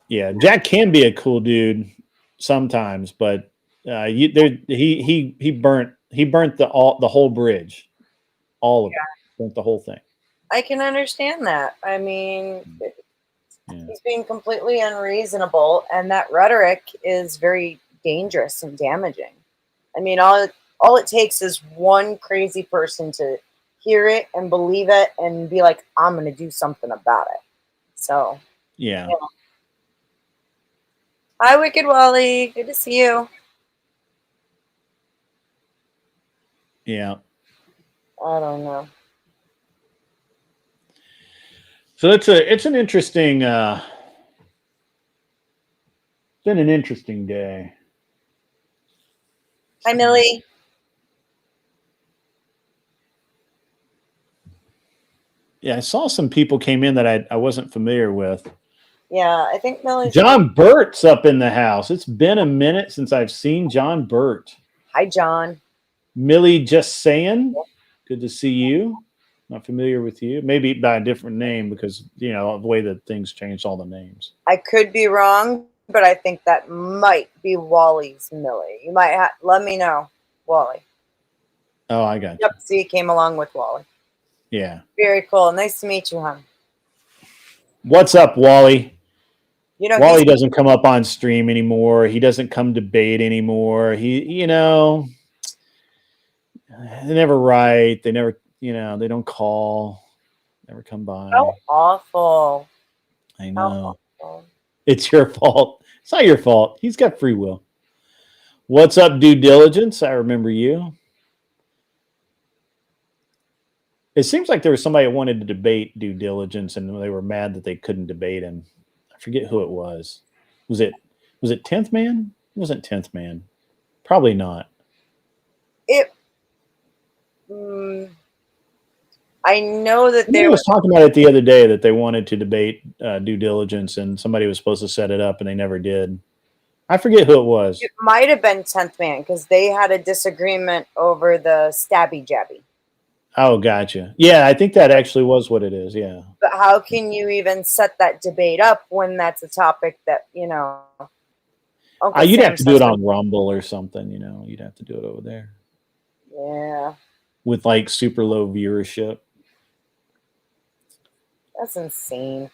Yeah, Jack can be a cool dude sometimes, but he burnt the whole bridge, all of it, burnt the whole thing. I can understand that. I mean, he's being completely unreasonable, and that rhetoric is very dangerous and damaging. I mean, all it takes is one crazy person to hear it and believe it and be like, I'm going to do something about it. So, yeah. Hi, Wicked Wally. Good to see you. Yeah. I don't know. So it's an interesting it's been an interesting day. Hi, Millie. Yeah, I saw some people came in that I wasn't familiar with. Yeah, I think Millie's. John Burt's up in the house. It's been a minute since I've seen John Burt. Hi, John. Millie, just saying. Good to see you. Not familiar with you. Maybe by a different name because, you know, the way that things changed all the names. I could be wrong, but I think that might be Wally's Millie. You might let me know, Wally. Oh, I got you. Yep, see, you came along with Wally. Yeah. Very cool. Nice to meet you, hon. What's up, Wally? You know, Wally doesn't come up on stream anymore. He doesn't come debate anymore. They never write. They never, they don't call. Never come by. How awful. I know. It's your fault. It's not your fault. He's got free will. What's up, Due Diligence? I remember you. It seems like there was somebody that wanted to debate Due Diligence, and they were mad that they couldn't debate him. I forget who it was. Was it 10th Man? It wasn't 10th Man. Probably not. I know that I was talking about it the other day that they wanted to debate Due Diligence, and somebody was supposed to set it up, and they never did. I forget who it was. It might have been 10th Man because they had a disagreement over the stabby jabby. Oh, gotcha. Yeah, I think that actually was what it is. Yeah. But how can you even set that debate up when that's a topic that, you'd have to do it on Rumble or something, You'd have to do it over there. Yeah. With like super low viewership. That's insane.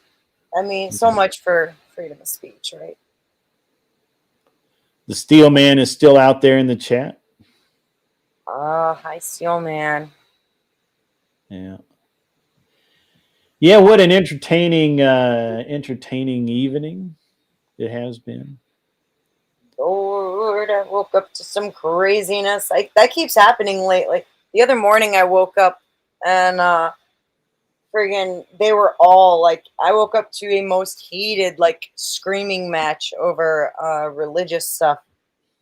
I mean, so much for freedom of speech, right? The Steel Man is still out there in the chat. Hi, Steel Man. Yeah. Yeah, what an entertaining evening it has been. Lord, I woke up to some craziness. That keeps happening lately. The other morning I woke up and friggin' they were all like, I woke up to a most heated screaming match over religious stuff.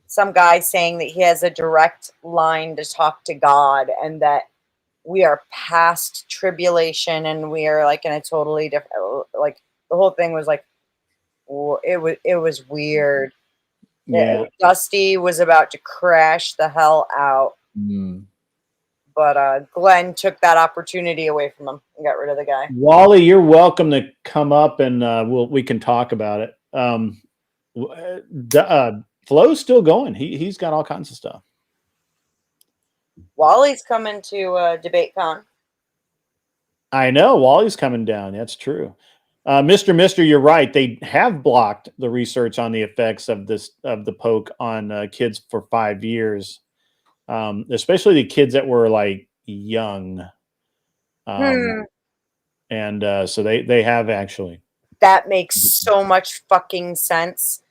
Some guy saying that he has a direct line to talk to God and that we are past tribulation and we are in a totally different, the whole thing was it was weird. Yeah. Dusty was about to crash the hell out. But Glenn took that opportunity away from him and got rid of the guy. Wally, you're welcome to come up and we can talk about it. Flo's still going. He's got all kinds of stuff. Wally's coming to DebateCon. I know Wally's coming down. That's true. Mr. You're right. They have blocked the research on the effects of the poke on kids for 5 years, especially the kids that were young. And so they have actually. That makes so much fucking sense.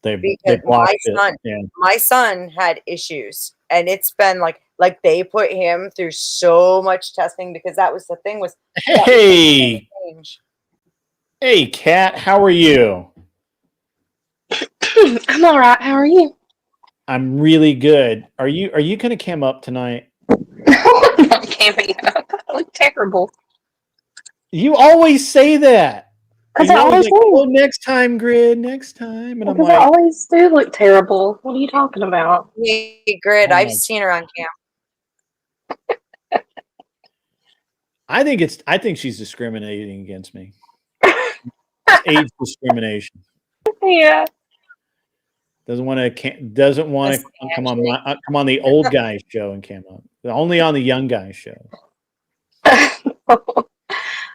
They because blocked it. my son had issues, and it's been like they put him through so much testing because that was the thing was Hey, hey, Kat, how are you? I'm all right. How are you? I'm really good. Are you going to cam up tonight? I'm not camping up. I look terrible. You always say that. Because And I you're always like, do. oh, next time, Grid, next time. And I'm Because I like, always do look terrible. What are you talking about? Hey, Grid, Oh I've my- seen her on cam. I think she's discriminating against me. It's age discrimination. Yeah. Doesn't want to come on the old guy show and cam up. Only on the young guy show.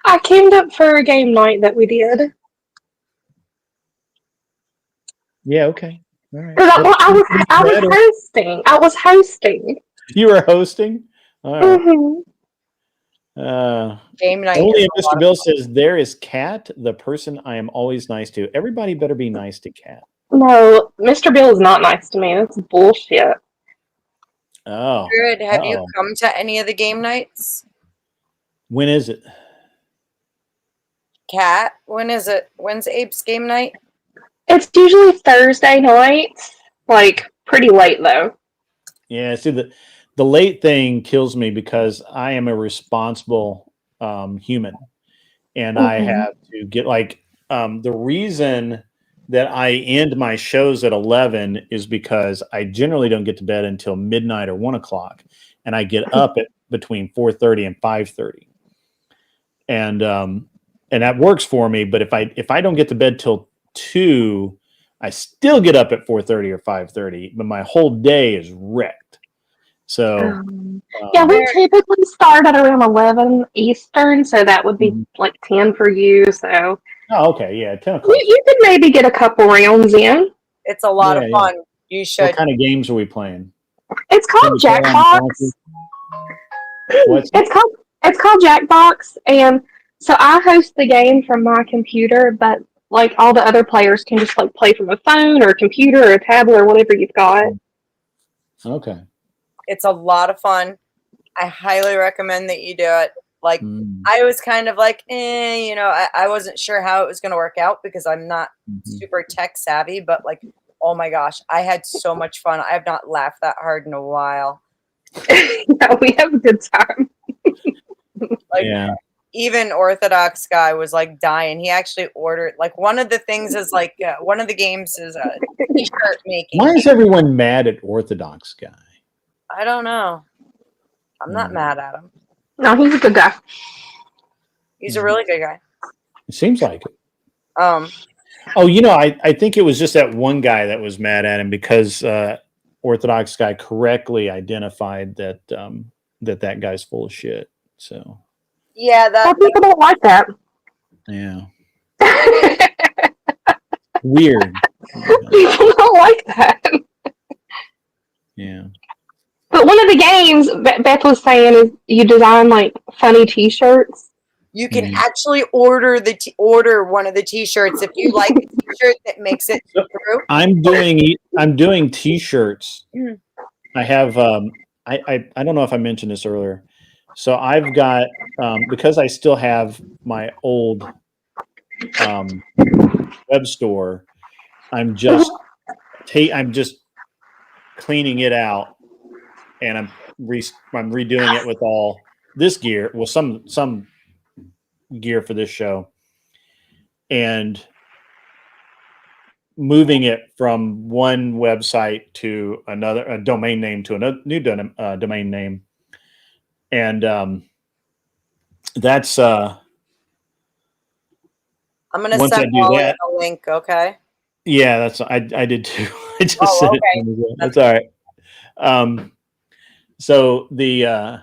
I camed up for a game night that we did. Yeah, okay. All right. I was hosting. I was hosting. You were hosting? All right. Game night. Only if Mr. Bill says there is Kat, the person I am always nice to. Everybody better be nice to Kat. No, Mr. Bill is not nice to me. That's bullshit. Oh. Grid, have you come to any of the game nights? When is it? Kat, when is it? When's Abe's game night? It's usually Thursday nights. Like, pretty late, though. Yeah, see, the late thing kills me because I am a responsible human. And I have to get, the reason that I end my shows at 11 is because I generally don't get to bed until midnight or 1 o'clock. And I get up at between 4:30 and 5:30. And that works for me. But if I don't get to bed till 2, I still get up at 4:30 or 5:30, but my whole day is wrecked. So yeah, we typically start at around 11 Eastern, so that would be like 10 for you. So okay, yeah, 10 o'clock. You could maybe get a couple rounds in. It's a lot of fun. You should. What kind of games are we playing? It's called Jackbox. It's called Jackbox, and so I host the game from my computer, but like all the other players can just like play from a phone or a computer or a tablet or whatever you've got. Okay. It's a lot of fun. I highly recommend that you do it. Like, I was kind of like, I wasn't sure how it was going to work out because I'm not super tech savvy, but like, oh my gosh, I had so much fun. I have not laughed that hard in a while. Yeah, we have a good time. Even Orthodox guy was like dying. He actually ordered, like, one of the things is like, one of the games is t-shirt making. Why is everyone mad at Orthodox guy? I don't know. I'm not mad at him. No, he's a good guy. He's a really good guy. It seems like it. I think it was just that one guy that was mad at him because Orthodox guy correctly identified that that guy's full of shit. So yeah, people don't like that. Yeah. Weird. People don't like that. Yeah. But one of the games Beth was saying is you design like funny T-shirts. You can actually order one of the T-shirts if you like a T-shirt that makes it through. I'm doing T-shirts. I have I don't know if I mentioned this earlier. So I've got because I still have my old web store. I'm just cleaning it out. And I'm redoing it with all this gear. Well, some gear for this show, and moving it from one website to another, a domain name to another new domain name, and that's. I'm gonna send Wally a link. Okay. Yeah, that's I did too. I just said it. That's all right. So the I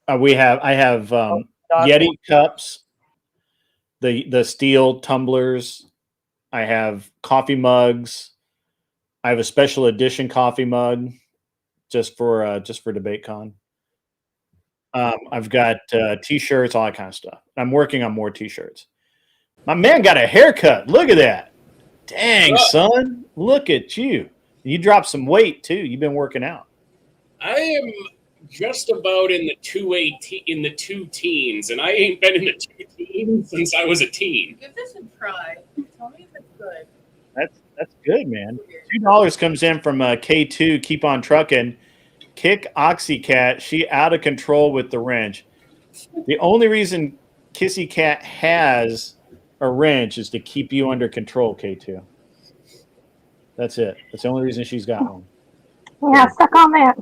have Yeti cups, the steel tumblers. I have coffee mugs. I have a special edition coffee mug just for DebateCon. I've got T-shirts, all that kind of stuff. I'm working on more T-shirts. My man got a haircut. Look at that. Dang, son. Look at you. You dropped some weight, too. You've been working out. I am just about in the two teens, and I ain't been in the two teens since I was a teen. Give this a try. Tell me if it's good. That's good, man. $2 comes in from K2. Keep on trucking. Kick Oxycat. She out of control with the wrench. The only reason Kissy Cat has a wrench is to keep you under control, K2. That's it. That's the only reason she's got one. Yeah, stuck on that.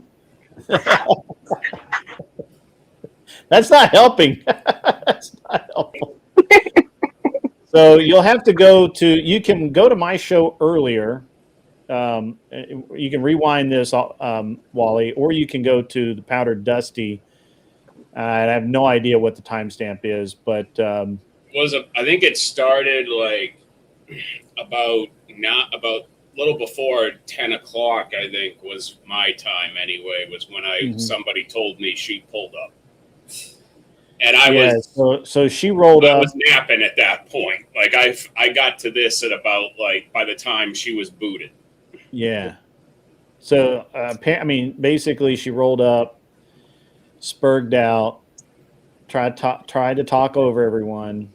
That's not helping. That's not helping. So you'll have to you can go to my show earlier. You can rewind this, Wally, or you can go to the Powdered Dusty. I have no idea what the timestamp is, but I think it started like about a little before 10 o'clock. I think was my time anyway. Was when somebody told me she pulled up, and so she rolled up. I was napping at that point. Like I got to this at about by the time she was booted. Yeah. So basically, she rolled up, spurged out, tried to talk over everyone.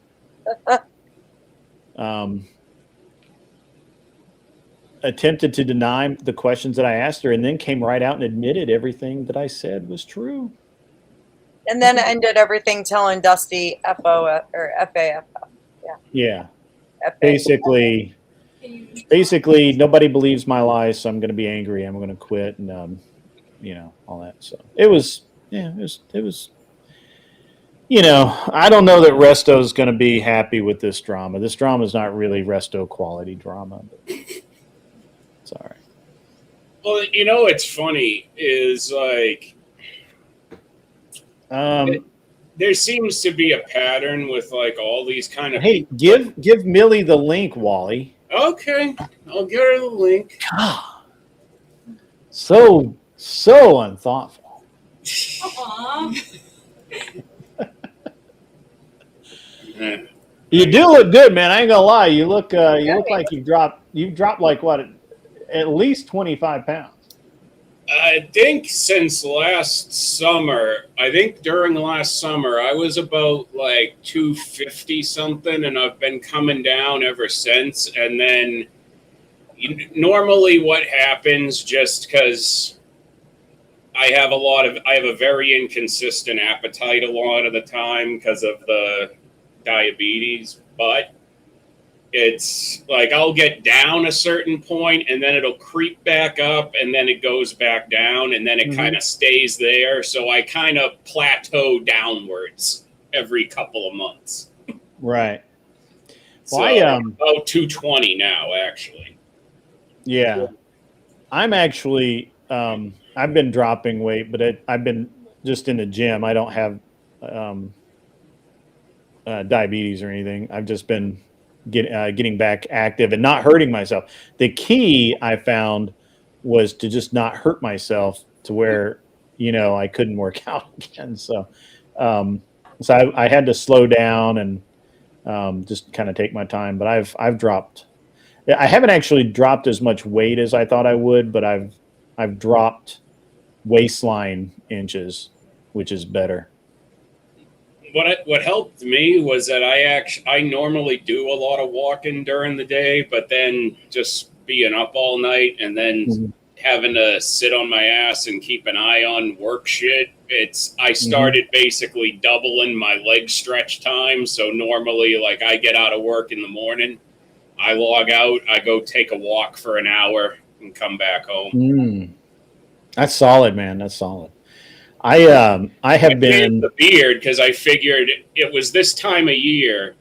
Attempted to deny the questions that I asked her, and then came right out and admitted everything that I said was true. And then ended everything telling Dusty FO or FAF. Yeah. Basically, nobody believes my lies, so I'm going to be angry. I'm going to quit, and all that. So it was. I don't know that Resto's going to be happy with this drama. This drama is not really Resto quality drama. But it's all right. Well, what's funny is there seems to be a pattern with all these kind of. Hey, give Millie the link, Wally. Okay, I'll give her the link. God. So unthoughtful. You do look good, man. I ain't gonna lie. You look like you've dropped like what, at least 25 pounds. I think since last summer, during last summer, I was about 250 something, and I've been coming down ever since. And then normally what happens, just because I have a very inconsistent appetite a lot of the time because of the diabetes, but it's I'll get down a certain point and then it'll creep back up and then it goes back down and then it kind of stays there. So I kind of plateau downwards every couple of months. Right. So about 220 now, actually. Yeah. I'm actually, I've been dropping weight, but I've been just in the gym. I don't have diabetes or anything. I've just been getting back active and not hurting myself. The key I found was to just not hurt myself to where, I couldn't work out again. So I had to slow down and just kind of take my time, but I've dropped. I haven't actually dropped as much weight as I thought I would, but I've dropped waistline inches, which is better. What helped me was that I normally do a lot of walking during the day, but then just being up all night and then having to sit on my ass and keep an eye on work shit. I started basically doubling my leg stretch time. So normally I get out of work in the morning, I log out, I go take a walk for an hour and come back home. That's solid, man. That's solid. I have been the beard because I figured it was this time of year.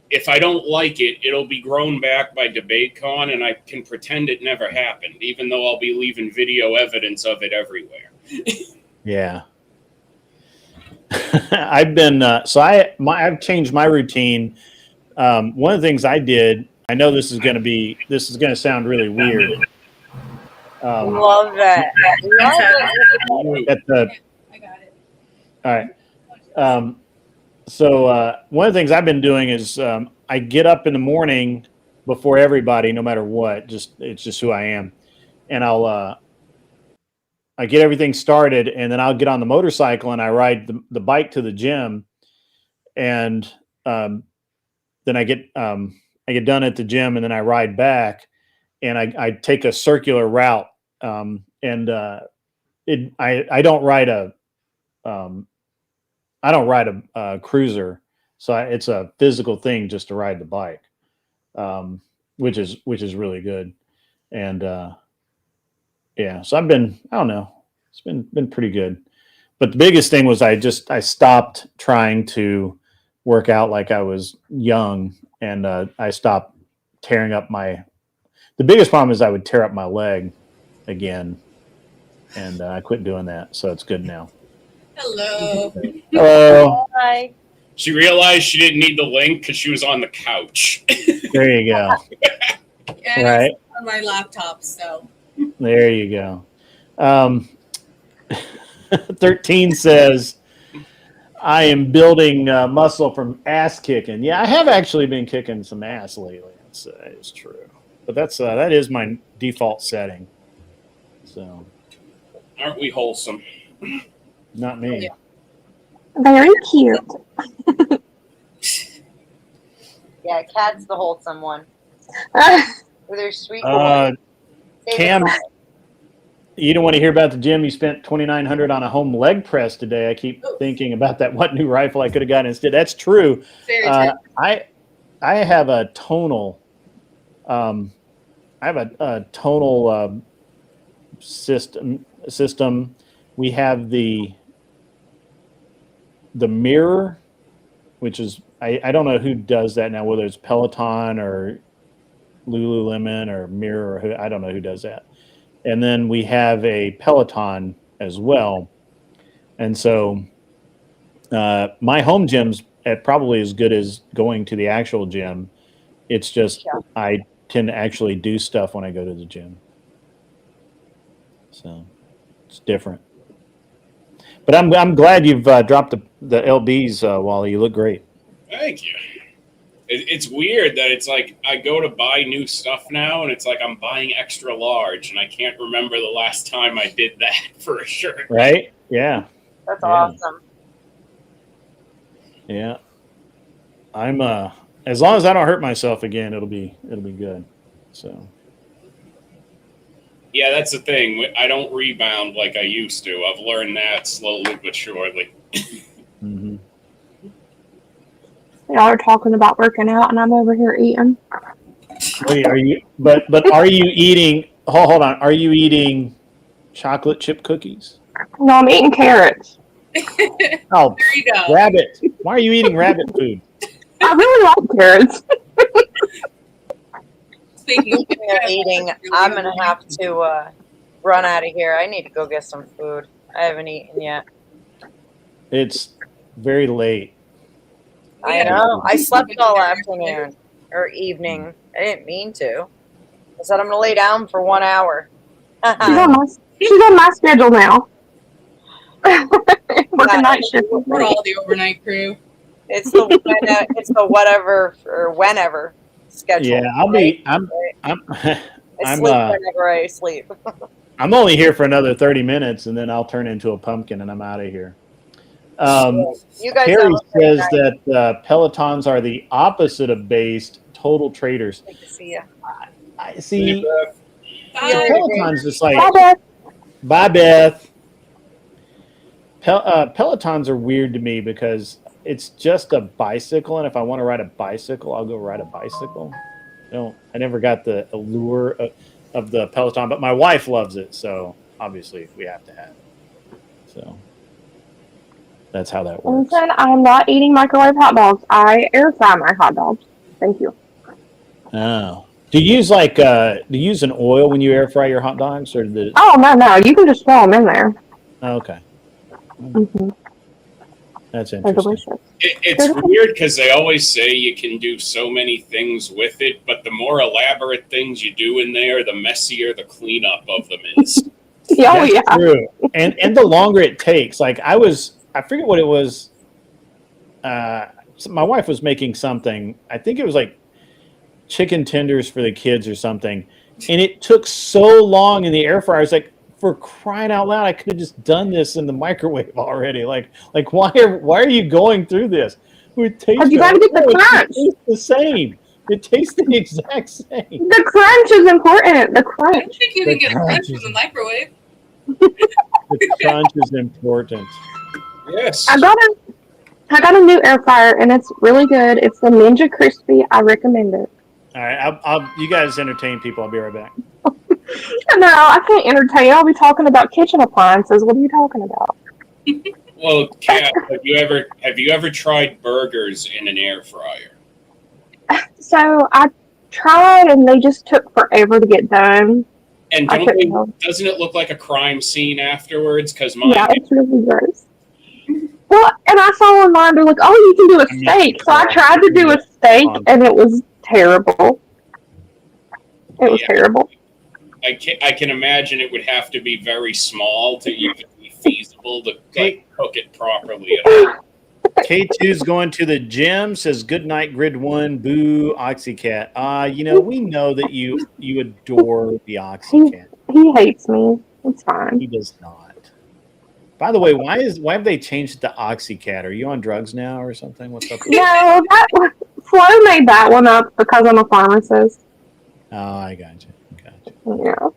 If I don't like it, it'll be grown back by DebateCon, and I can pretend it never happened, even though I'll be leaving video evidence of it everywhere. Yeah. I've been I've changed my routine. One of the things I did, I know this is going to sound really weird. Love that. I got it. All right. So one of the things I've been doing is I get up in the morning before everybody, no matter what. It's just who I am, and I get everything started, and then I'll get on the motorcycle and I ride the bike to the gym, and then I get done at the gym, and then I ride back, and I take a circular route, and I don't ride a cruiser, so it's a physical thing just to ride the bike, which is really good, and yeah. So I don't know, it's been pretty good, but the biggest thing was I stopped trying to work out like I was young, and I stopped tearing up the biggest problem is I would tear up my leg again, and I quit doing that, so it's good now. Hello. Hello. Hi. She realized she didn't need the link because she was on the couch. There you go. And Right. it's on my laptop, so. There you go. 13 says, I am building muscle from ass kicking. Yeah, I have actually been kicking some ass lately. It's true. But that is my default setting. So, Aren't we wholesome? not me. Very cute. Yeah, Cat's the wholesome one. With her sweet Cam, you don't want to hear about the gym. You spent $2,900 on a home leg press today. I keep thinking about that. What new rifle I could have gotten instead? That's true. Very true. I have a tonal. I have a tonal system. We have the mirror, which is I don't know who does that now, whether it's Peloton or Lululemon or Mirror, or who, I don't know who does that. And then we have a Peloton as well. And so my home gym's probably as good as going to the actual gym. It's just I tend to actually do stuff when I go to the gym. So it's different. But I'm glad you've dropped the LBs, Wally. You look great. Thank you. It's weird that it's like I go to buy new stuff now, and it's like I'm buying extra large, and I can't remember the last time I did that for a shirt. Right? Yeah. That's awesome. Yeah. I'm as long as I don't hurt myself again, it'll be good. So. Yeah, that's the thing. I don't rebound like I used to. I've learned that slowly but surely. Mm-hmm. Y'all are talking about working out, and I'm over here eating. Wait, are you? But are you eating? Hold on. Are you eating chocolate chip cookies? No, I'm eating carrots. Oh, There you go. rabbit! Why are you eating rabbit food? I really like carrots. Speaking of eating, I'm gonna have to run out of here. I need to go get some food. I haven't eaten yet. It's very late. I know. I slept all afternoon or evening. I didn't mean to. I said I'm gonna lay down for 1 hour. She's on my schedule now. Working night shift. We're all the overnight crew. It's the whatever or whenever schedule. Yeah, I'm I sleep whenever I sleep. I'm only here for another 30 minutes, and then I'll turn into a pumpkin, and I'm out of here. You guys Harry have a great says night. that Pelotons are the opposite of based, total traders. Good to see you. I see. Bye. Peloton's just like, Bye, Beth. bye, Beth. Pelotons are weird to me because it's just a bicycle, and if I want to ride a bicycle, I'll go ride a bicycle. I never got the allure of the Peloton, but my wife loves it, so obviously we have to have it. So that's how that works. Listen, I'm not eating microwave hot dogs. I air fry my hot dogs. Thank you. Oh, do you use do you use an oil when you air fry your hot dogs, or Oh, no, you can just throw them in there. Okay, Mm-hmm. that's They're interesting. delicious. It's weird because they always say you can do so many things with it, but the more elaborate things you do in there, the messier the cleanup of them is. Oh, That's yeah. true. And the longer it takes, like I forget what it was. My wife was making something. I think it was like chicken tenders for the kids or something, and it took so long in the air fryer. I was like, for crying out loud, I could have just done this in the microwave already. Like why are you going through this? It tastes You gotta get the crunch. It tastes the same. It tastes the exact same. The crunch is important. The I crunch. don't think you can get a crunch from the microwave. The crunch is important. Yes. I got a new air fryer and it's really good. It's the Ninja Crispy. I recommend it. All right, I'll you guys entertain people. I'll be right back. No, I can't entertain. I'll be talking about kitchen appliances. What are you talking about? Well, Kat, have you ever tried burgers in an air fryer? So I tried and they just took forever to get done. And doesn't it look like a crime scene afterwards? Because mine. Yeah, it's really gross. Well, and I saw online they're like, oh, you can do a steak. So I tried to do a steak and it was terrible. It was terrible. I can imagine it would have to be very small to even be feasible to cook it properly at all. K2's going to the gym, says good night, Grid 1, boo, Oxycat. We know that you adore the Oxycat. He hates me. It's fine. He does not. By the way, why have they changed it to Oxycat? Are you on drugs now or something? What's up? No, Flo made that one up because I'm a pharmacist. Oh, I got you. Yeah.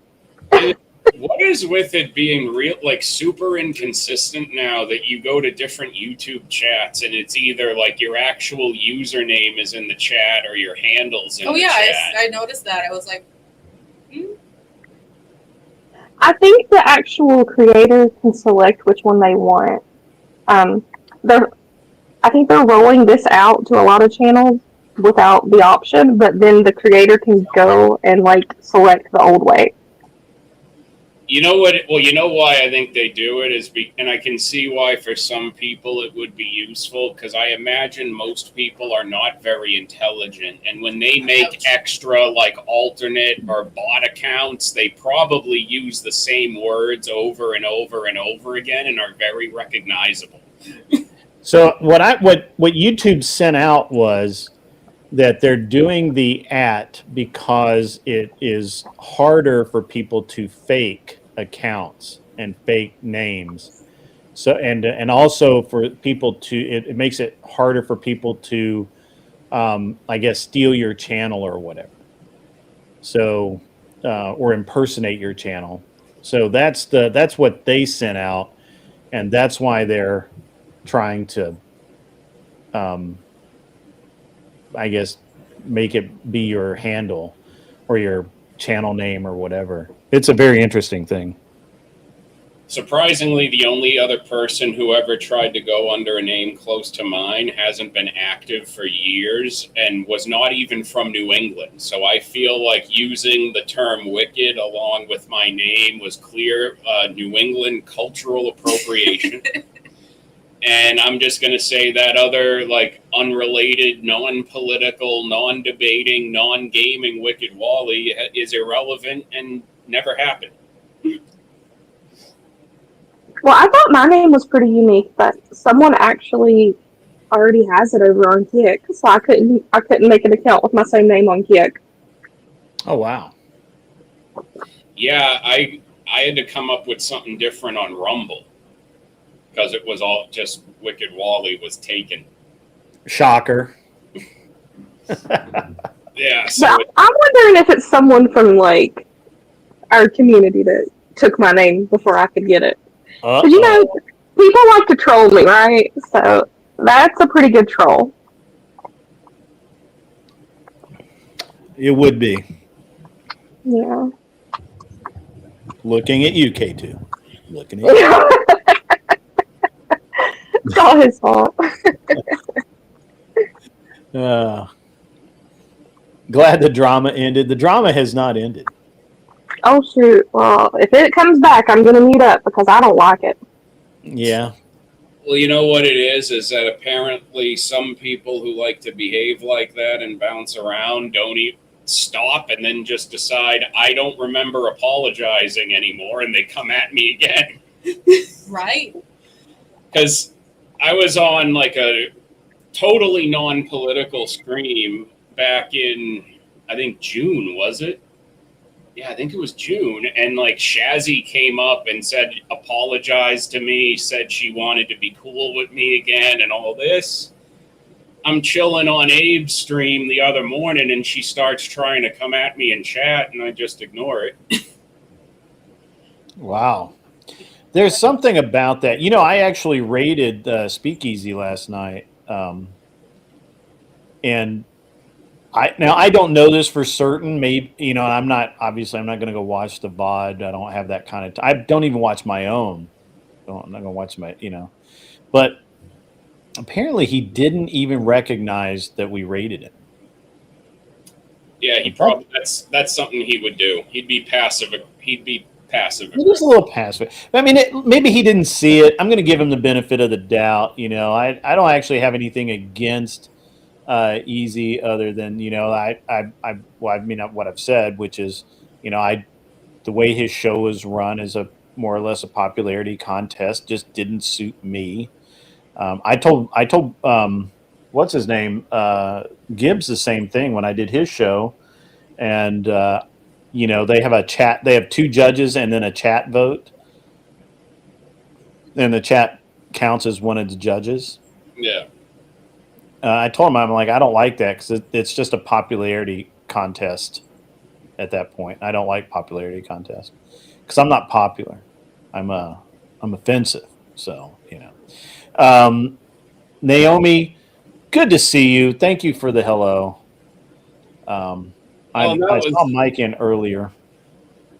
What is with it being super inconsistent now that you go to different YouTube chats and it's either like your actual username is in the chat or your handle's in the chat? I noticed that. I was like, I think the actual creator can select which one they want. I think they're rolling this out to a lot of channels without the option, but then the creator can go and select the old way. You know what? Well, you know why I think they do it and I can see why for some people it would be useful, because I imagine most people are not very intelligent, and when they make extra alternate or bot accounts, they probably use the same words over and over and over again and are very recognizable. So what YouTube sent out was that they're doing the because it is harder for people to fake accounts and fake names. So and also for people to it makes it harder for people to I guess steal your channel or whatever. So or impersonate your channel. So that's what they sent out, and that's why they're trying to I guess make it be your handle or your channel name or whatever. It's a very interesting thing. Surprisingly, the only other person who ever tried to go under a name close to mine hasn't been active for years and was not even from New England. So I feel like using the term wicked along with my name was clear New England cultural appropriation. And I'm just going to say that other unrelated, non-political, non-debating, non-gaming Wicked Wally is irrelevant and never happened. Well, I thought my name was pretty unique, but someone actually already has it over on Kick, so I couldn't make an account with my same name on Kick. Oh wow! Yeah, I had to come up with something different on Rumble because it was all just Wicked Wally was taken. Shocker. Yeah. So I'm wondering if it's someone from our community that took my name before I could get it. Because people like to troll me, right? So that's a pretty good troll. It would be. Yeah. Looking at you, K2. Looking at you. It's all his fault. Glad the drama ended. The drama has not ended. Oh, shoot. Well, if it comes back, I'm going to mute up because I don't like it. Yeah. Well, you know what it is that apparently some people who like to behave like that and bounce around don't even stop and then just decide, I don't remember apologizing anymore, and they come at me again. Right. Because I was on a totally non-political stream back in I think June, was it? Yeah, I think it was June. And like Shazzy came up and said, apologized to me, said she wanted to be cool with me again and all this. I'm chilling on Abe's stream the other morning and she starts trying to come at me and chat and I just ignore it. Wow. There's something about that. You know, I actually raided Speakeasy last night. And I don't know this for certain. Maybe, you know, I'm not going to go watch the VOD. I don't have that kind of I don't even watch my own. I'm not going to watch my, you know. But apparently he didn't even recognize that we raided him. Yeah, he probably that's something he would do. He'd be passive. He was a little passive. I mean, maybe he didn't see it. I'm going to give him the benefit of the doubt. You know, I don't actually have anything against Easy other than, you know, I mean, what I've said, which is, you know, the way his show was run is a more or less a popularity contest, just didn't suit me. I told what's his name, Gibbs, the same thing when I did his show, and you know, they have a chat. They have 2 judges and then a chat vote, and the chat counts as one of the judges. Yeah. I told him, I'm like, I don't like that because it's just a popularity contest at that point. I don't like popularity contests because I'm not popular. I'm offensive. So, you know. Naomi, good to see you. Thank you for the hello. I saw Mike in earlier.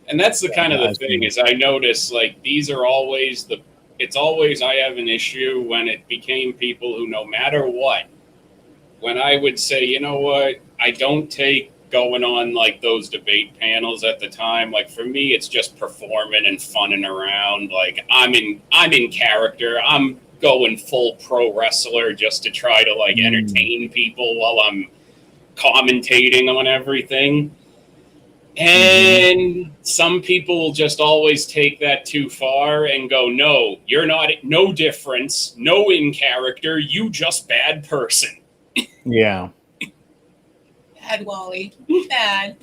And that's the kind of the thing is I notice like these are always it's always I have an issue when it became people who no matter what, when I would say, you know what, I don't take going on like those debate panels at the time. Like for me, it's just performing and funning around. Like I'm in character. I'm going full pro wrestler just to try to like entertain people while I'm commentating on everything. And some people will just always take that too far and go, no, you're not, no difference, no in character, you just bad person. Yeah. Bad Wally. Bad.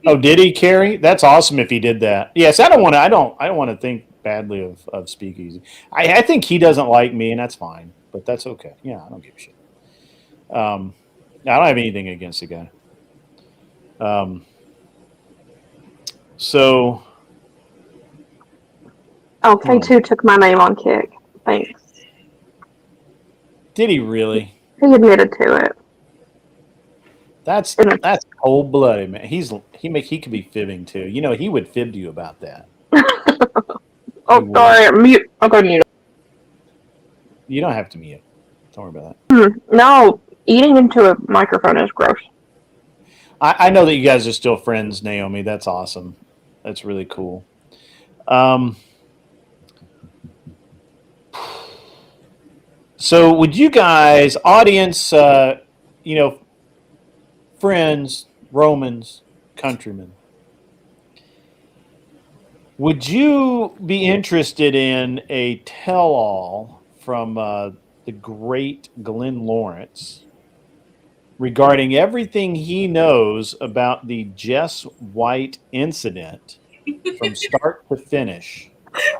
Oh, did he, Carrie? That's awesome if he did that. Yes, I don't want to think badly of Speakeasy. I think he doesn't like me, and that's fine. But that's okay. Yeah, I don't give a shit. I don't have anything against the guy. So. Oh, K2 took my name on Kick. Thanks. Did he really? He admitted to it. That's cold blooded, man. He could be fibbing too. You know, he would fib to you about that. Oh, sorry. Mute. I'll go mute. You don't have to mute. Don't worry about that. No, eating into a microphone is gross. I know that you guys are still friends, Naomi. That's awesome. That's really cool. So would you guys, audience, you know, friends, Romans, countrymen, would you be interested in a tell-all from the great Glenn Lawrence regarding everything he knows about the Jess White incident from start to finish?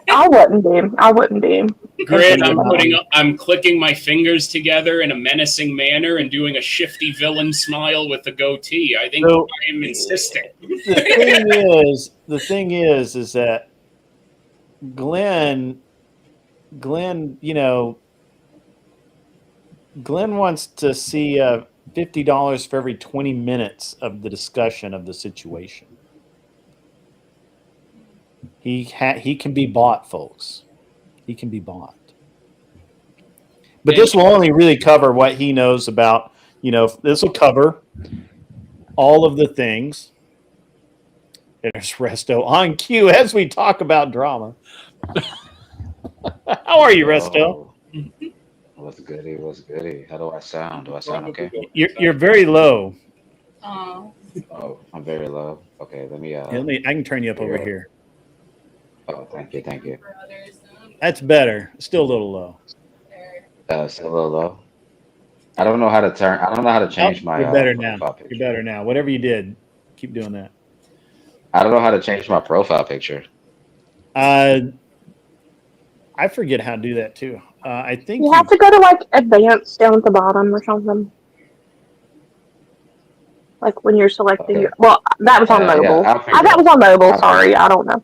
I wouldn't be. Grit, I'm clicking my fingers together in a menacing manner and doing a shifty villain smile with the goatee. I think I am insistent. The thing is that Glenn, you know, Glenn wants to see $50 for every 20 minutes of the discussion of the situation. He can be bought, folks. He can be bought. But this will only really cover what he knows about, you know, this will cover all of the things. There's Resto on cue as we talk about drama. How are you, Resto? What's goody? What's goody? How do I sound? Do I sound okay? You're very low. Oh, I'm very low. Okay, let me. I can turn you up over here. Oh, thank you. That's better. Still a little low. Still a little low. I don't know how to turn. I don't know how to change my You're better now. profile picture. You're better now. Whatever you did, keep doing that. I don't know how to change my profile picture. I forget how to do that too. I think You have to go to like advanced down at the bottom or something. Like when you're selecting your. Well, that was on Yeah, mobile. I'll figure That it was out. on mobile. I'll figure Sorry, it I out. don't know.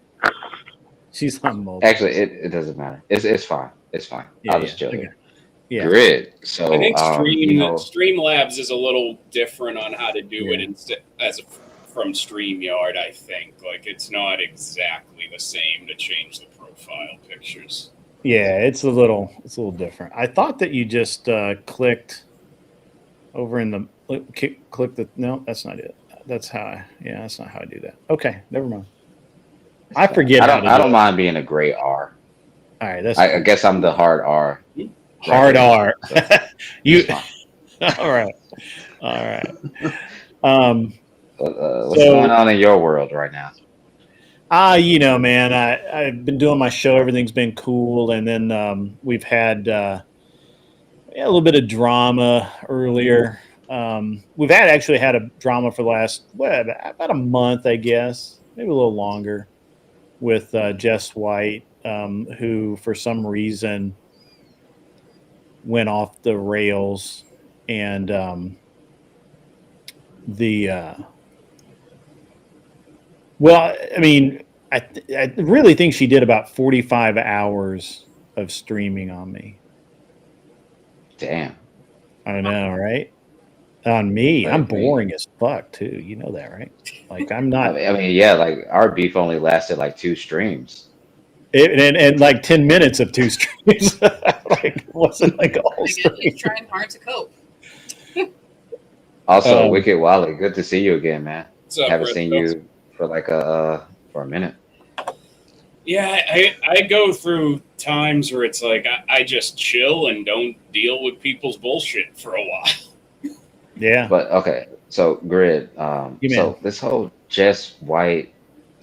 She's on mobile. Actually, it doesn't matter. It's fine. It's fine. Yeah, I'll just chill okay. here. Yeah. Grid. I So, think you know, Streamlabs is a little different on how to do it instead from StreamYard. I think like it's not exactly the same to change the profile pictures. Yeah, it's a little different. I thought that you just clicked over in the click the no, that's not it. That's not how I do that. Okay, never mind. I forget how to do I don't it. mind being a gray R. All right, that's I cool. guess I'm the hard R. Hard R. So, You it's fine. all right. All right. What's going on in your world right now? You know, man, I've been doing my show. Everything's been cool. And then we've had a little bit of drama earlier. We've actually had a drama for the last, about a month, I guess, maybe a little longer, with Jess White, who for some reason went off the rails. And well, I mean, I really think she did about 45 hours of streaming on me. Damn. I know, right? On me. I'm Like, boring as fuck too. You know that, right? Like I'm not. I mean, yeah, like our beef only lasted like 2 streams. And like 10 minutes of 2 streams. Like it wasn't like a whole stream. He's trying hard to cope. Also, Wicked Wally, good to see you again, man. What's up, Haven't seen Red you for like for a minute. Yeah, I go through times where it's like I just chill and don't deal with people's bullshit for a while. Yeah. But okay, so Grid, You so man. this whole Jess White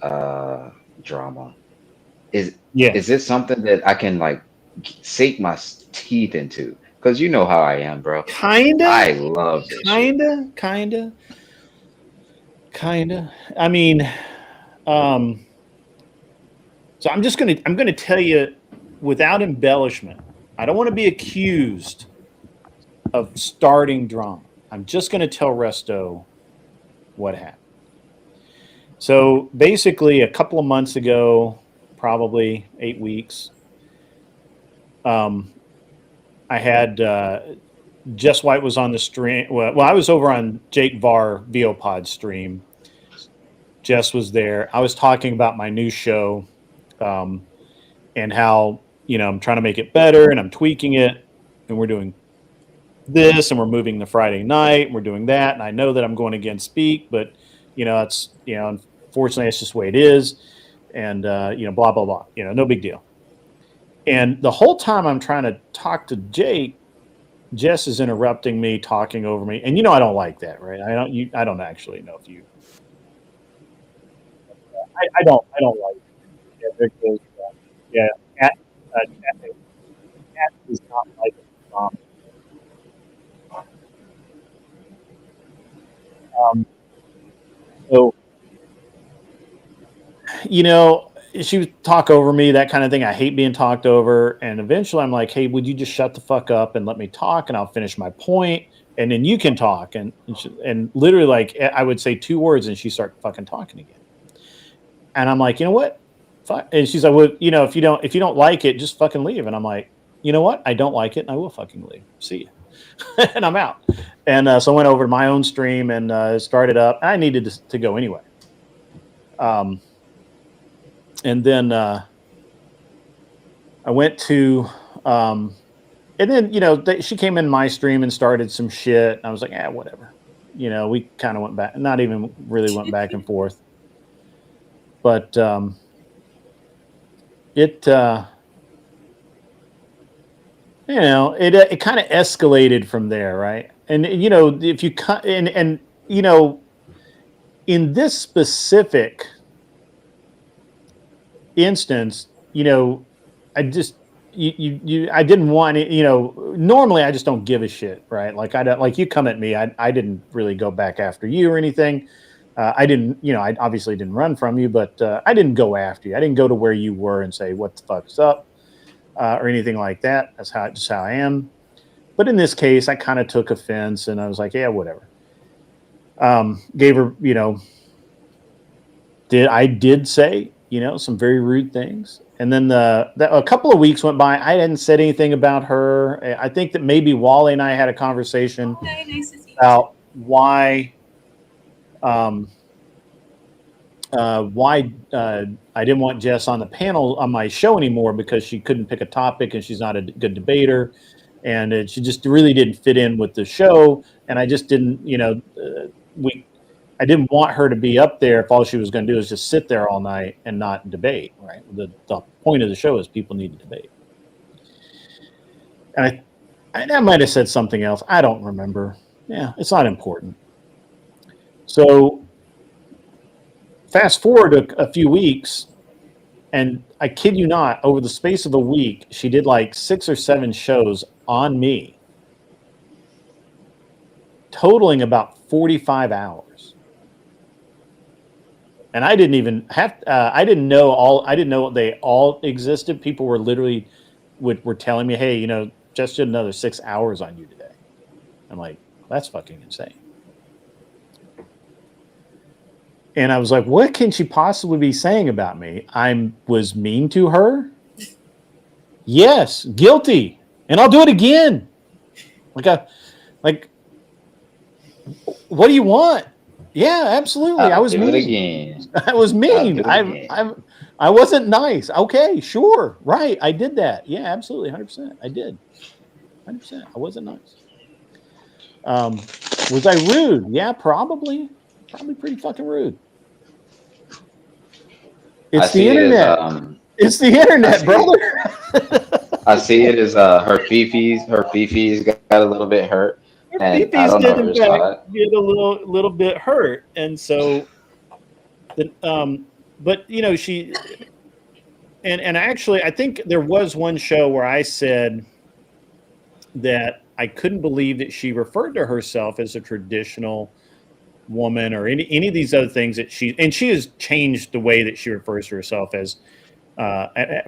drama is it something that I can like sink my teeth into? Because you know how I am, bro. Kinda. I love this shit. Kinda. I mean, so I'm gonna tell you without embellishment. I don't want to be accused of starting drama. I'm just gonna tell Resto what happened. So basically, a couple of months ago, probably 8 weeks, I had Jess White was on the stream. Well, I was over on Jake Varr VOPod stream. Jess was there. I was talking about my new show and how, I'm trying to make it better and I'm tweaking it and we're doing this and we're moving the Friday night and we're doing that. And I know that I'm going against Speak, but, it's, unfortunately, it's just the way it is. And, blah, blah, blah, no big deal. And the whole time I'm trying to talk to Jake, Jess is interrupting me, talking over me. And, I don't like that, right? I don't actually know if you, I don't like it. Yeah, Cat is not like so, she would talk over me, that kind of thing. I hate being talked over. And eventually I'm like, hey, would you just shut the fuck up and let me talk and I'll finish my point and then you can talk. And literally, like, I would say 2 words and she start fucking talking again. And I'm like, you know what? Fuck. And she's like, well, if you don't like it, just fucking leave. And I'm like, you know what? I don't like it and I will fucking leave. See you. And I'm out. And so I went over to my own stream and started up. I needed to go anyway. And then I went to, and then, she came in my stream and started some shit. I was like, whatever. We kind of went back, not even really went back and forth. But it kind of escalated from there, right? And if you cut and in this specific instance, I didn't want it, normally I just don't give a shit, right? Like I don't, like you come at me, I didn't really go back after you or anything. I didn't, I obviously didn't run from you, but I didn't go after you. I didn't go to where you were and say, what the fuck's up, or anything like that. That's just how I am. But in this case, I kind of took offense and I was like, yeah, whatever. Gave her, I did say, some very rude things. And then a couple of weeks went by. I hadn't said anything about her. I think that maybe Wally and I had a conversation about why I didn't want Jess on the panel on my show anymore because she couldn't pick a topic and she's not a good debater. And she just really didn't fit in with the show. And I just didn't, I didn't want her to be up there if all she was going to do is just sit there all night and not debate, right? The point of the show is people need to debate. And I might have said something else. I don't remember. Yeah, it's not important. So fast forward a few weeks, and I kid you not, over the space of a week, she did like 6 or 7 shows on me, totaling about 45 hours. And I didn't even have, I didn't know they all existed. People were literally were telling me, hey, just did another 6 hours on you today. I'm like, that's fucking insane. And I was like, what can she possibly be saying about me? I was mean to her? Yes, guilty. And I'll do it again. Like, what do you want? Yeah, absolutely. I was mean. Again. I was mean. I wasn't nice. Okay, sure. Right. I did that. Yeah, absolutely. 100%. I did. 100%. I wasn't nice. Was I rude? Yeah, probably. Probably pretty fucking rude. It's the internet. It's the internet, brother. I see it as her fifis. Her fifis got a little bit hurt. And I don't know her side. Get a little bit hurt, and so, but she, and actually, I think there was one show where I said that I couldn't believe that she referred to herself as a traditional woman or any of these other things that she has changed the way that she refers to herself as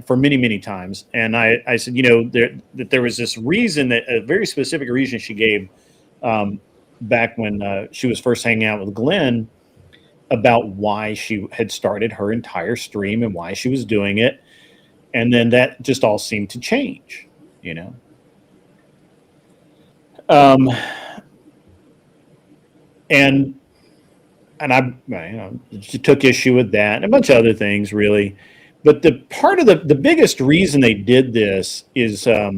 for many times. And I said, that there was this reason, that a very specific reason she gave back when she was first hanging out with Glenn, about why she had started her entire stream and why she was doing it. And then that just all seemed to change, and I, she took issue with that and a bunch of other things, really. But the part of the biggest reason they did this is, are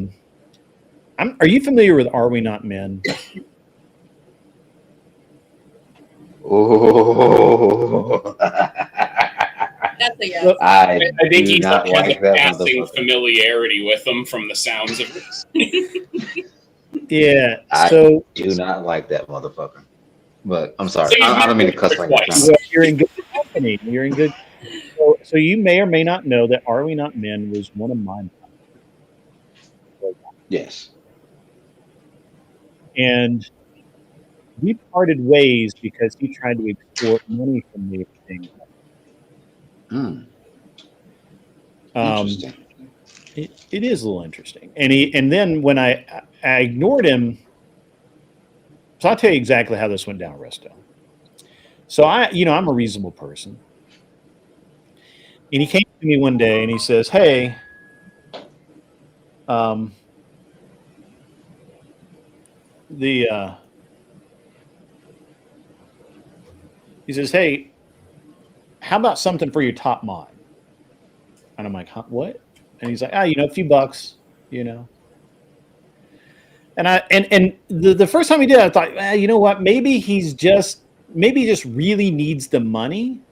you familiar with Are We Not Men? Oh, That's a yes. I think he not has like a that passing motherfucker. familiarity with them from the sounds of it. Yeah, I so do not like that motherfucker. But I'm sorry. So you've I don't mean to met cuss her like twice. that. you're in good company. You're in good. So you may or may not know that Are We Not Men was one of mine. Yes. And we parted ways because he tried to extort money from me. Interesting. It is a little interesting. And then when I ignored him, so I'll tell you exactly how this went down, Resto. So I'm a reasonable person. And he came to me one day and he says, hey, he says, hey, how about something for your top mod? And I'm like, huh, what? And he's like, a few bucks, And the first time he did it, I thought, well, you know what? Maybe he just really needs the money.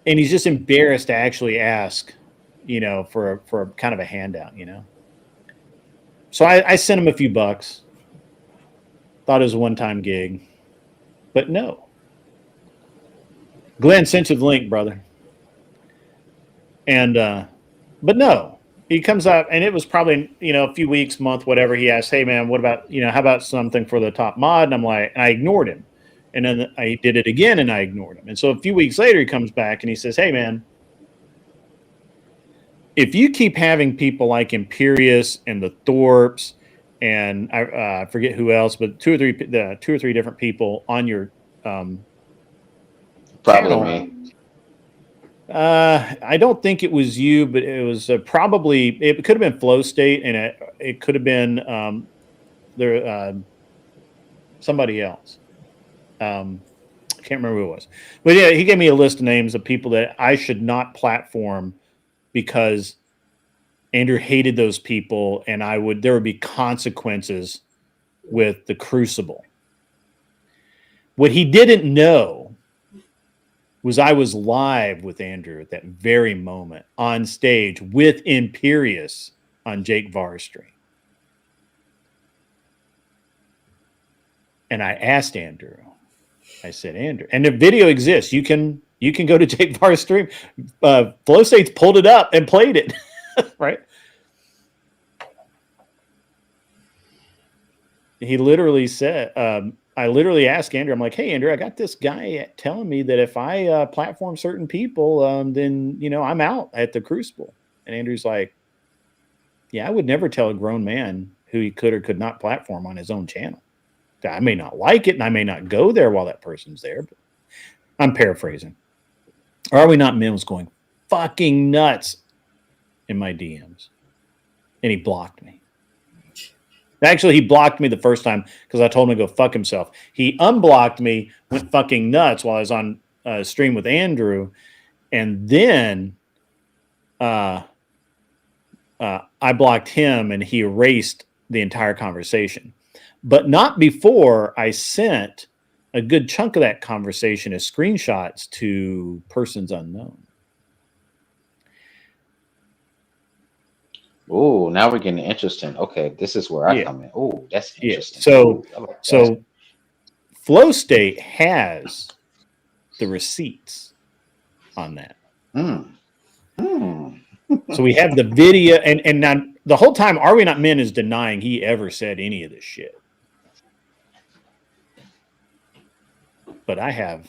And he's just embarrassed to actually ask, for a kind of a handout, So I sent him a few bucks. Thought it was a one-time gig. But no. Glenn sent you the link, brother. And but no. he comes up, and it was probably, a few weeks, month, whatever. He asked, "Hey man, what about, how about something for the top mod?" And I'm like, and I ignored him. And then I did it again, and I ignored him. And so a few weeks later, he comes back and he says, "Hey man, if you keep having people like Imperius and the Thorpes, and I forget who else, but two or three different people on your Probably channel." me. I don't think it was you, but it was probably, it could have been Flow State, and it could have been somebody else. I can't remember who it was, but yeah, he gave me a list of names of people that I should not platform because Andrew hated those people, and there would be consequences with the Crucible. What he didn't know was I was live with Andrew at that very moment on stage with Imperius on Jake Var's stream. And I asked Andrew, I said, "Andrew," and the video exists. You can go to Jake Var's stream. Flow States pulled it up and played it, right? He literally said, I literally asked Andrew, I'm like, "Hey, Andrew, I got this guy telling me that if I platform certain people, then, I'm out at the Crucible." And Andrew's like, "Yeah, I would never tell a grown man who he could or could not platform on his own channel. I may not like it, and I may not go there while that person's there." But I'm paraphrasing. Are We Not Men was going fucking nuts in my DMs, and he blocked me. Actually, he blocked me the first time because I told him to go fuck himself. He unblocked me, went fucking nuts while I was on stream with Andrew, and then I blocked him, and he erased the entire conversation. But not before I sent a good chunk of that conversation as screenshots to persons unknown. Oh, now we're getting interesting. Okay, this is where I come in. Oh, that's interesting. So, Ooh, I like that. so Flow State has the receipts on that. So we have the video, and now the whole time, Are We Not Men is denying he ever said any of this shit. But I have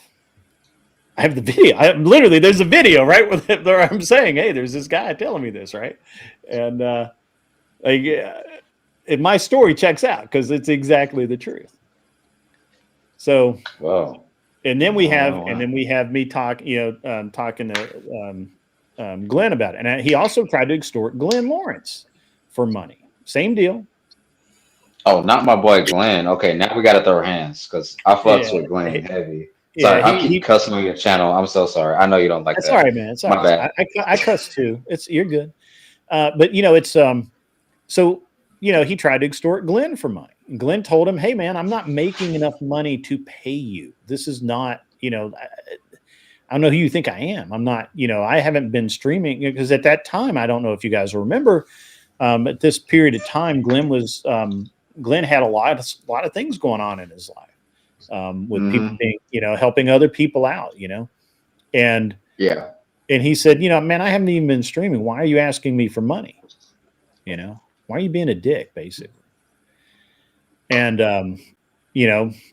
the video. Literally, there's a video, right, where I'm saying, "Hey, there's this guy telling me this," right? And my story checks out because it's exactly the truth. So, wow. And then we have me talking to Glenn about it, and he also tried to extort Glenn Lawrence for money. Same deal. Oh, not my boy Glenn. Okay, now we gotta throw hands because I fucks with Glenn heavy. Sorry, I keep cussing on your channel. I'm so sorry. I know you don't like that. That's all right, man. It's all my right. bad. I cuss too. You're good. But it's so he tried to extort Glenn for money. And Glenn told him, "Hey man, I'm not making enough money to pay you. This is not, I don't know who you think I am. I'm not, I haven't been streaming," because at that time, I don't know if you guys remember, at this period of time, Glenn had a lot of things going on in his life, with people being, helping other people out, and yeah. And he said, "Man, I haven't even been streaming. Why are you asking me for money? Why are you being a dick, basically?" And,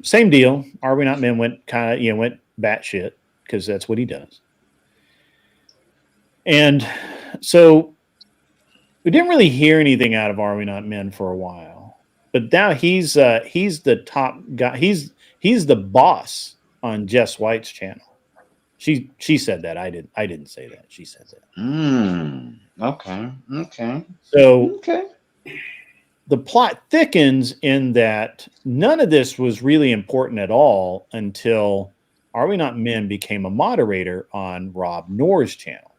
same deal. Are We Not Men went batshit because that's what he does. And so we didn't really hear anything out of Are We Not Men for a while, but now he's the top guy. He's the boss on Jess White's channel. She said that. I didn't say that. She said that. Okay. So the plot thickens in that none of this was really important at all until Are We Not Men became a moderator on Rob Knorr's channel.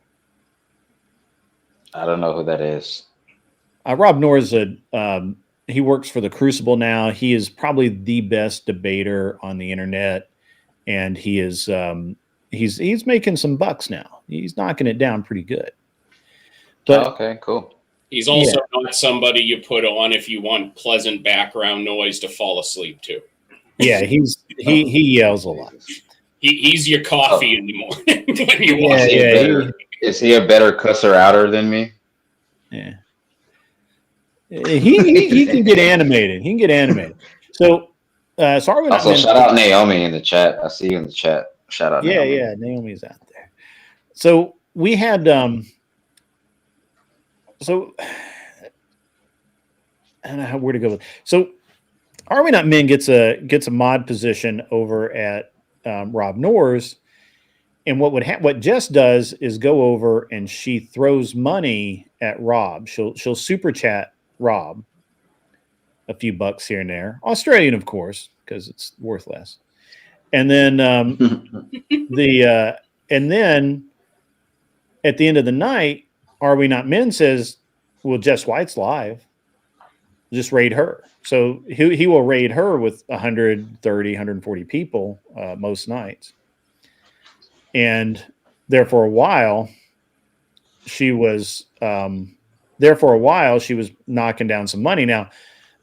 I don't know who that is. Rob Knorr is he works for the Crucible now. He is probably the best debater on the internet, and he is he's making some bucks now. He's knocking it down pretty good. But okay, cool. He's also not somebody you put on if you want pleasant background noise to fall asleep to. Yeah, he yells a lot. He's your coffee in the morning when you watch Is he a better cusser outer than me? Yeah. He can get animated. He can get animated. So, are we not Also, men? shout out Naomi in the chat. I see you in the chat. Shout out Yeah, Naomi. yeah, Naomi's out there. So we had so I don't know where to go. So Are We Not Men gets a mod position over at Rob Noor's, and what Jess does is go over and she throws money at Rob. She'll super chat Rob a few bucks here and there, Australian of course, because it's worth less. And then and then at the end of the night, Are We Not Men says, "Well, Jess White's live. Just raid her." So he will raid her with 130, 140 people most nights. And there for a while, she was knocking down some money. Now,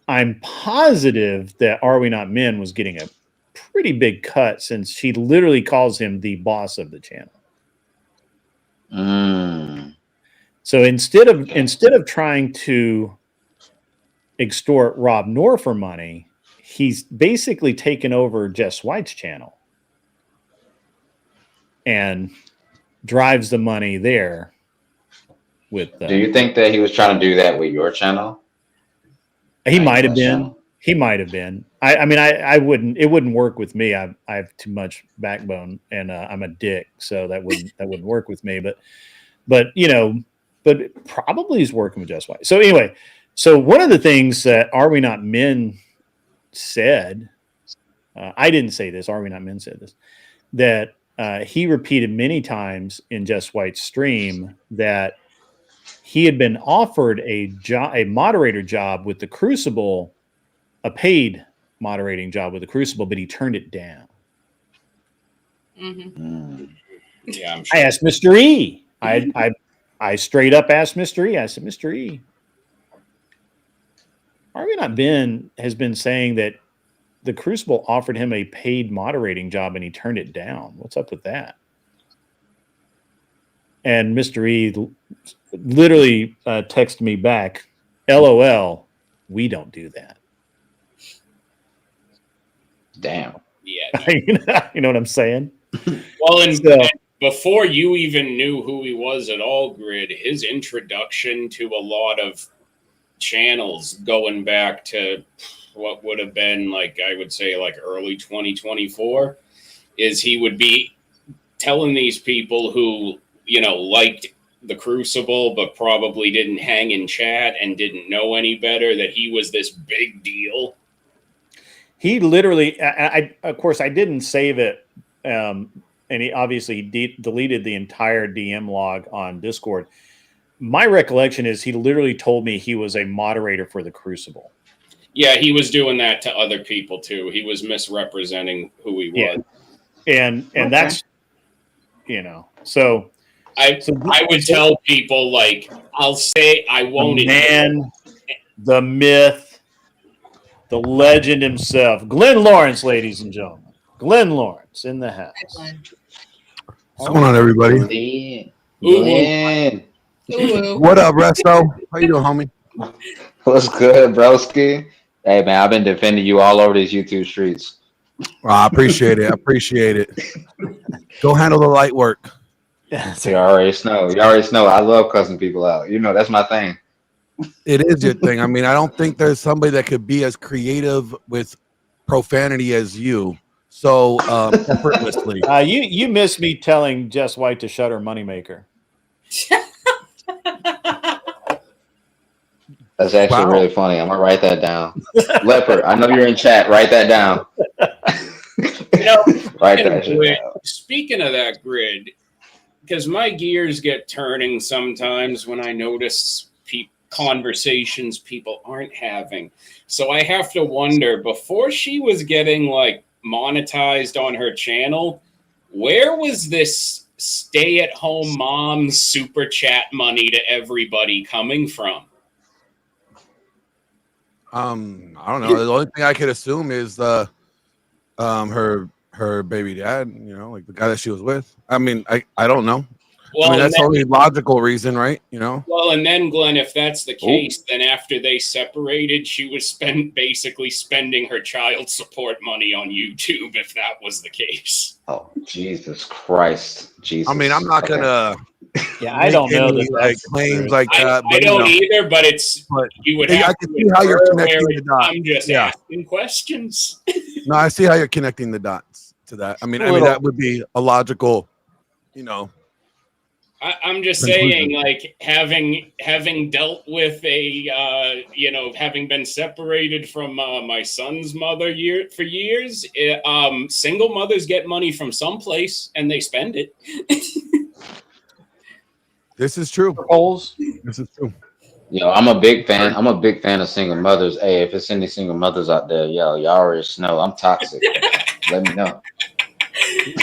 I'm positive that Are We Not Men was getting a pretty big cut since she literally calls him the boss of the channel. So instead of trying to extort Rob Noor for money, he's basically taken over Jess White's channel and drives the money there. With do you think that he was trying to do that with your channel? He might have been. He might have been. I mean, I wouldn't. It wouldn't work with me. I have too much backbone, and I'm a dick, so that wouldn't work with me. But probably he's working with Jess White. So anyway, so one of the things that Are We Not Men said, I didn't say this. Are We Not Men said this, that he repeated many times in Jess White's stream that he had been offered a moderator job with the Crucible, a paid moderating job with the Crucible, but he turned it down. Yeah, I'm sure. I asked Mr. E. I straight up asked Mr. E. I said, Mr. E, Are We Not Men has been saying that the Crucible offered him a paid moderating job and he turned it down. What's up with that? And Mr. E literally texted me back, LOL, we don't do that. Damn. Yeah. You know what I'm saying? Well, and before you even knew who he was at All Grid, his introduction to a lot of channels going back to what would have been I would say early 2024 is he would be telling these people who, liked the Crucible, but probably didn't hang in chat and didn't know any better that he was this big deal. He literally, of course, I didn't save it. And he obviously deleted the entire DM log on Discord. My recollection is he literally told me he was a moderator for the Crucible. Yeah, he was doing that to other people too. He was misrepresenting who he was. And that's, so I would tell people I'll say I won't. The man, the myth, the legend himself, Glenn Lawrence, ladies and gentlemen. Glenn Lawrence in the house. What's going on, everybody? Glenn. What up, Resto? How you doing, homie? What's good, broski? Hey, man, I've been defending you all over these YouTube streets. I appreciate it. I appreciate it. Go handle the light work. You already know. I love cussing people out. That's my thing. It is your thing. I mean, I don't think there's somebody that could be as creative with profanity as you. So effortlessly. You missed me telling Jess White to shut her moneymaker. That's actually really funny. I'm gonna write that down. Leopard, I know you're in chat. Write that down. Write that shit down. Speaking of that grid, because my gears get turning sometimes when I notice conversations people aren't having. So I have to wonder, before she was getting monetized on her channel, where was this stay-at-home mom super chat money to everybody coming from? I don't know. The only thing I could assume is her baby dad, the guy that she was with. I mean, I don't know. Well, I mean, and that's the then, only logical reason, right? You know. well, and then Glenn, if that's the Oh, case, then after they separated, she was basically spending her child support money on YouTube. If that was the case. oh, Jesus Christ, I mean, I'm Jesus. not Okay. gonna Yeah, I make don't know any that like that's claims true. like that, I but you don't know, either, but it's but you would I have can to see how you're infer connecting where the dots. I'm just Yeah. asking questions. No, I see how you're connecting the dots to that. I mean, A little. that would be a logical, you know, I'm just conclusion. saying, like having dealt with a having been separated from my son's mother for years. Single mothers get money from someplace and they spend it. This is true. Polls. This is true. Yo, I'm a big fan. I'm a big fan of single mothers. Hey, if it's any single mothers out there, yo, y'all already know I'm toxic. Let me know.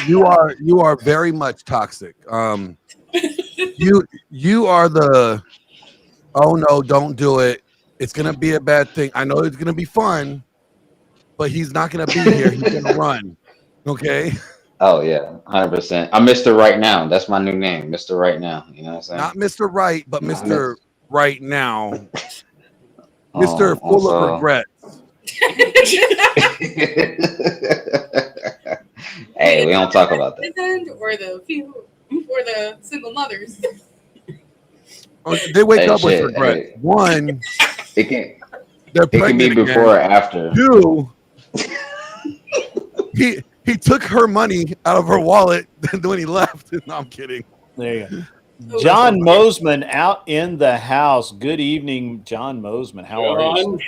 You are very much toxic. You are the, oh no, don't do it. It's gonna be a bad thing. I know it's gonna be fun, but he's not gonna be here. He's gonna run. Okay. Oh yeah, 100%. I'm Mr. Right Now. That's my new name, Mr. Right Now. You know what I'm saying? Not Mr. Right, but Nah, Mr. Right Now. Oh, Mr. Full of regret. Hey, we don't talk about that. His end or the single mothers. Oh, they wake Hey, up with shit, regret. hey. One, It can they're it can pregnant be before or again. after. Two, he took her money out of her wallet when he left. No, I'm kidding. There you go. John Mosman out in the house. Good evening, John Mosman. How are you?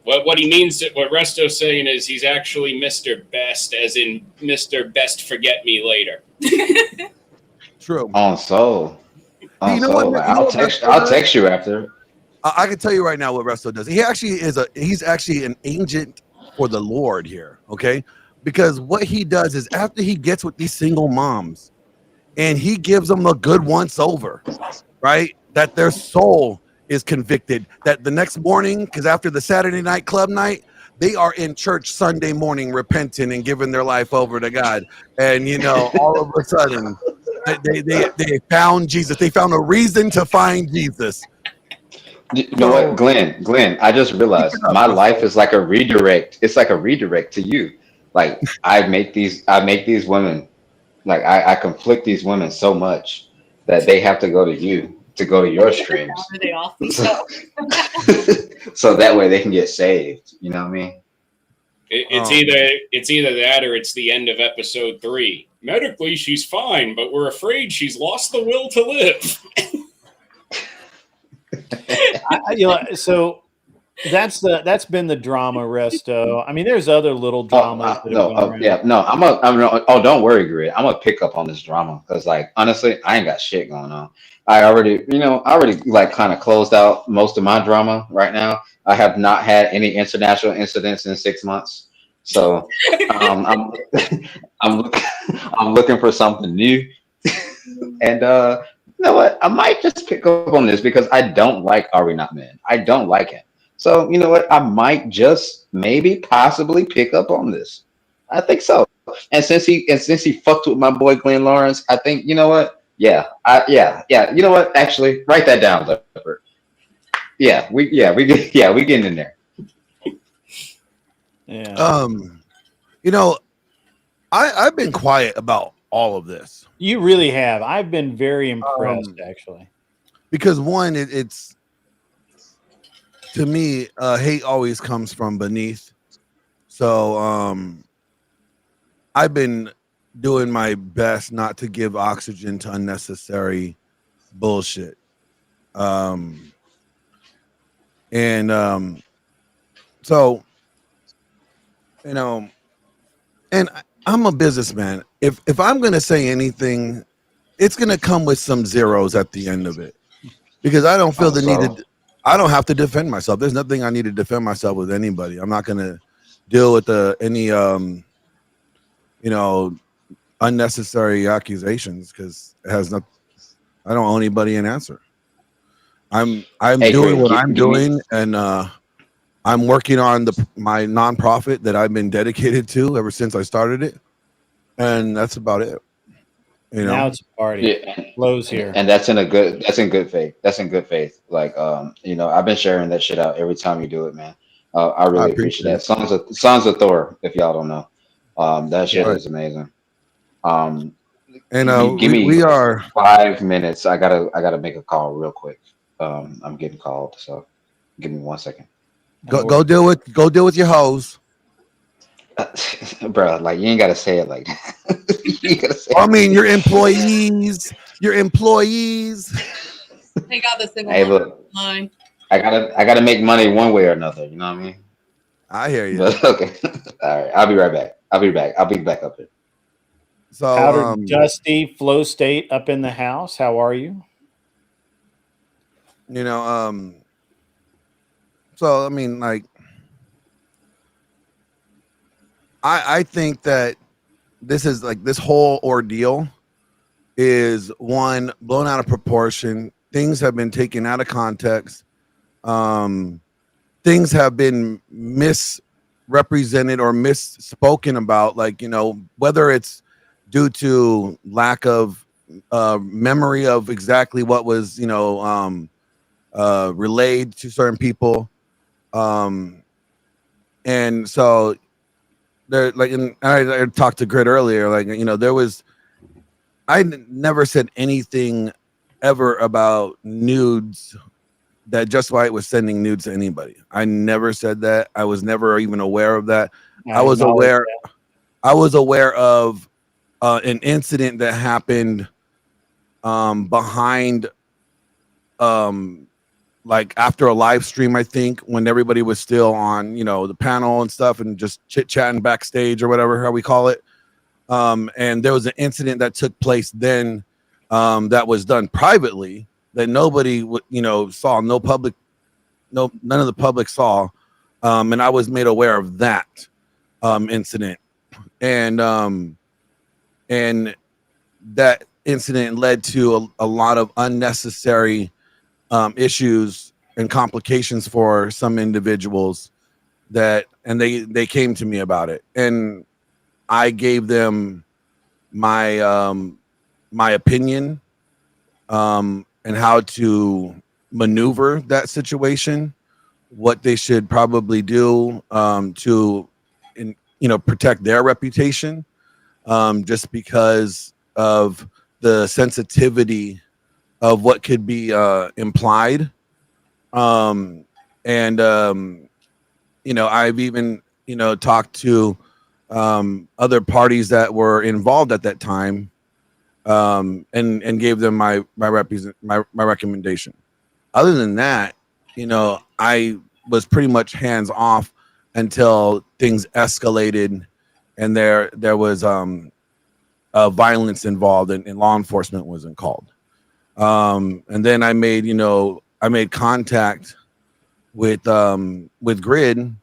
What he means, what Resto's saying is he's actually Mr. Best, as in Mr. Best Forget Me Later. True. On soul. On You know soul. what? Like, You know I'll what text. Resto I'll does? text you after. I can tell you right now what Resto does. He actually he's actually an agent for the Lord here, okay? Because what he does is after he gets with these single moms and he gives them a good once over, right? That their soul is convicted, that the next morning, because after the Saturday night club night, they are in church Sunday morning repenting and giving their life over to God. And you know, all of a sudden they found Jesus. They found a reason to find Jesus. You know what, Glenn, I just realized my life is like a redirect. It's like a redirect to you. Like I make these women, like I conflict these women so much that they have to go to you to go to your streams. Are they off? So that way they can get saved. You know what I mean? It's either that or it's the end of episode 3. Medically, she's fine, but we're afraid she's lost the will to live. So that's been the drama, Resto. I mean, there's other little dramas that have gone around. Don't worry, Grid. I'm gonna pick up on this drama because, like, honestly, I ain't got shit going on. I already like kind of closed out most of my drama right now. I have not had any international incidents in 6 months, so I'm I'm looking for something new, and you know what? I might just pick up on this because I don't like Are We Not Men. I don't like him. So you know what? I might just maybe possibly pick up on this. I think so. And since he fucked with my boy Glenn Lawrence, I think you know what? Yeah. You know what? Actually, write that down, Leopard. We getting in there. Yeah. You know, I've been quiet about all of this. You really have. I've been very impressed, actually. Because one, it's to me, hate always comes from beneath. So I've been doing my best not to give oxygen to unnecessary bullshit. So you know, and I'm a businessman. If I'm gonna say anything, it's gonna come with some zeros at the end of it, because I don't feel the need to. I don't have to defend myself. There's nothing I need to defend myself with anybody. I'm not gonna deal with any unnecessary accusations because it has not. I don't owe anybody an answer. I'm doing what I'm doing, and I'm working on my nonprofit that I've been dedicated to ever since I started it, and that's about it. You Now know, it's a party. Yeah, Flo's here. and that's in good faith. That's in good faith. Like, I've been sharing that shit out every time you do it, man. I I really appreciate appreciate that. it. Sons of Thor, if y'all don't know, that shit Yeah. Right. is amazing. Um, And give we me are 5 minutes. I gotta make a call real quick. I'm getting called, so give me 1 second. No go worries. deal with your hoes. Bro, like you ain't gotta say it like that. You ain't gotta say I it. mean, your employees, your employees. Take out the single Hey, mother look, line. I gotta make money one way or another. You know what I mean? I hear you. But okay, all right. I'll be right back. I'll be back up here. So, Powder Dusty Flow State up in the house. How are you? you know, so I mean, like, I think that this is like this whole ordeal is one blown out of proportion. Things have been taken out of context. Things have been misrepresented or misspoken about, like, whether it's due to lack of memory of exactly what was, relayed to certain people. And so there, like, and I talked to Grit earlier, like, never said anything ever about nudes, that Just White was sending nudes to anybody. I never said that. I was never even aware of that. I was acknowledge aware. that. I was aware of an incident that happened behind, like after a live stream, I think, when everybody was still on, the panel and stuff, and just chit chatting backstage or whatever, how we call it. And there was an incident that took place then, that was done privately, that nobody saw, none of the public saw. And I was made aware of that incident. And that incident led to a lot of unnecessary issues and complications for some individuals, and they came to me about it, and I gave them my my opinion, and how to maneuver that situation, what they should probably do to protect their reputation, just because of the sensitivity of what could be implied. And I've even talked to other parties that were involved at that time, and gave them my recommendation. Other than that, I was pretty much hands off until things escalated, and there was violence involved, and law enforcement wasn't called. And then I made contact with Grid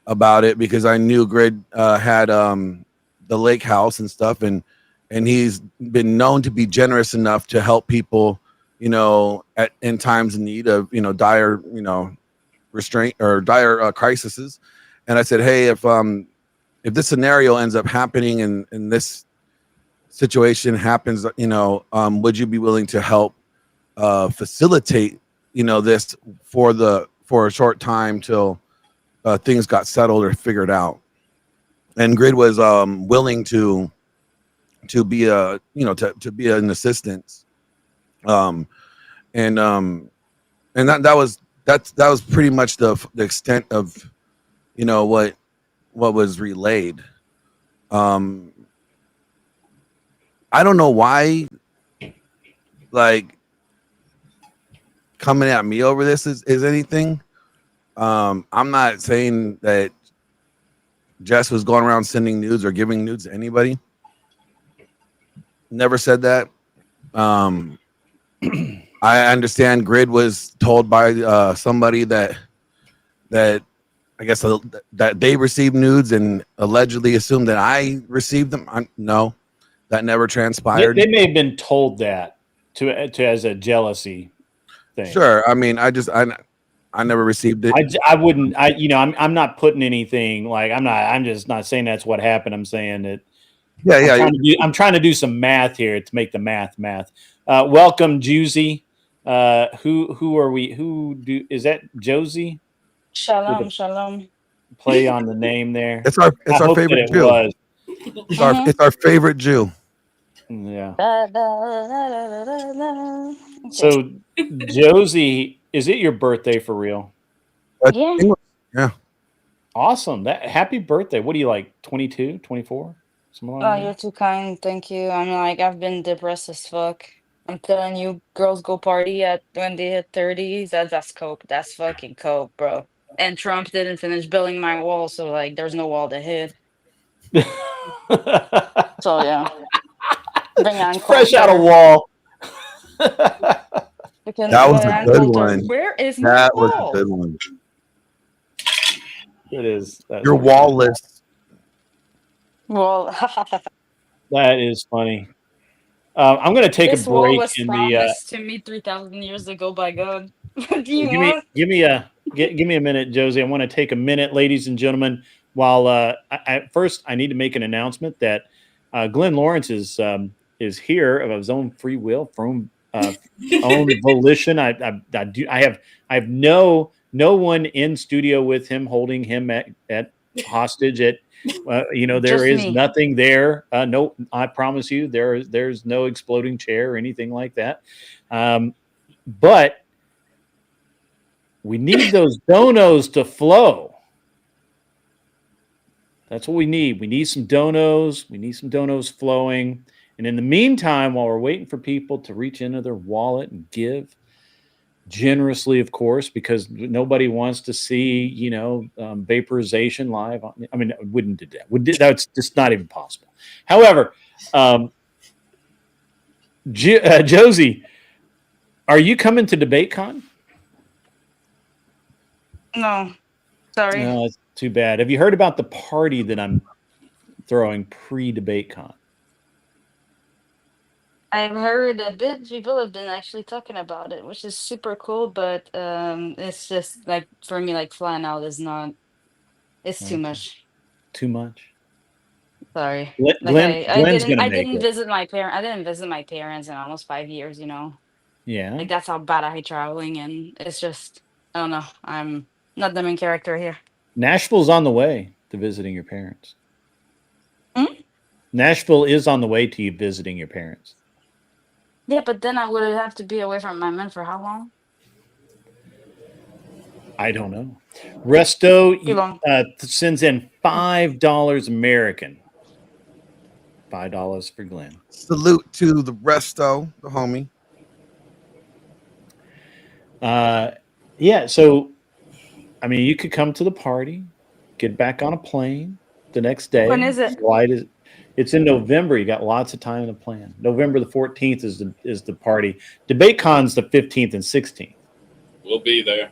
about it, because I knew Grid had the lake house and stuff, and he's been known to be generous enough to help people, in times of need of dire restraint or dire crises. And I said, hey, if this scenario ends up happening, and this situation happens, would you be willing to help facilitate this for a short time till things got settled or figured out? And Grid was willing to be to be an assistance. And that was pretty much the extent of what was relayed. I don't know why, like, coming at me over this is anything. I'm not saying that Jess was going around sending nudes or giving nudes to anybody. Never said that. I understand Grid was told by somebody that I guess that they received nudes and allegedly assumed that I received them. No, that never transpired. They may have been told that to as a jealousy thing. Sure. I mean, I never received it. I wouldn't. I'm not putting anything, like, I'm just not saying that's what happened. I'm saying that Yeah. I'm trying to do some math here to make the math. Welcome, Juicy. Who are we? Is that Josie? Shalom, With a shalom. play on the name there. It's our I hope favorite that it Jew. was. It's our favorite Jew. Yeah. Okay. So, Josie, is it your birthday for real? Yeah. Yeah. Awesome. Happy birthday. What are you like? 22, 24? Something like Oh, that? you're too kind. Thank you. I've been depressed as fuck. I'm telling you, girls go party when they hit 30s. That's coke. That's fucking coke, bro. And Trump didn't finish building my wall, so like, there's no wall to hit. So yeah, bring on Fresh out of Coulter. wall. That was a good one. Where is my That was wall? a good one. It is. Your wall list. Well, That is funny. I'm going to take this a wall break was in the. promised to me 3,000 years ago by God. What do you Give want? me a minute, Josie. I want to take a minute, ladies and gentlemen. While first, I need to make an announcement that Glenn Lawrence is here of his own free will, from own volition. I have no one in studio with him holding him at hostage. There Just is me. nothing there. No, I promise you, there's no exploding chair or anything like that. But we need those donos to flow. That's what we need. We need some donos. We need some donos flowing. And in the meantime, while we're waiting for people to reach into their wallet and give generously, of course, because nobody wants to see, vaporization live. I wouldn't do that. That's just not even possible. However, Josie, are you coming to DebateCon? No, sorry. No, that's too bad. Have you heard about the party that I'm throwing pre-DebateCon? I've heard a bit. People have been actually talking about it, which is super cool. But it's just like for me, like flying out is not. It's too much. Too much. Sorry. Glenn's gonna I make didn't it. visit my parents. I didn't visit my parents in almost 5 years. Yeah. Like that's how bad I hate traveling, and it's just I don't know. I'm not the main character here. Nashville's on the way to visiting your parents. Hmm? Nashville is on the way to you visiting your parents. Yeah, but then I would have to be away from my men for how long? I don't know. Resto Too long. sends in $5 American. $5 for Glenn. Salute to the resto, the homie. Yeah, so you could come to the party, get back on a plane the next day. When is it? It's in November. You got lots of time to plan. November the 14th is the party. DebateCon's the 15th and 16th. We'll be there.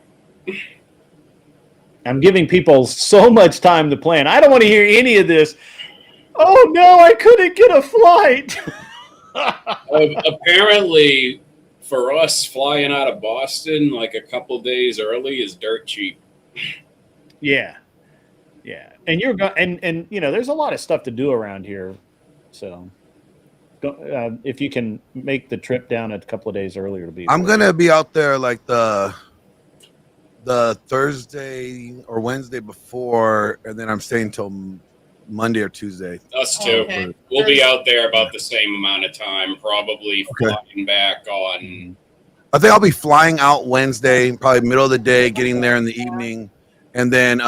I'm giving people so much time to plan. I don't want to hear any of this. Oh no, I couldn't get a flight. Apparently, for us, flying out of Boston like a couple days early is dirt cheap. Yeah. And you're going, and there's a lot of stuff to do around here. So, if you can make the trip down a couple of days earlier, to be. I'm gonna be out there like the Thursday or Wednesday before, and then I'm staying till Monday or Tuesday. Us too. Okay. We'll be out there about the same amount of time, probably Okay. flying back on. I think I'll be flying out Wednesday, probably middle of the day, getting there in the evening, and then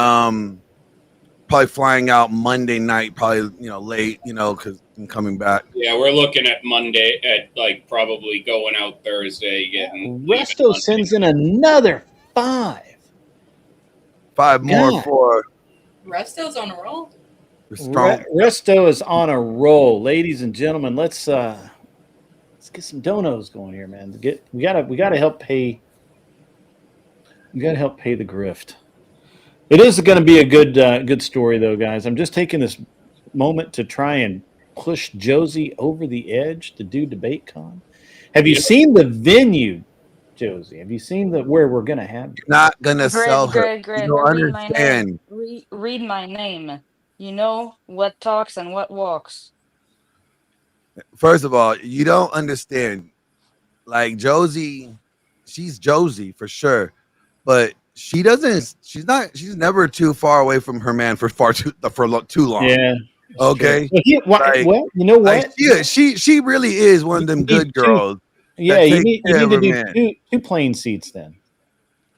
probably flying out Monday night, probably late, because I'm coming back. Yeah, we're looking at Monday at like probably going out Thursday, getting. Resto sends in another 5. 5 more God. for Resto's on a roll. Resto is on a roll, ladies and gentlemen. Let's get some donos going here, man. We gotta help pay. We gotta help pay the grift. It is going to be a good story, though, guys. I'm just taking this moment to try and push Josie over the edge to do DebateCon. Have you seen the venue, Josie? Have you seen where we're going to have you? Not going to sell her. Great. You don't Read my name. understand. Read my name. You know what talks and what walks. First of all, you don't understand. Like Josie, she's Josie for sure, but she doesn't. She's not. She's never too far away from her man for too long. Yeah. Okay. Well, Like, you know what? she really is one of them good girls. Yeah, that you take need care of to her do man. two plane seats then.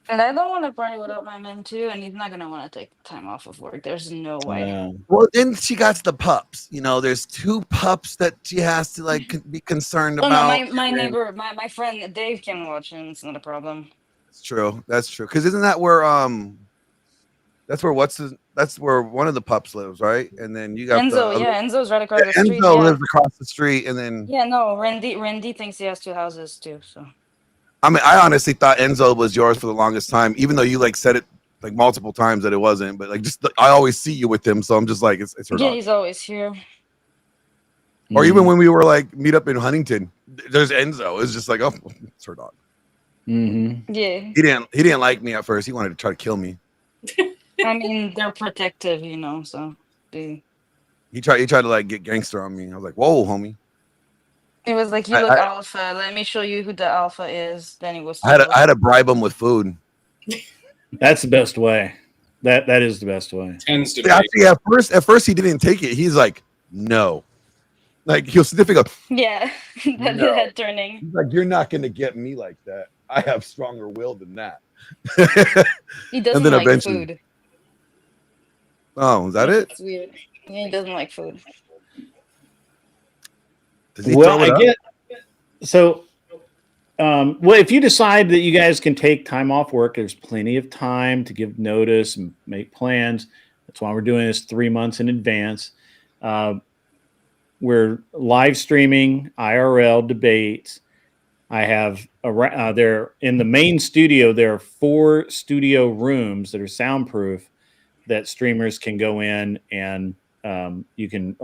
And I don't want to party without my man too, and he's not gonna want to take time off of work. There's no way. Well, then she got the pups. You know, there's 2 pups that she has to like be concerned Oh no, about. my and neighbor, my friend Dave can watch, and it's not a problem. It's true. That's true. Because isn't that where that's where one of the pups lives, right? And then you got Enzo, yeah, Enzo's right across the street. Enzo Yeah, lives across the street, and then yeah, no, Randy thinks he has 2 houses too. So I mean, I honestly thought Enzo was yours for the longest time, even though you like said it like multiple times that it wasn't. But like, just I always see you with him, so I'm just like, it's her yeah, dog. he's always here. Or even when we were like meet up in Huntington, there's Enzo. It's just like, oh, it's her dog. Mm-hmm. Yeah, He didn't like me at first. He wanted to try to kill me. I mean they're protective, you know. So they. He tried to like get gangster on me. I was like, whoa, homie. It was like, you look alpha. Let me show you who the alpha is. Then he was. I had to bribe him with food. That's the best way. That is the best way. Tends to be. Actually, at first he didn't take it. He's like, no. Like he'll sniff and go, Yeah, that No. head turning. he's like, you're not gonna get me like that. I have stronger will than that. He doesn't then like eventually- food. Oh, is that it? It's weird. Yeah, he doesn't like food. Does he Well, throw it I up? get so. Well, if you decide that you guys can take time off work, there's plenty of time to give notice and make plans. That's why we're doing this 3 months in advance. We're live streaming IRL debates. I have there in the main studio. There are 4 studio rooms that are soundproof that streamers can go in and you can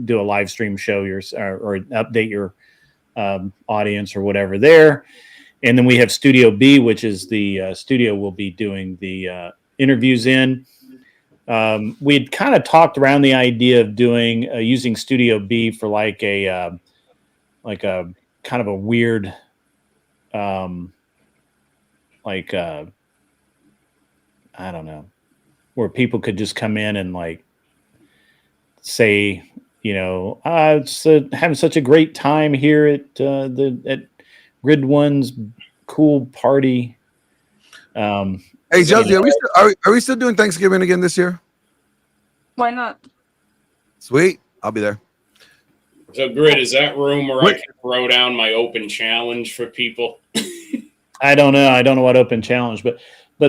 do a live stream show or update your audience or whatever there. And then we have Studio B, which is the studio we'll be doing the interviews in. We'd kind of talked around the idea of doing using Studio B for like a kind of a weird I don't know, where people could just come in and like say, you know, it's having such a great time here at Grid One's cool party. Hey, Josie, are we still doing Thanksgiving again this year? Why not? Sweet, I'll be there. So, Grid, is that room where I can throw down my open challenge for people? I don't know. I don't know what open challenge, but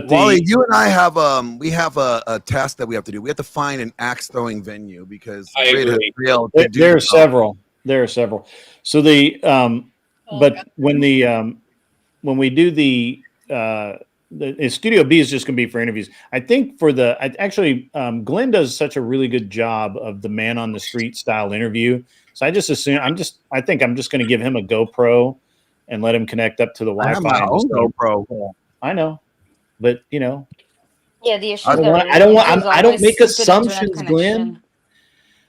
Wally, you and I have we have a task that we have to do. We have to find an axe throwing venue because I Grid has agree. failed to do there are so. several. There are several. So the but when we do the Studio B is just going to be for interviews. I think Glenn does such a really good job of the man on the street style interview. So I just assume I think I'm just going to give him a GoPro and let him connect up to the I have Wi-Fi. my own GoPro. I know, but you know, Yeah, the issue. I don't make assumptions, Glenn.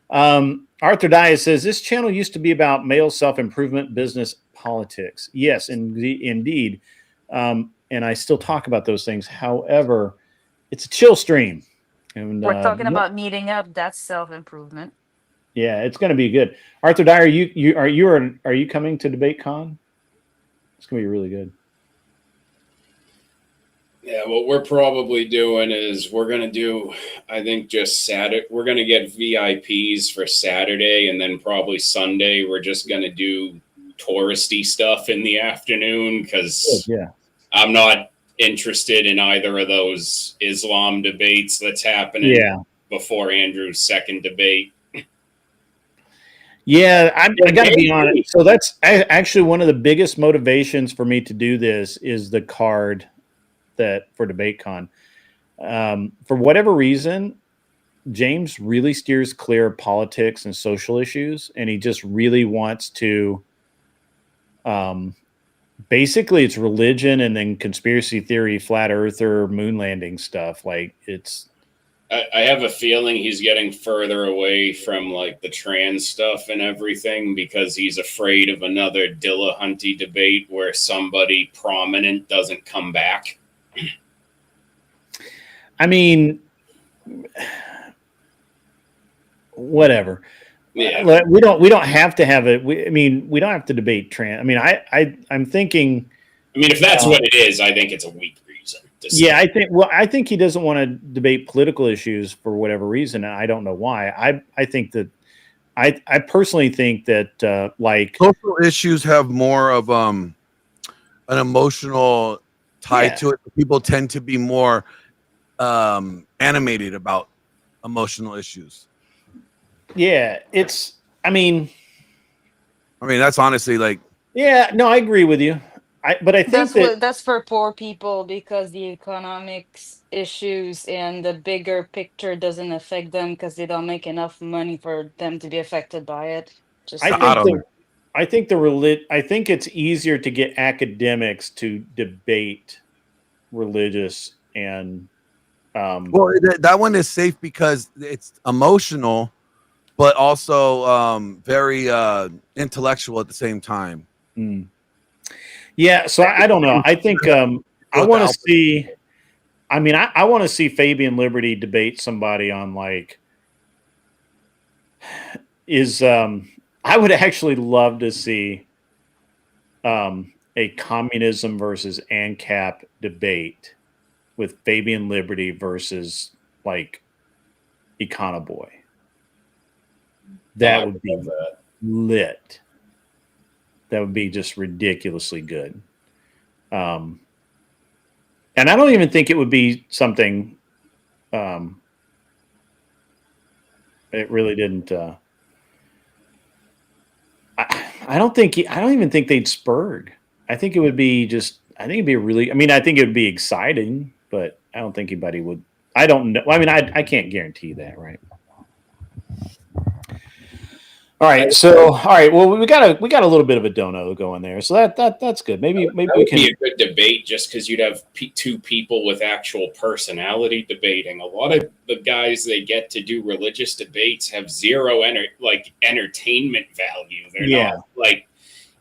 Arthur Dias says this channel used to be about male self-improvement, business, politics. Yes, indeed. And I still talk about those things. However, it's a chill stream. And We're talking about meeting up. That's self-improvement. yeah, it's going to be good. Arthur Dyer, are you coming to DebateCon? It's going to be really good. Yeah, what we're probably doing is we're going to do, I think, just Saturday. We're going to get VIPs for Saturday, and then probably Sunday we're just going to do touristy stuff in the afternoon because I'm not interested in either of those Islam debates that's happening before Andrew's second debate. Yeah, I got to be honest. So that's actually one of the biggest motivations for me to do this is the card for DebateCon. For whatever reason, James really steers clear of politics and social issues, and he just really wants to. Basically, it's religion and then conspiracy theory, flat earther, moon landing stuff. Like I have a feeling he's getting further away from like the trans stuff and everything because he's afraid of another Dillahunty debate where somebody prominent doesn't come back. I mean, whatever. Yeah. We don't have to have it. We don't have to debate trans. I mean, I'm thinking. I mean, if that's what it is, I think it's a weak reason. Yeah, I think he doesn't want to debate political issues for whatever reason, and I don't know why. I think that I personally think that like social issues have more of an emotional tie to it. People tend to be more animated about emotional issues. Yeah, I mean, that's honestly like. Yeah, no, I agree with you. But I think that's for poor people because the economics issues and the bigger picture doesn't affect them because they don't make enough money for them to be affected by it. I think it's easier to get academics to debate religious and well, that one is safe because it's emotional, but also very intellectual at the same time. Yeah, so I don't know. I think I want to see. I mean, I want to see Fabian Liberty debate somebody on like I would actually love to see a communism versus ANCAP debate with Fabian Liberty versus like Econoboy. That would be lit. That would be just ridiculously good. And I don't even think it would be something it really didn't I don't even think they'd spurg. I think it would be I think it'd be I think it would be exciting, but I don't think anybody would. I don't know. I mean, I can't guarantee that, right? All right. Well, we got a little bit of a dono going there, so that's good. Maybe That we would can be a good debate just because you'd have two people with actual personality debating. A lot of the guys they get to do religious debates have zero entertainment value. They're not like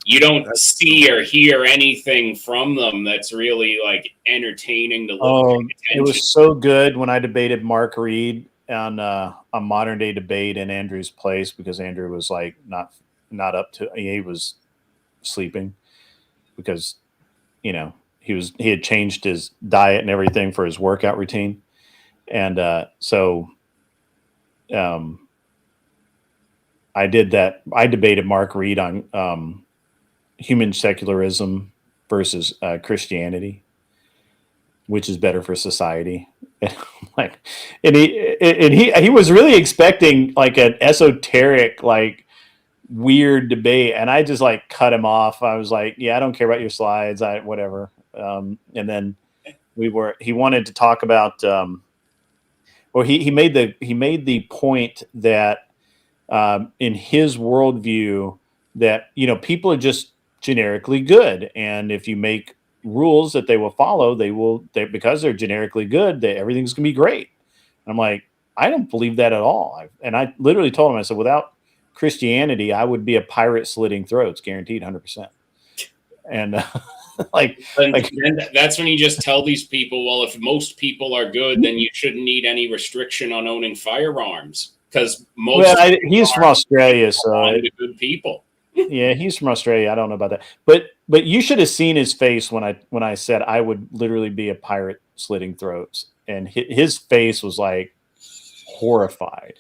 you don't see or hear anything from them that's really like entertaining to look. It was so good when I debated Mark Reed on a modern day debate in Andrew's place because Andrew was like not up to. He was sleeping because he had changed his diet and everything for his workout routine, and so I did that. I debated Mark Reed on human secularism versus Christianity, which is better for society. And he was really expecting like an esoteric, like weird debate, and I just like cut him off. I was like, "Yeah, I don't care about your slides, whatever." And then he wanted to talk about, or he made the point that in his worldview that people are just generically good, and if you make rules that they will follow, because they're generically good, everything's gonna be great. I'm like, I don't believe that at all. And I literally told him, I said, without Christianity, I would be a pirate slitting throats, guaranteed 100%. And and that's when you just tell these people, well, if most people are good, then you shouldn't need any restriction on owning firearms because he's from Australia, so good people. Yeah, he's from Australia. I don't know about that, but you should have seen his face when I said I would literally be a pirate slitting throats, and his face was like horrified.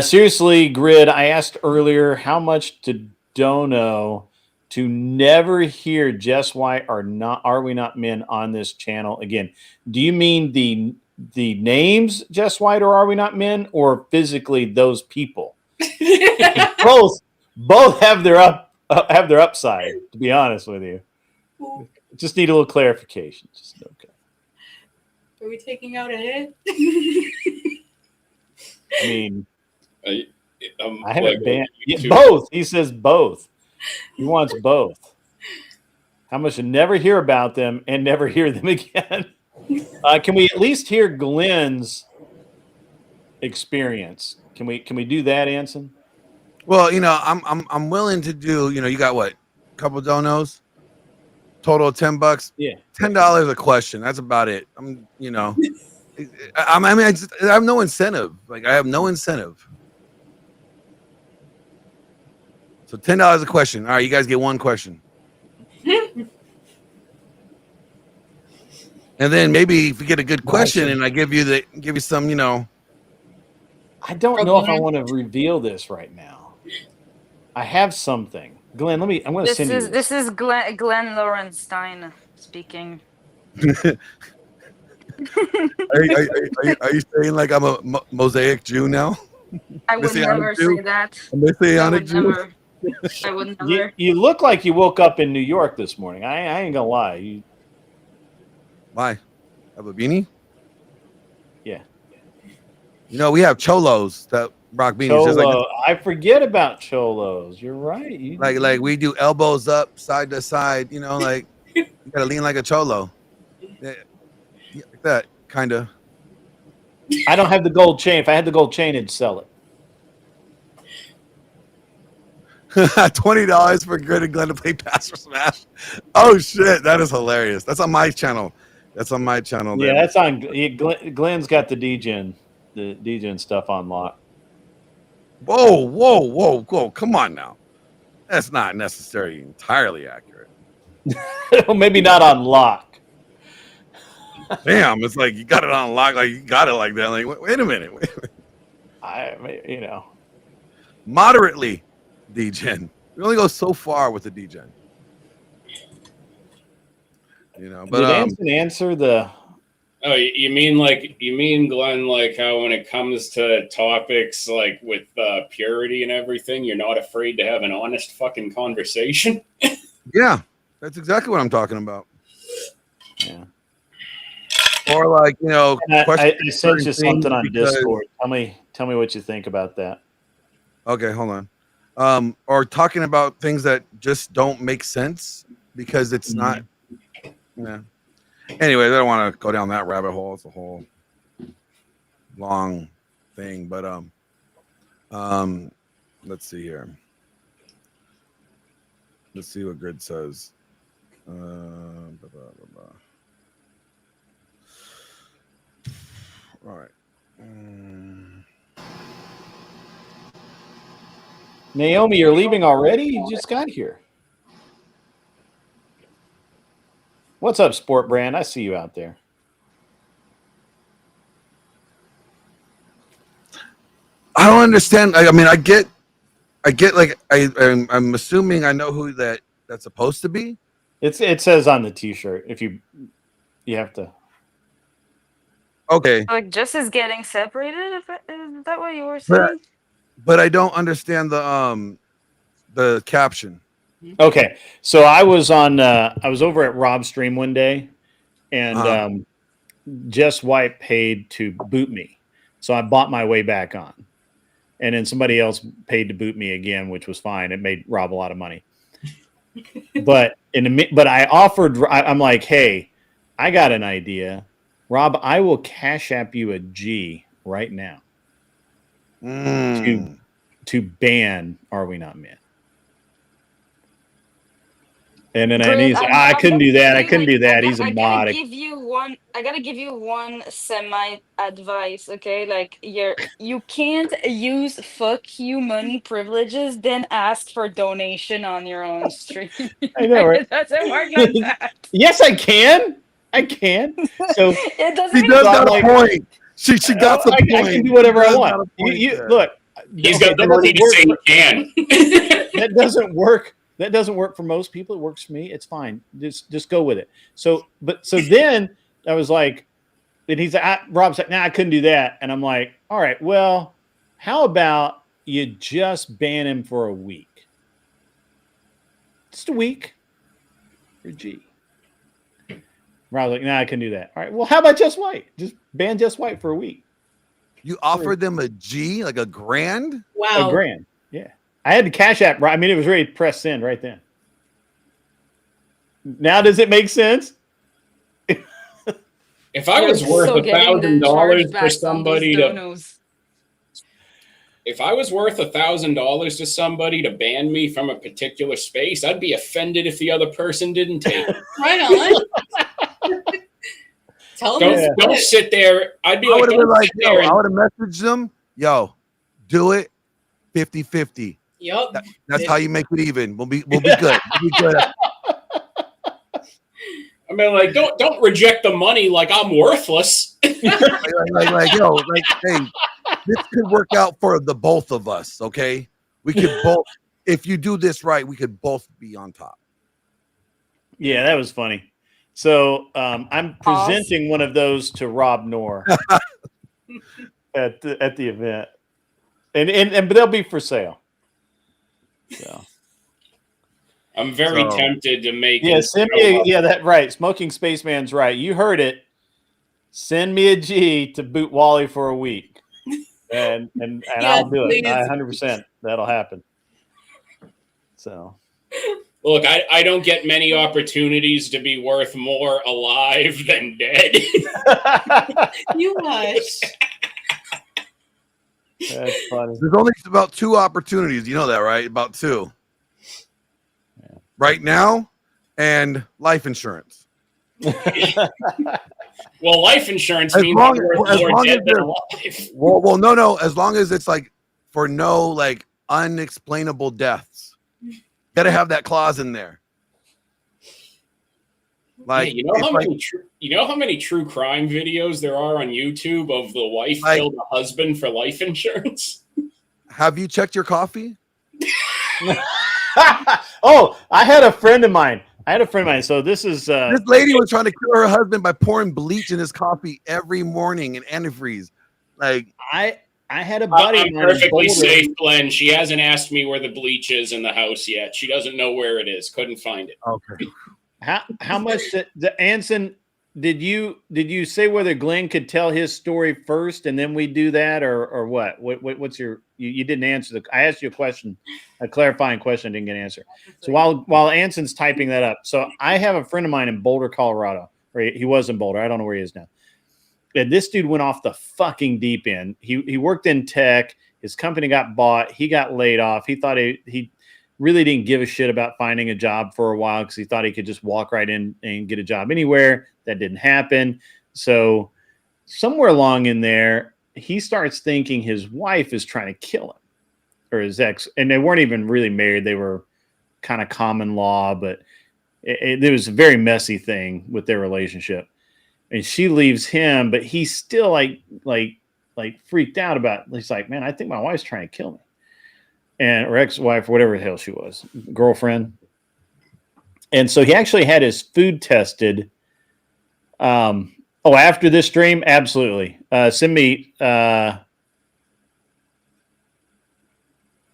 Seriously, Grid, I asked earlier how much to dono to never hear Just White Are We Not Men on this channel again. Do you mean the names Just White or Are We Not Men, or physically those people? both have their upside, to be honest with you. Just need a little clarification. Are we taking out a hit? I mean, I like haven't banned both. He says both. He wants both. How much to never hear about them and never hear them again. Can we at least hear Glenn's experience? Can we do that, Anson? Well, I'm willing to do. You got what? Couple donos. Total $10. Yeah. $10 a question. That's about it. I have no incentive. Like I have no incentive. So $10 a question. All right, you guys get one question. And then maybe if you get a good question and I give you some, I don't know if I want to reveal this right now. I have something. Glenn, I'm going to send you this. This is Glenn Lorenstein speaking. Are you saying like I'm a Mosaic Jew now? I would never say that. A Messianic Jew? I would never. You look like you woke up in New York this morning. I ain't gonna lie. Why? Have a beanie? Yeah. We have cholos that rock beanies. Cholo. Just like I forget about cholos. You're right. like we do elbows up, side to side. Like you gotta lean like a cholo. Yeah, like that kind of. I don't have the gold chain. If I had the gold chain, I'd sell it. $20 for Grid and Glenn to play Pass or Smash. Oh shit, that is hilarious. That's on my channel. Yeah, that's on. Glenn's got the DGen stuff on lock. Whoa! Come on now. That's not necessarily entirely accurate. Well, maybe not on lock. Damn, it's like you got it on lock, like you got it like that. Like, wait a minute. Moderately DGen. We only go so far with the DGen. But did Anson answer the? Oh, you mean Glenn, like how when it comes to topics like with purity and everything, you're not afraid to have an honest fucking conversation? Yeah, that's exactly what I'm talking about. Yeah. Or like, I sent you something on Discord. Tell me what you think about that. Okay, hold on. Or talking about things that just don't make sense because it's not. Yeah. Anyway, I don't want to go down that rabbit hole. It's a whole long thing, but let's see here. Let's see what Grid says. Blah, blah, blah, blah. All right. Naomi, you're leaving already? You just got here. What's up, Sport Brand? I see you out there. I don't understand. I mean, I get. Like I'm assuming I know who that's supposed to be. It says on the T-shirt. If you have to. Okay. Like just as getting separated. Is that what you were saying? But I don't understand the caption. Okay, so I was over at Rob's stream one day, and Jess White paid to boot me, so I bought my way back on, and then somebody else paid to boot me again, which was fine. It made Rob a lot of money, but I offered. I'm like, hey, I got an idea, Rob. I will Cash App you a G right now to ban Are We Not Men. And then I couldn't do that. I couldn't do that. He's a mod. I gotta give you one semi advice, okay? Like you can't use fuck you money privileges, then ask for donation on your own stream. I know, right? It doesn't work like that. Yes, I can. So it doesn't. She does got a point. She got the point. I can do whatever I want. Look, he's got the money to say he can. That doesn't work. That doesn't work for most people. It works for me. It's fine. Just go with it. So then I was like, and he's like, Rob's like, nah, I couldn't do that. And I'm like, all right, well, how about you just ban him for a week? Just a week. For G. Rob's like, nah, I couldn't do that. All right, well, how about Just White? Just ban Just White for a week. You offered them a G, like $1,000? Wow. $1,000. Yeah. I had the Cash App. I mean, it was ready to press send right then. Now, does it make sense? If I was You're worth so getting the $1,000 for chargebacks on those somebody to, donos. if I was worth $1,000 to somebody to ban me from a particular space, I'd be offended if the other person didn't take it. Right on. Tell them Don't sit there. I'd be I like, would have been don't like, sit yo, there I and would have messaged them, yo, do it 50-50. Yup. That's how you make it even. We'll be good. We'll be good. I mean, like, don't reject the money like I'm worthless. like, yo, like, hey, this could work out for the both of us, okay? We could both, if you do this right, we could both be on top. Yeah, that was funny. So I'm presenting one of those to Rob Knorr at the event, and but they'll be for sale. So I'm very tempted to make Yeah, it. send me. Yeah, that right. Smoking Spaceman's right. You heard it. Send me a G to boot Wally for a week, and Yeah, I'll do it. please. 100%. That'll happen. So. Look, I don't get many opportunities to be worth more alive than dead. You hush. That's funny. There's only about 2 opportunities. You know that, right? About 2. Yeah. Right now, and life insurance. Well, life insurance As means long I'm worth as more long as dead than they're- alive. Well, no. As long as it's like for no like unexplainable deaths, gotta have that clause in there. Like, Hey, you know how many true crime videos there are on YouTube of the wife killed the husband for life insurance? Have you checked your coffee? Oh, I had a friend of mine. So this is This lady was trying to kill her husband by pouring bleach in his coffee every morning and antifreeze. Like I had a buddy. I'm perfectly safe, Glenn. She hasn't asked me where the bleach is in the house yet. She doesn't know where it is. Couldn't find it. Okay. How much the Anson did you say whether Glenn could tell his story first and then we do that or what? What's your you didn't answer I asked you a question, a clarifying question, didn't get an answer. So while Anson's typing that up, so I have a friend of mine in Boulder, Colorado, or he was in Boulder. I don't know where he is now. And this dude went off the fucking deep end. He worked in tech. His company got bought. He got laid off. He thought he really didn't give a shit about finding a job for a while because he thought he could just walk right in and get a job anywhere. That didn't happen. So somewhere along in there, he starts thinking his wife is trying to kill him or his ex. And they weren't even really married. They were kind of common law, but it was a very messy thing with their relationship. And she leaves him, but he's still like freaked out about it. He's like, man, I think my wife's trying to kill me. Or ex-wife, whatever the hell she was, girlfriend. And so he actually had his food tested. After this stream, absolutely. Send me, I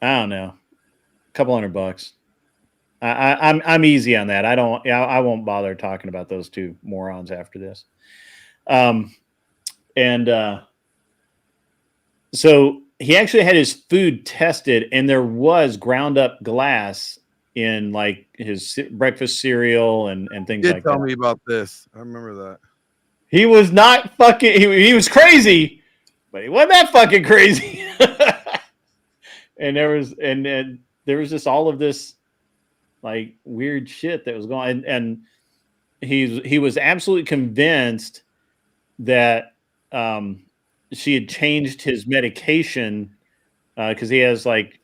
don't know, a couple $100. I'm easy on that. I won't bother talking about those two morons after this. So he actually had his food tested, and there was ground up glass in like his breakfast cereal and things You like did tell that. me about this. I remember that. He was not fucking. He was crazy, but he wasn't that fucking crazy. And there was just all of this like weird shit that was going on, and he was absolutely convinced that she had changed his medication because he has like,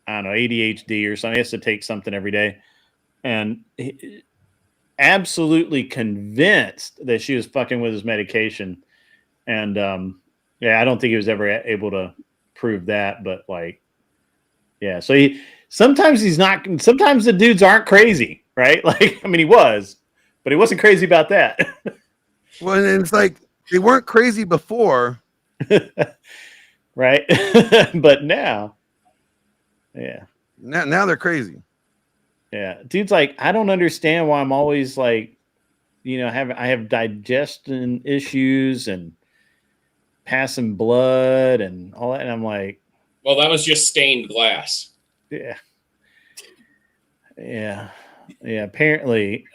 I don't know, ADHD or something. He has to take something every day, and absolutely convinced that she was fucking with his medication. And I don't think he was ever able to prove that, but like, yeah. So sometimes the dudes aren't crazy, right? Like, I mean, he was, but he wasn't crazy about that. Well, and it's like they weren't crazy before. Right. But now, yeah. Now they're crazy. Yeah. Dude's like, I don't understand why I'm always like, I have digestion issues and passing blood and all that. And I'm like, well, that was just stained glass. Yeah. Yeah. Yeah. Apparently,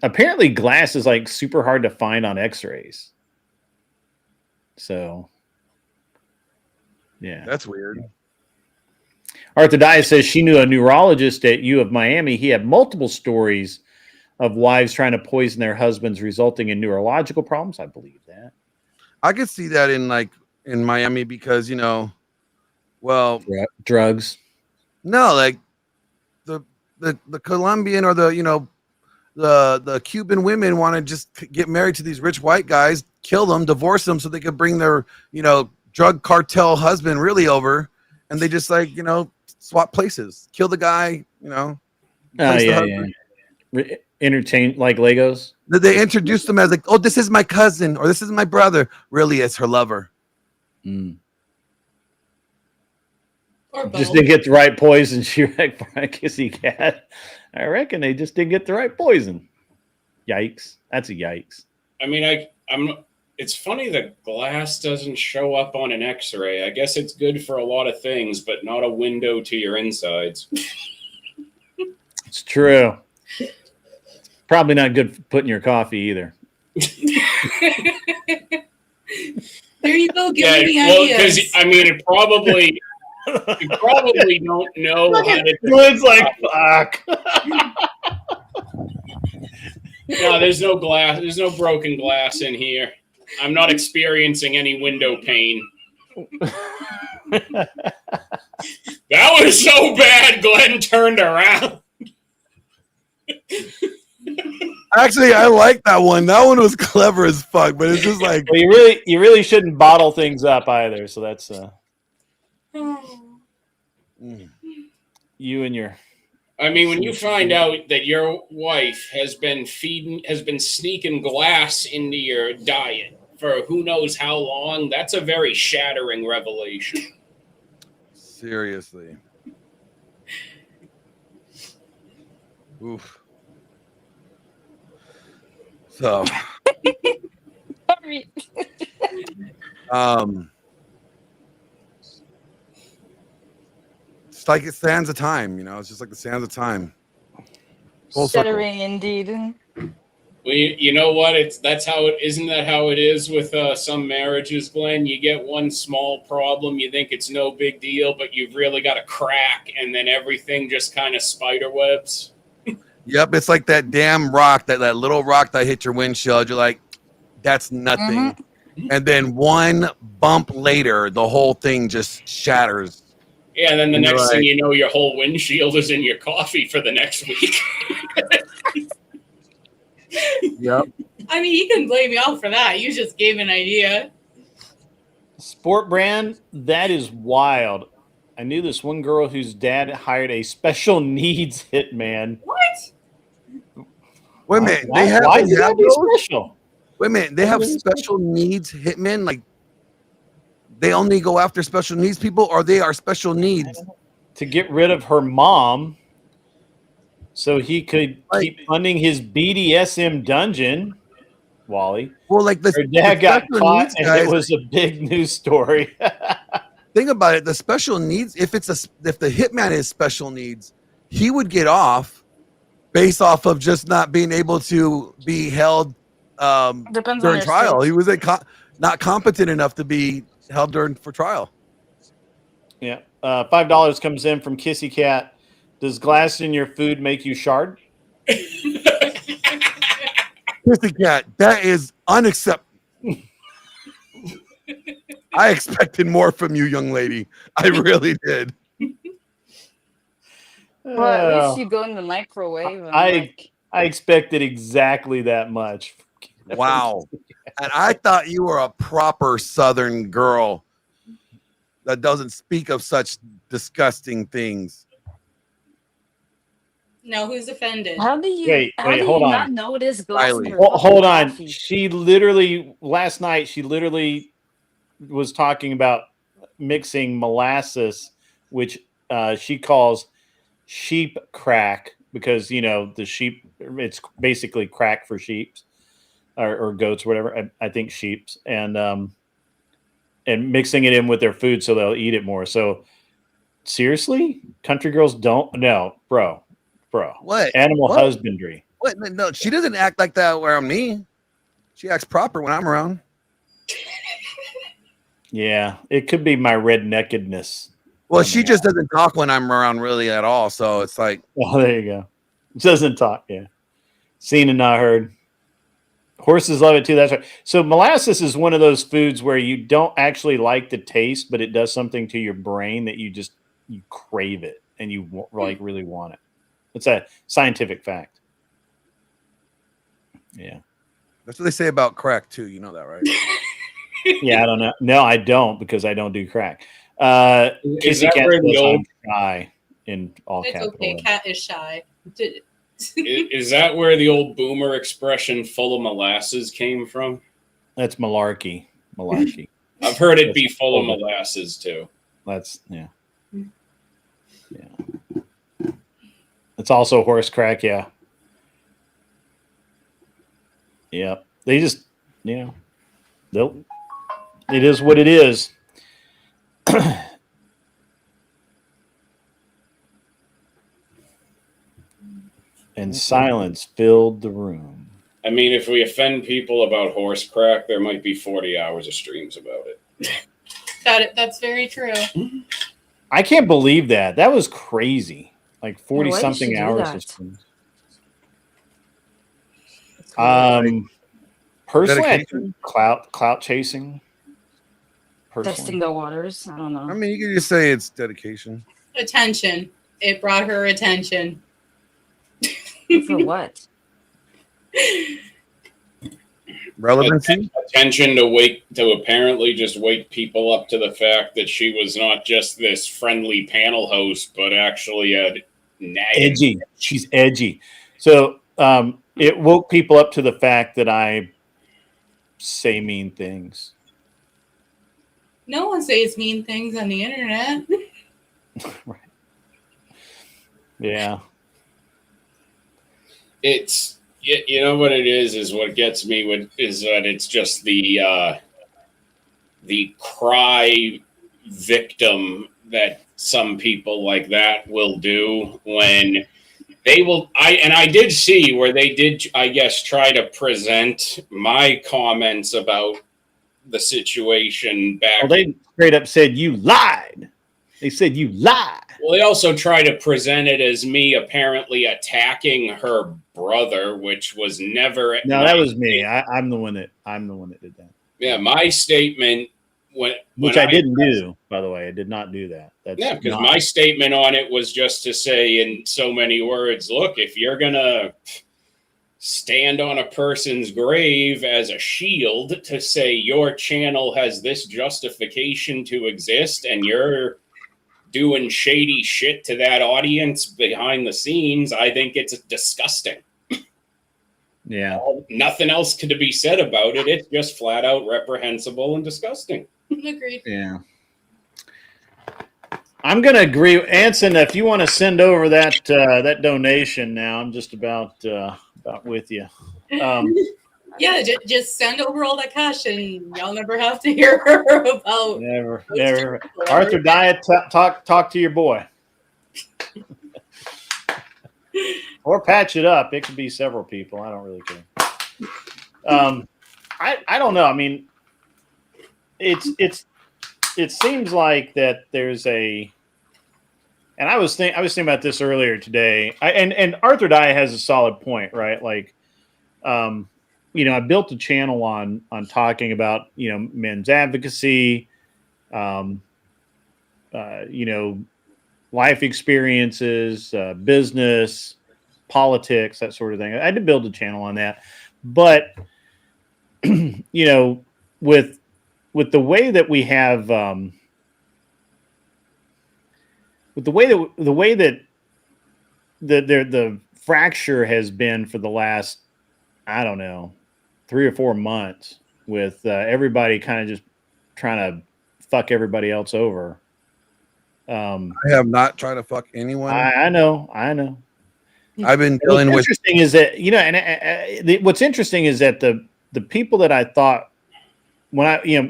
apparently glass is like super hard to find on X-rays. So, yeah, that's weird. Arthur Dias says she knew a neurologist at U of Miami. He had multiple stories of wives trying to poison their husbands, resulting in neurological problems. I believe that. I could see that in Miami because drugs. No, like the Colombian or the Cuban women want to just get married to these rich white guys, kill them, divorce them, so they could bring their drug cartel husband really over, and they just swap places, kill the guy, place the husband. Entertain like Legos. They introduce them as like, oh, this is my cousin or this is my brother. Really, it's her lover. Just didn't get the right poison. She wrecked for a kissy cat. I reckon they just didn't get the right poison. Yikes! That's a yikes. I mean, it's funny that glass doesn't show up on an X-ray. I guess it's good for a lot of things, but not a window to your insides. It's true. Probably not good for putting your coffee either. There you go. Give me the because ideas. I mean, it probably you probably don't know how to. It's like fuck. No, there's no glass. There's no broken glass in here. I'm not experiencing any window pane. That was so bad. Glenn turned around. Actually, I like that one. That one was clever as fuck, but it's just like well, you really shouldn't bottle things up either. So that's you and your. I mean, when you find out that your wife has been sneaking glass into your diet for who knows how long, that's a very shattering revelation. Seriously. Oof. So, Sorry. it's like it stands of time, it's just like the sands of time. Full circle. Shattering indeed. Well, you know what? That's how it isn't. That how it is with some marriages, Glenn. You get one small problem, you think it's no big deal, but you've really got a crack, and then everything just kind of spider webs. Yep, it's like that damn rock, that little rock that hit your windshield. You're like, that's nothing. And then one bump later, the whole thing just shatters. Yeah, and then the And you're next thing like- you know, your whole windshield is in your coffee for the next week. Yep. I mean, you can blame me out for that. You just gave an idea. Sport brand, that is wild. I knew this one girl whose dad hired a special needs hitman. What? Wait a minute. Why They have, does they that have be those? special? Wait a minute. They have special needs hitmen? Like, they only go after special needs people, or they are special needs? To get rid of her mom so he could keep funding his BDSM dungeon, Wally. Well, like her dad got special caught needs and guys- it was a big news story. Think about it. The special needs, if the hitman is special needs, he would get off based off of just not being able to be held Depends on during your trial. state. He was not competent enough to be held for trial. Yeah. $5 comes in from Kissy Cat. Does glass in your food make you shard? Kissy Cat, that is unacceptable. I expected more from you, young lady. I really did. Well, at least you go in the microwave. And I expected exactly that much. Wow. And I thought you were a proper Southern girl that doesn't speak of such disgusting things. No, who's offended? How do you? Wait, how do hold you on. not notice glass in your Hold on. coffee? She literally last night was talking about mixing molasses, which she calls sheep crack, because the sheep, it's basically crack for sheep or goats or whatever. I think sheep's, and mixing it in with their food so they'll eat it more. So seriously, country girls don't. No, bro. What? Animal What? husbandry. What? No, she doesn't act like that around me. She acts proper when I'm around. Yeah, it could be my redneckedness. Well, she just doesn't talk when I'm around really at all. So it's like, oh, there you go. Doesn't talk. Yeah, seen and not heard. Horses love it too. That's right. So molasses is one of those foods where you don't actually like the taste, but it does something to your brain that you crave it and you like really want it. It's a scientific fact. Yeah. that's what they say about crack too. You know that, right? Yeah, I don't know. No, I don't because I don't do crack. Is Kissy that Cat where the says old- I'm shy in all It's capital. okay. Cat is shy. Is that where the old boomer expression "full of molasses" came from? That's malarkey. Malarkey. I've heard it That's be full of over. molasses too. That's yeah. It's also horse crack. Yeah. Yep. They just, it is what it is. And silence filled the room. I mean, if we offend people about horse crack, there might be 40 hours of streams about it. That's very true. I can't believe that. That was crazy. Like 40 why did something she do hours that? of streams. Personally, I think clout chasing. Personally. Testing the waters. I don't know. I mean, you can just say it's dedication. Attention. It brought her attention. For what? Relevancy? Attention to apparently just wake people up to the fact that she was not just this friendly panel host, but actually a nagging. Edgy. She's edgy. So it woke people up to the fact that I say mean things. No one says mean things on the internet. Right. Yeah. It's you know what it is what gets me is that it's just the cry victim that some people like that will do when they will. I did see where they did, I guess, try to present my comments about the situation back. Well, they straight up said you lied. They said you lied. Well, they also try to present it as me apparently attacking her brother, which was never. No, that was me. I'm the one that did that. Yeah, my statement which I didn't do, by the way. I did not do that. That's yeah, because my statement on it was just to say in so many words, look, if you're gonna stand on a person's grave as a shield to say your channel has this justification to exist and you're doing shady shit to that audience behind the scenes, I think it's disgusting. Yeah. Nothing else could be said about it. It's just flat out reprehensible and disgusting. Agreed. Yeah. I'm going to agree. Anson, if you want to send over that that donation now, I'm just about with you. Yeah, just send over all that cash and y'all never have to hear about. Never. Arthur Diet, talk to your boy. Or patch it up. It could be several people. I don't really care. I don't know. I mean, it seems like that there's and I was thinking about this earlier today. And Arthur Dye has a solid point, right? Like, I built a channel on talking about men's advocacy, life experiences, business, politics, that sort of thing. I had to build a channel on that, but with the way that we have, with the way that the fracture has been for the last, I don't know, 3 or 4 months, with everybody kind of just trying to fuck everybody else over. I have not tried to fuck anyone. I know. I've been dealing with. What's interesting is that what's interesting is that the people that I thought when I've been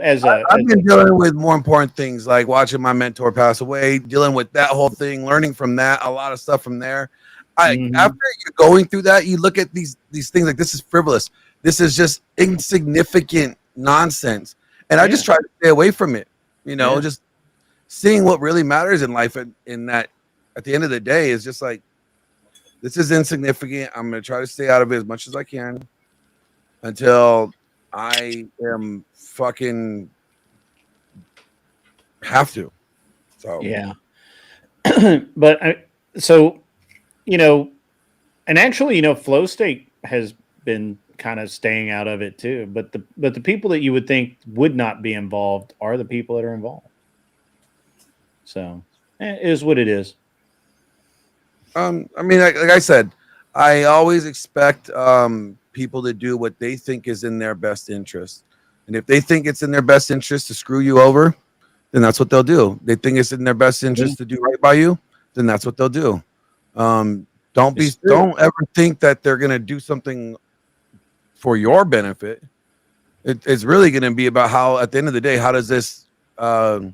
dealing with more important things, like watching my mentor pass away, dealing with that whole thing, learning from that, a lot of stuff from there. After you're going through that, you look at these things like this is frivolous. This is just insignificant nonsense, and I just try to stay away from it. You know, just seeing what really matters in life, and in that, at the end of the day, is just like this is insignificant. I'm gonna try to stay out of it as much as I can until I am fucking have to. So yeah. But so, you know, and actually, you know, Flow State has been kind of staying out of it too. But the people that you would think would not be involved are the people that are involved. So it is what it is. I mean, like I said, I always expect people to do what they think is in their best interest. And if they think it's in their best interest to screw you over, then that's what they'll do. They think it's in their best interest to do right by you, then that's what they'll do. Don't ever think that they're gonna do something for your benefit. It's really gonna be about how, at the end of the day, how does this how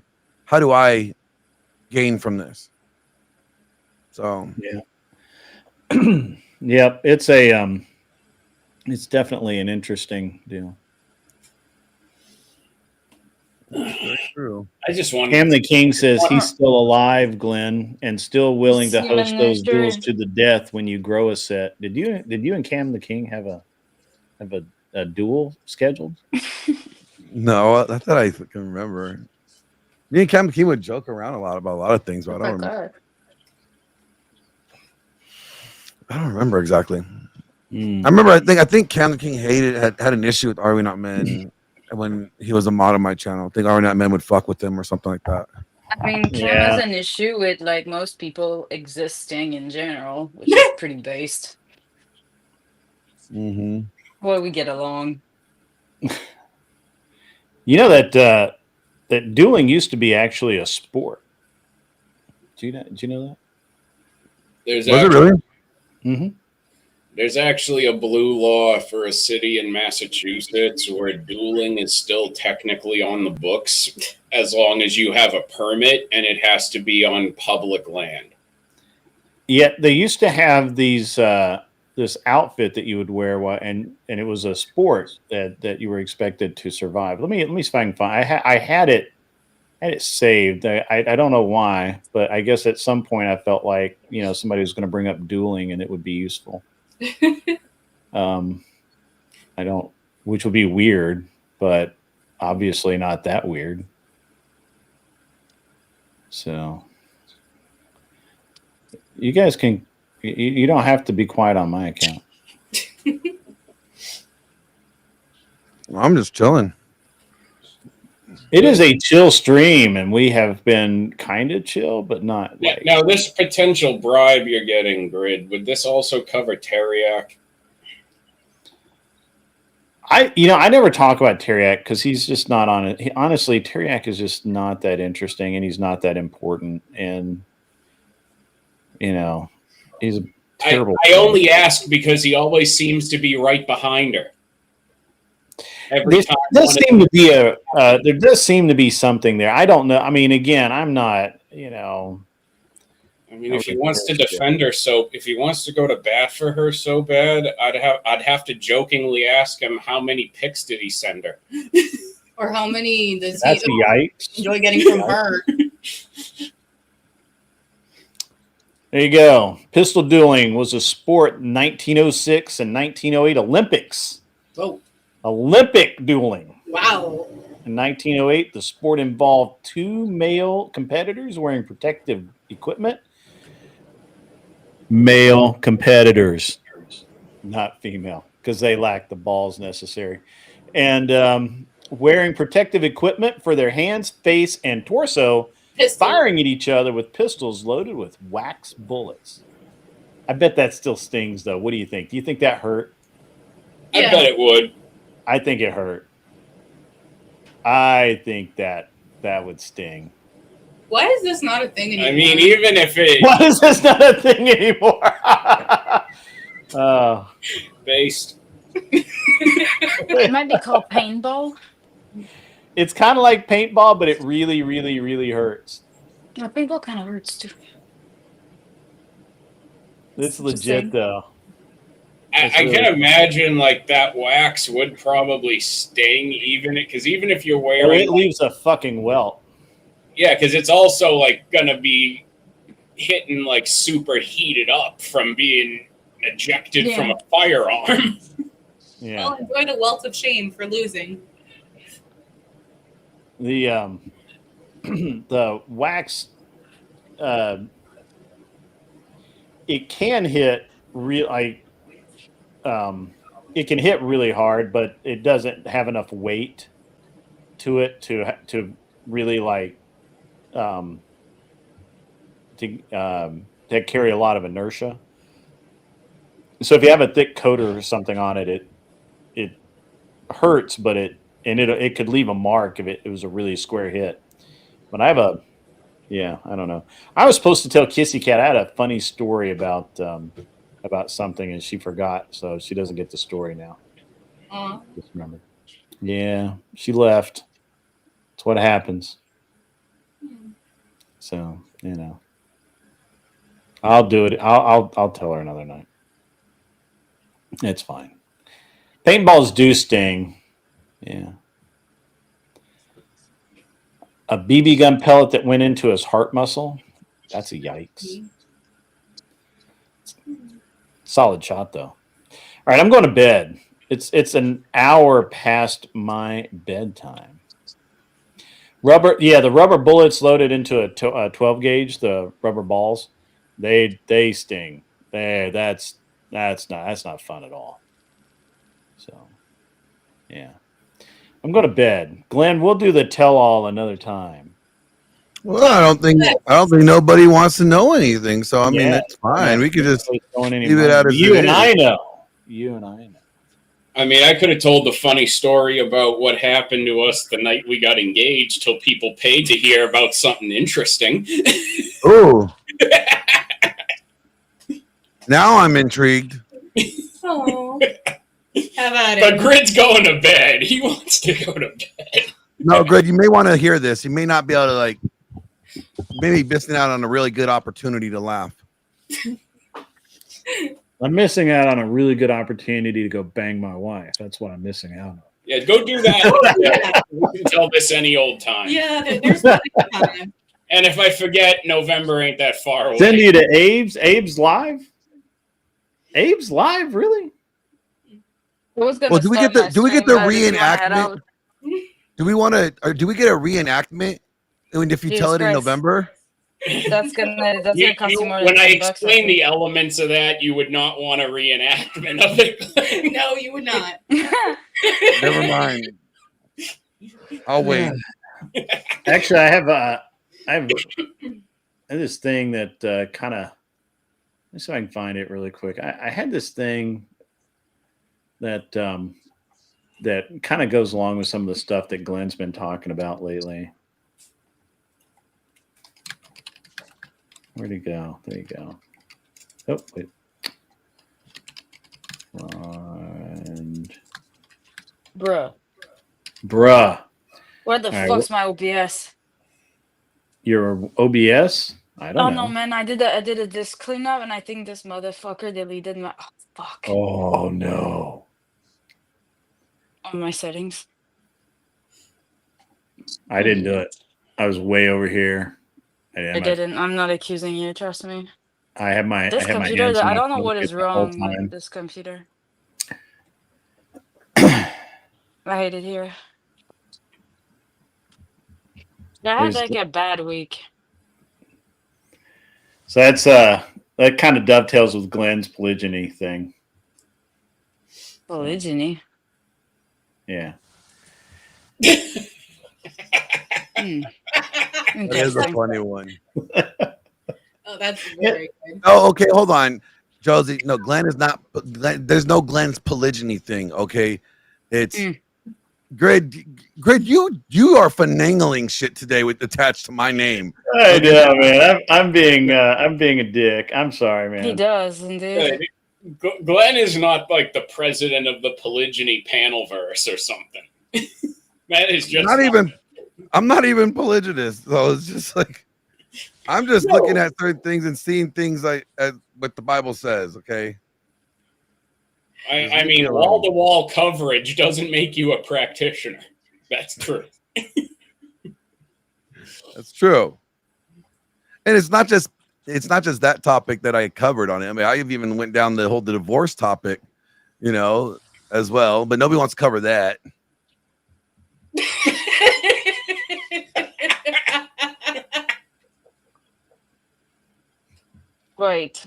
do I gain from this? So yeah. Yep, it's a it's definitely an interesting deal. True. I just want Cam the King says he's still alive, Glenn, and still willing to host those duels to the death when you grow a set. Did you and Cam the King have a duel scheduled? No, I thought I can remember. Me and Cam King would joke around a lot about a lot of things, but I don't remember. I don't remember exactly. I remember. I think Cam the King had an issue with Are We Not Men when he was a mod on my channel. I think Are We Not Men would fuck with him or something like that. I mean, Cam has an issue with like most people existing in general, which is pretty based. Mm-hmm. Well, we get along. You know that that dueling used to be actually a sport. Do you know that? Was it really? Mm-hmm. There's actually a blue law for a city in Massachusetts where dueling is still technically on the books as long as you have a permit, and it has to be on public land. Yeah, they used to have these this outfit that you would wear, and it was a sport that you were expected to survive. Let me see if I can find. I had it saved. I don't know why, but I guess at some point I felt like, you know, somebody was going to bring up dueling and it would be useful. I don't, which would be weird, but obviously not that weird. So you guys can, you don't have to be quiet on my account. I'm just chilling. It is a chill stream, and we have been kind of chill, but not like. Now, this potential bribe you're getting, Grid, would this also cover Teriak? I never talk about Teriak because he's just not on it. Honestly, Teriak is just not that interesting, and he's not that important. And you know, he's a terrible. I only ask because he always seems to be right behind her. Every time There does seem to be something there. I don't know. I mean, again, I'm not. You know. I mean, if he wants to defend her, if he wants to go to bat for her so bad, I'd have to jokingly ask him how many pics did he send her, or how many does That's he yikes. enjoy getting from her? There you go. Pistol dueling was a sport in 1906 and 1908 Olympics. Oh. Olympic dueling. Wow. In 1908, the sport involved two male competitors wearing protective equipment. Male competitors, not female, because they lack the balls necessary. And wearing protective equipment for their hands, face, and torso, firing at each other with pistols loaded with wax bullets. I bet that still stings, though. What do you think? Do you think that hurt? I bet it would. I think it hurt. I think that would sting. Why is this not a thing anymore? I mean, even if it... Why is this not a thing anymore? Based. It might be called paintball. It's kind of like paintball, but it really, really, really hurts. No, paintball kind of hurts too. It's legit though. I can imagine like that wax would probably sting even if you're wearing. It leaves a fucking welt. Yeah, because it's also like gonna be hitting like super heated up from being ejected from a firearm. Yeah. I'll enjoy the wealth of shame for losing. The the wax, it can hit it can hit really hard, but it doesn't have enough weight to it to really like to carry a lot of inertia. So if you have a thick coat or something on it, it hurts, but it could leave a mark if it was a really square hit. But I don't know. I was supposed to tell Kissy Cat I had a funny story about something and she forgot, so she doesn't get the story now. Just remember. Yeah, she left. That's what happens. So, I'll do it. I'll tell her another night. It's fine. Paintballs do sting. Yeah. A BB gun pellet that went into his heart muscle. That's a yikes. Solid shot though. All right, I'm going to bed. It's an hour past my bedtime. The rubber bullets loaded into a 12 gauge, the rubber balls, they sting. That's not fun at all. So, yeah. I'm going to bed. Glenn, we'll do the tell-all another time. Well, I don't think nobody wants to know anything. So I mean, that's fine. We could just leave it out as you it and is. I know. You and I know. I mean, I could have told the funny story about what happened to us the night we got engaged till people paid to hear about something interesting. Oh. Now I'm intrigued. Oh. How about But it? Grid's going to bed. He wants to go to bed. No, Greg, you may want to hear this. You may not be able to maybe missing out on a really good opportunity to laugh. I'm missing out on a really good opportunity to go bang my wife. That's what I'm missing out on. Yeah, go do that. We can tell this any old time. Yeah, there's plenty of time. And if I forget, November ain't that far away. Send you to Abe's. Abe's live. Abe's live, really? Well, do we get the reenactment? Do we want to? Or do we get a reenactment? I mean, if you tell it in November, that's gonna cost you more. When I than $10, explain the elements of that, you would not want a reenactment of it. No, you would not. never mind. I'll wait. Actually, I have this thing that kind of. Let's see if I can find it really quick. I had this thing that that kind of goes along with some of the stuff that Glenn's been talking about lately. Where'd he go? There you go. Oh, wait. And Bruh. Where the fuck's my OBS? Your OBS? I don't know. No, man. I did a disk cleanup, and I think this motherfucker deleted my. Oh, fuck. Oh no. On my settings. I didn't do it. I was way over here. I didn't. I'm not accusing you. Trust me. I have my. This I have computer. my hands I in don't my know what is pocket the whole wrong time. with this computer. I hate it here. I had like a bad week. So that's that kind of dovetails with Glenn's polygyny thing. Polygyny. Yeah. That is a funny one. Oh, that's very good. Oh, okay. Hold on, Josie. No, Glenn is not. There's no Glenn's polygyny thing. Okay, it's Greg. Greg, you are finagling shit today with attached to my name. I know, man. I'm being a dick. I'm sorry, man. He does indeed. Glenn is not like the president of the polygyny panelverse or something. That is just Not even. I'm not even polygynist, so it's just like I'm just looking at certain things and seeing things like what the Bible says. Okay. I mean, wall-to-wall coverage doesn't make you a practitioner. That's true. That's true. And it's not just that topic that I covered on it. I mean, I even went down the divorce topic, as well. But nobody wants to cover that. Right.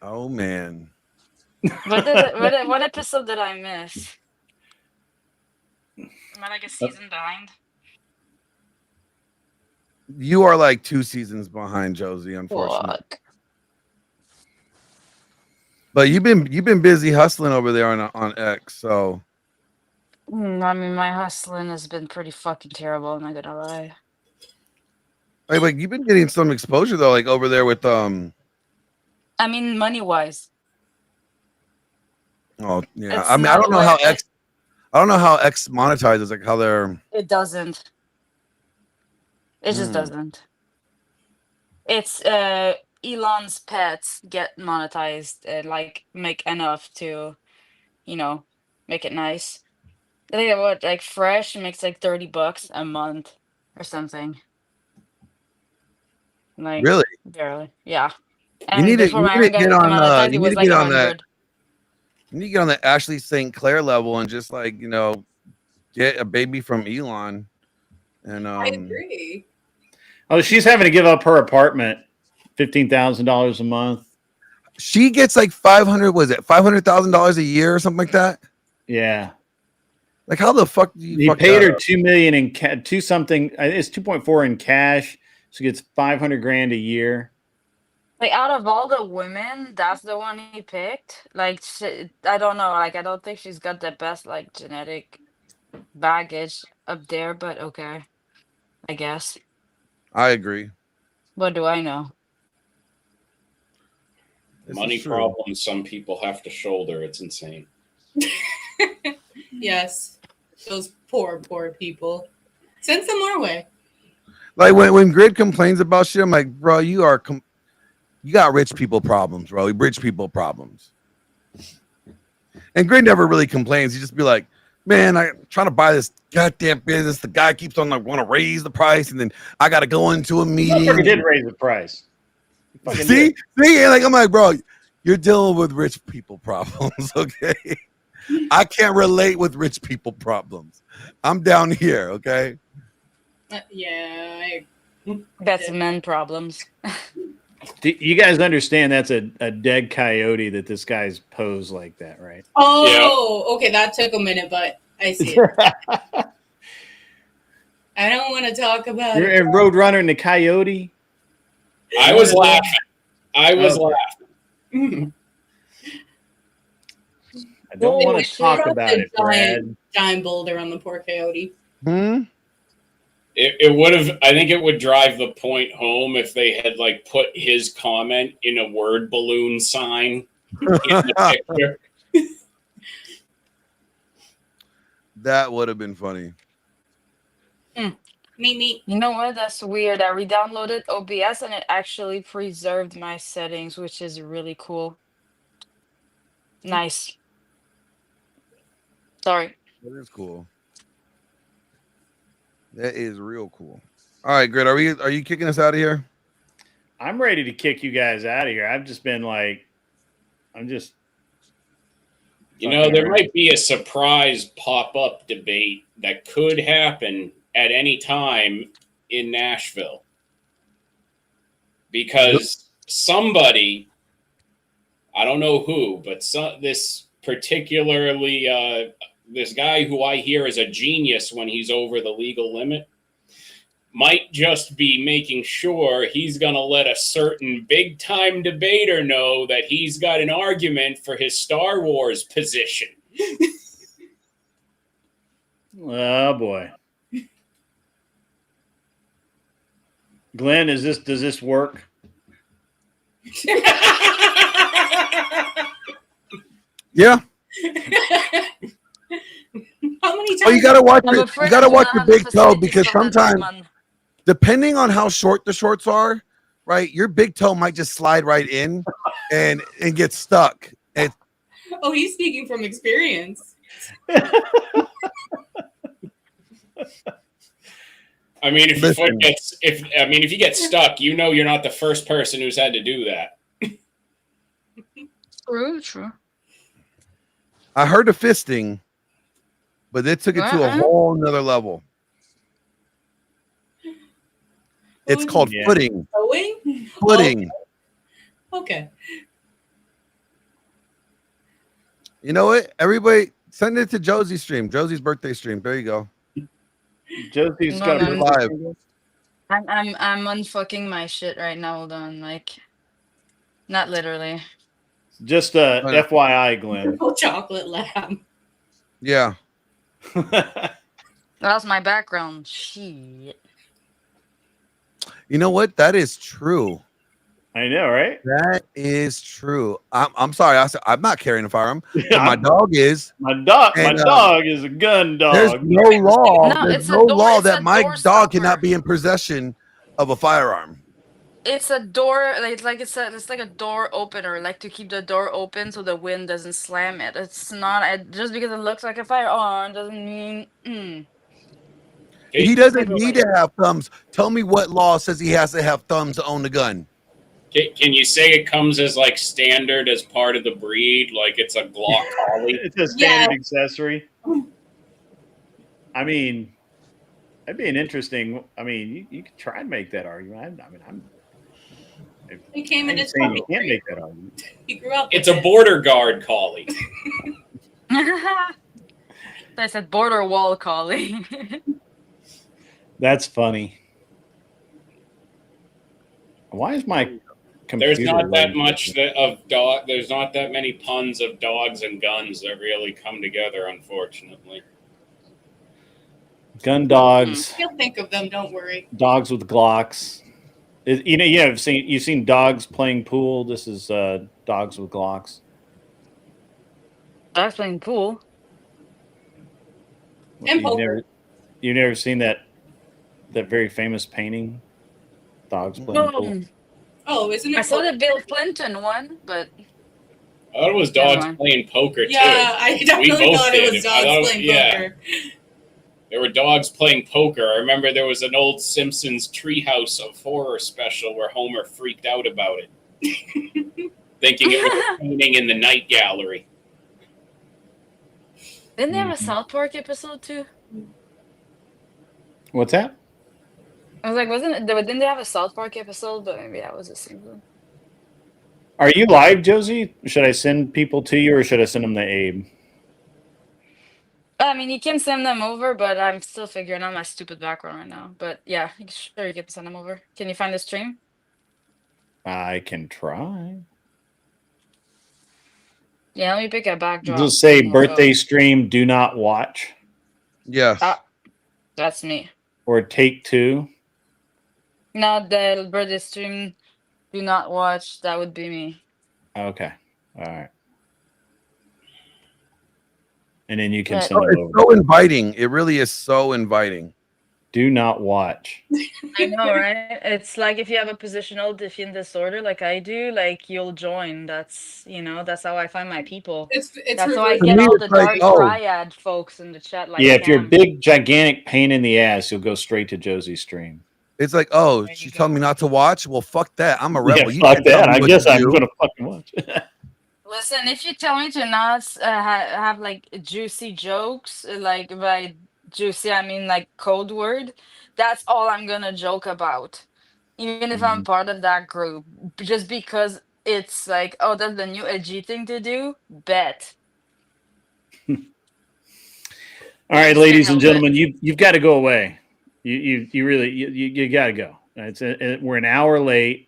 Oh man. What episode did I miss? Am I like a season behind? You are like 2 seasons behind, Josie, unfortunately. Fuck. But you've been busy hustling over there on X, so I mean, my hustling has been pretty fucking terrible. I'm not gonna lie. like you've been getting some exposure though, like over there with I mean, money wise. Oh yeah, It's I mean, I not don't know how X monetizes, like how they're. It doesn't. It just doesn't. It's Elon's pets get monetized, like make enough to, make it nice. I think what like Fresh makes like $30 a month or something. Like Really? barely, yeah. You And need to before my own got get on. monetized, You it need was to like get on that. 100. You need to get on the Ashley St. Clair level and just like get a baby from Elon. And I agree. Oh, she's having to give up her apartment, $15,000 a month. She gets like $500,000 a year or something like that. Yeah. Like how the fuck do you? He fuck paid that her up? $2 million in two something. It's 2.4 in cash. She gets $500,000 a year. Like out of all the women, that's the one he picked. Like I don't know. Like I don't think she's got the best like genetic baggage up there. But okay, I guess. I agree. What do I know? Money problems some people have to shoulder. It's insane. Yes, those poor people. Send some our way. Like when Grid complains about shit, I'm like, bro, you got rich people problems, bro. Rich people problems. And Grid never really complains. He just be like, man, I'm trying to buy this goddamn business. The guy keeps on like want to raise the price, and then I got to go into a meeting. He did raise the price. See, like I'm like, bro, you're dealing with rich people problems, okay? I can't relate with rich people problems. I'm down here, okay? Yeah, That's men problems. Do you guys understand that's a dead coyote that this guy's posed like that, right? Oh, okay. That took a minute, but I see it. I don't want to talk about You're it. in Roadrunner and the coyote. I was laughing. laughing. I don't want to talk about it, Brad. Giant boulder on the poor coyote. It would have. I think it would drive the point home if they had like put his comment in a word balloon sign in the picture. That would have been funny. Me. You know what? That's weird. I re-downloaded OBS and it actually preserved my settings, which is really cool. Nice. Sorry. That is cool. That is real cool. All right, Grit, are you kicking us out of here? I'm ready to kick you guys out of here. I've just been like, You know, there might be a surprise pop-up debate that could happen at any time in Nashville. Because somebody, I don't know who, but this particularly, this guy who I hear is a genius when he's over the legal limit, might just be making sure he's going to let a certain big-time debater know that he's got an argument for his Star Wars position. oh boy. Glenn, does this work? Yeah. How many times? Oh, you gotta watch your big toe because sometimes, depending on how short the shorts are, right? Your big toe might just slide right in and get stuck. And Oh, he's speaking from experience. I mean, if your foot Listen. gets, if you get stuck, you know you're not the first person who's had to do that. True. I heard of fisting, but they took it to a whole nother level. It's called footing. Towing? Footing. Okay. You know what? Everybody send it to Josie's stream. Josie's birthday stream. There you go. Josie's No, got a no. birthday Live. stream? I'm unfucking my shit right now. Hold on, like, not literally. Just FYI, Glenn. Purple chocolate lamb. Yeah. That's my background. Shit. You know what? That is true. I know, right? That is true. I'm sorry. I'm not carrying a firearm. But my dog is. My dog is a gun dog. There's no law. No, there's it's a no door- law it's that a my door dog stopper. cannot be in possession of a firearm. It's a door, it's like a door opener, like to keep the door open so the wind doesn't slam it. It's not just because it looks like a firearm doesn't mean. He doesn't need to have thumbs. Tell me what law says he has to have thumbs to own the gun. Can you say it comes as like standard as part of the breed, like it's a Glock collie? It's a standard accessory. I mean, that'd be an interesting. I mean, you could try and make that argument. He came in I'm his saying you can't make that argument. He grew up. It's a border guard collie. I said border wall collie. That's funny. Why is my computer? There's not that lagging? much of dog. There's not that many puns of dogs and guns that really come together, unfortunately. Gun dogs, He'll think of them. Don't worry. dogs with Glocks. You've seen dogs playing pool. This is dogs with Glocks. Dogs playing pool. And poker. You've never seen that very famous painting, dogs playing pool. Oh, isn't it? I saw the Bill Clinton one, but I thought it was dogs Never mind. playing poker too. Yeah, I definitely thought it was dogs playing poker. There were dogs playing poker. I remember there was an old Simpsons Treehouse of Horror special where Homer freaked out about it, thinking it was a painting in the night gallery. didn't they have a South Park episode too? What's that? I was like, didn't they have a South Park episode? But maybe that was a single. Are you live, Josie? Should I send people to you, or should I send them to Abe? I mean, you can send them over, but I'm still figuring out my stupid background right now. But yeah, sure, you can send them over. Can you find the stream? I can try. Yeah, let me pick a backdrop. Just say and we'll go. birthday stream. Do not watch. Yes. That's me. Or take two. No, the birthday stream. Do not watch. That would be me. Okay. All right. And then you can Right. send them It's over. so inviting. It really is so inviting. Do not watch. I know, right? It's like if you have a positional defiant disorder like I do, like you'll join. That's how I find my people. It's That's how I reversed. get me, all it's the like, dark oh. triad folks in the chat. Like Yeah, if you're a Cam. big, gigantic pain in the ass, you'll go straight to Josie's stream. It's like, oh, she told me not to watch. Well, fuck that. I'm a rebel. Yeah, You fuck can't tell that. me I what guess to I'm do. going to fucking watch. Listen, if you tell me to not have like juicy jokes, like by juicy I mean like code word, that's all I'm gonna joke about. Even if I'm part of that group, just because it's like, oh, that's the new edgy thing to do. Bet. All right, ladies and gentlemen, you've got to go away. You really got to go. We're an hour late.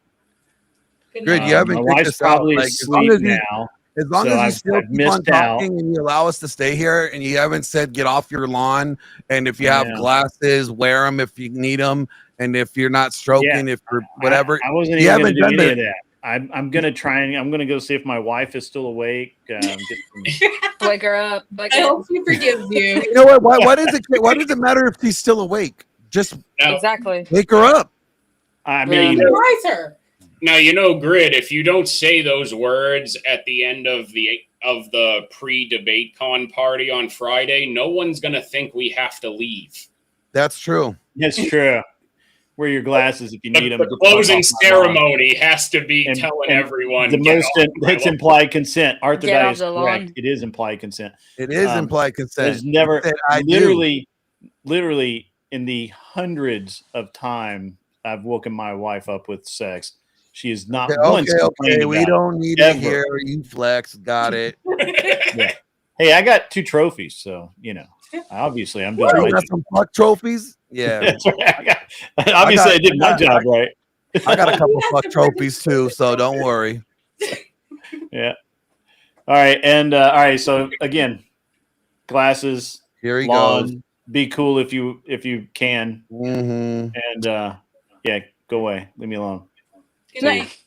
Good, you haven't My kicked wife's us out. probably Like, asleep now. As long so as you I've still keep missed on talking and you allow us to stay here, and you haven't said get off your lawn, and if you have Yeah. glasses, wear them if you need them, and if you're not stroking, if you're whatever. I wasn't you even going haven't to do done any of that. I'm going to try and I'm going to go see if my wife is still awake. Wake her up. I hope she forgives you. You know what? Why does it matter if she's still awake? Just Exactly. wake her up. I mean, Surprise her. Now, you know, Grid, if you don't say those words at the end of the pre-debate con party on Friday, no one's going to think we have to leave. That's true. That's true. Wear your glasses if you need them. The closing ceremony has to be telling everyone. The most it's implied consent. Arthur Get off is the correct. lawn. It is implied consent. It is implied consent. There's never He said, "I do." literally in the hundreds of time I've woken my wife up with sex. She is not once complained We about don't need it, to hear you flex. Got it. Yeah. Hey, I got 2 trophies, so you know. Obviously, I'm doing You my got some fuck trophies. Yeah. That's right. Obviously, I did my job right. I got a couple fuck trophies too, so don't worry. Yeah. All right, and all right. So again, glasses. Here he lawn, goes. Be cool if you can. Mm-hmm. And yeah, go away. Leave me alone. Good night.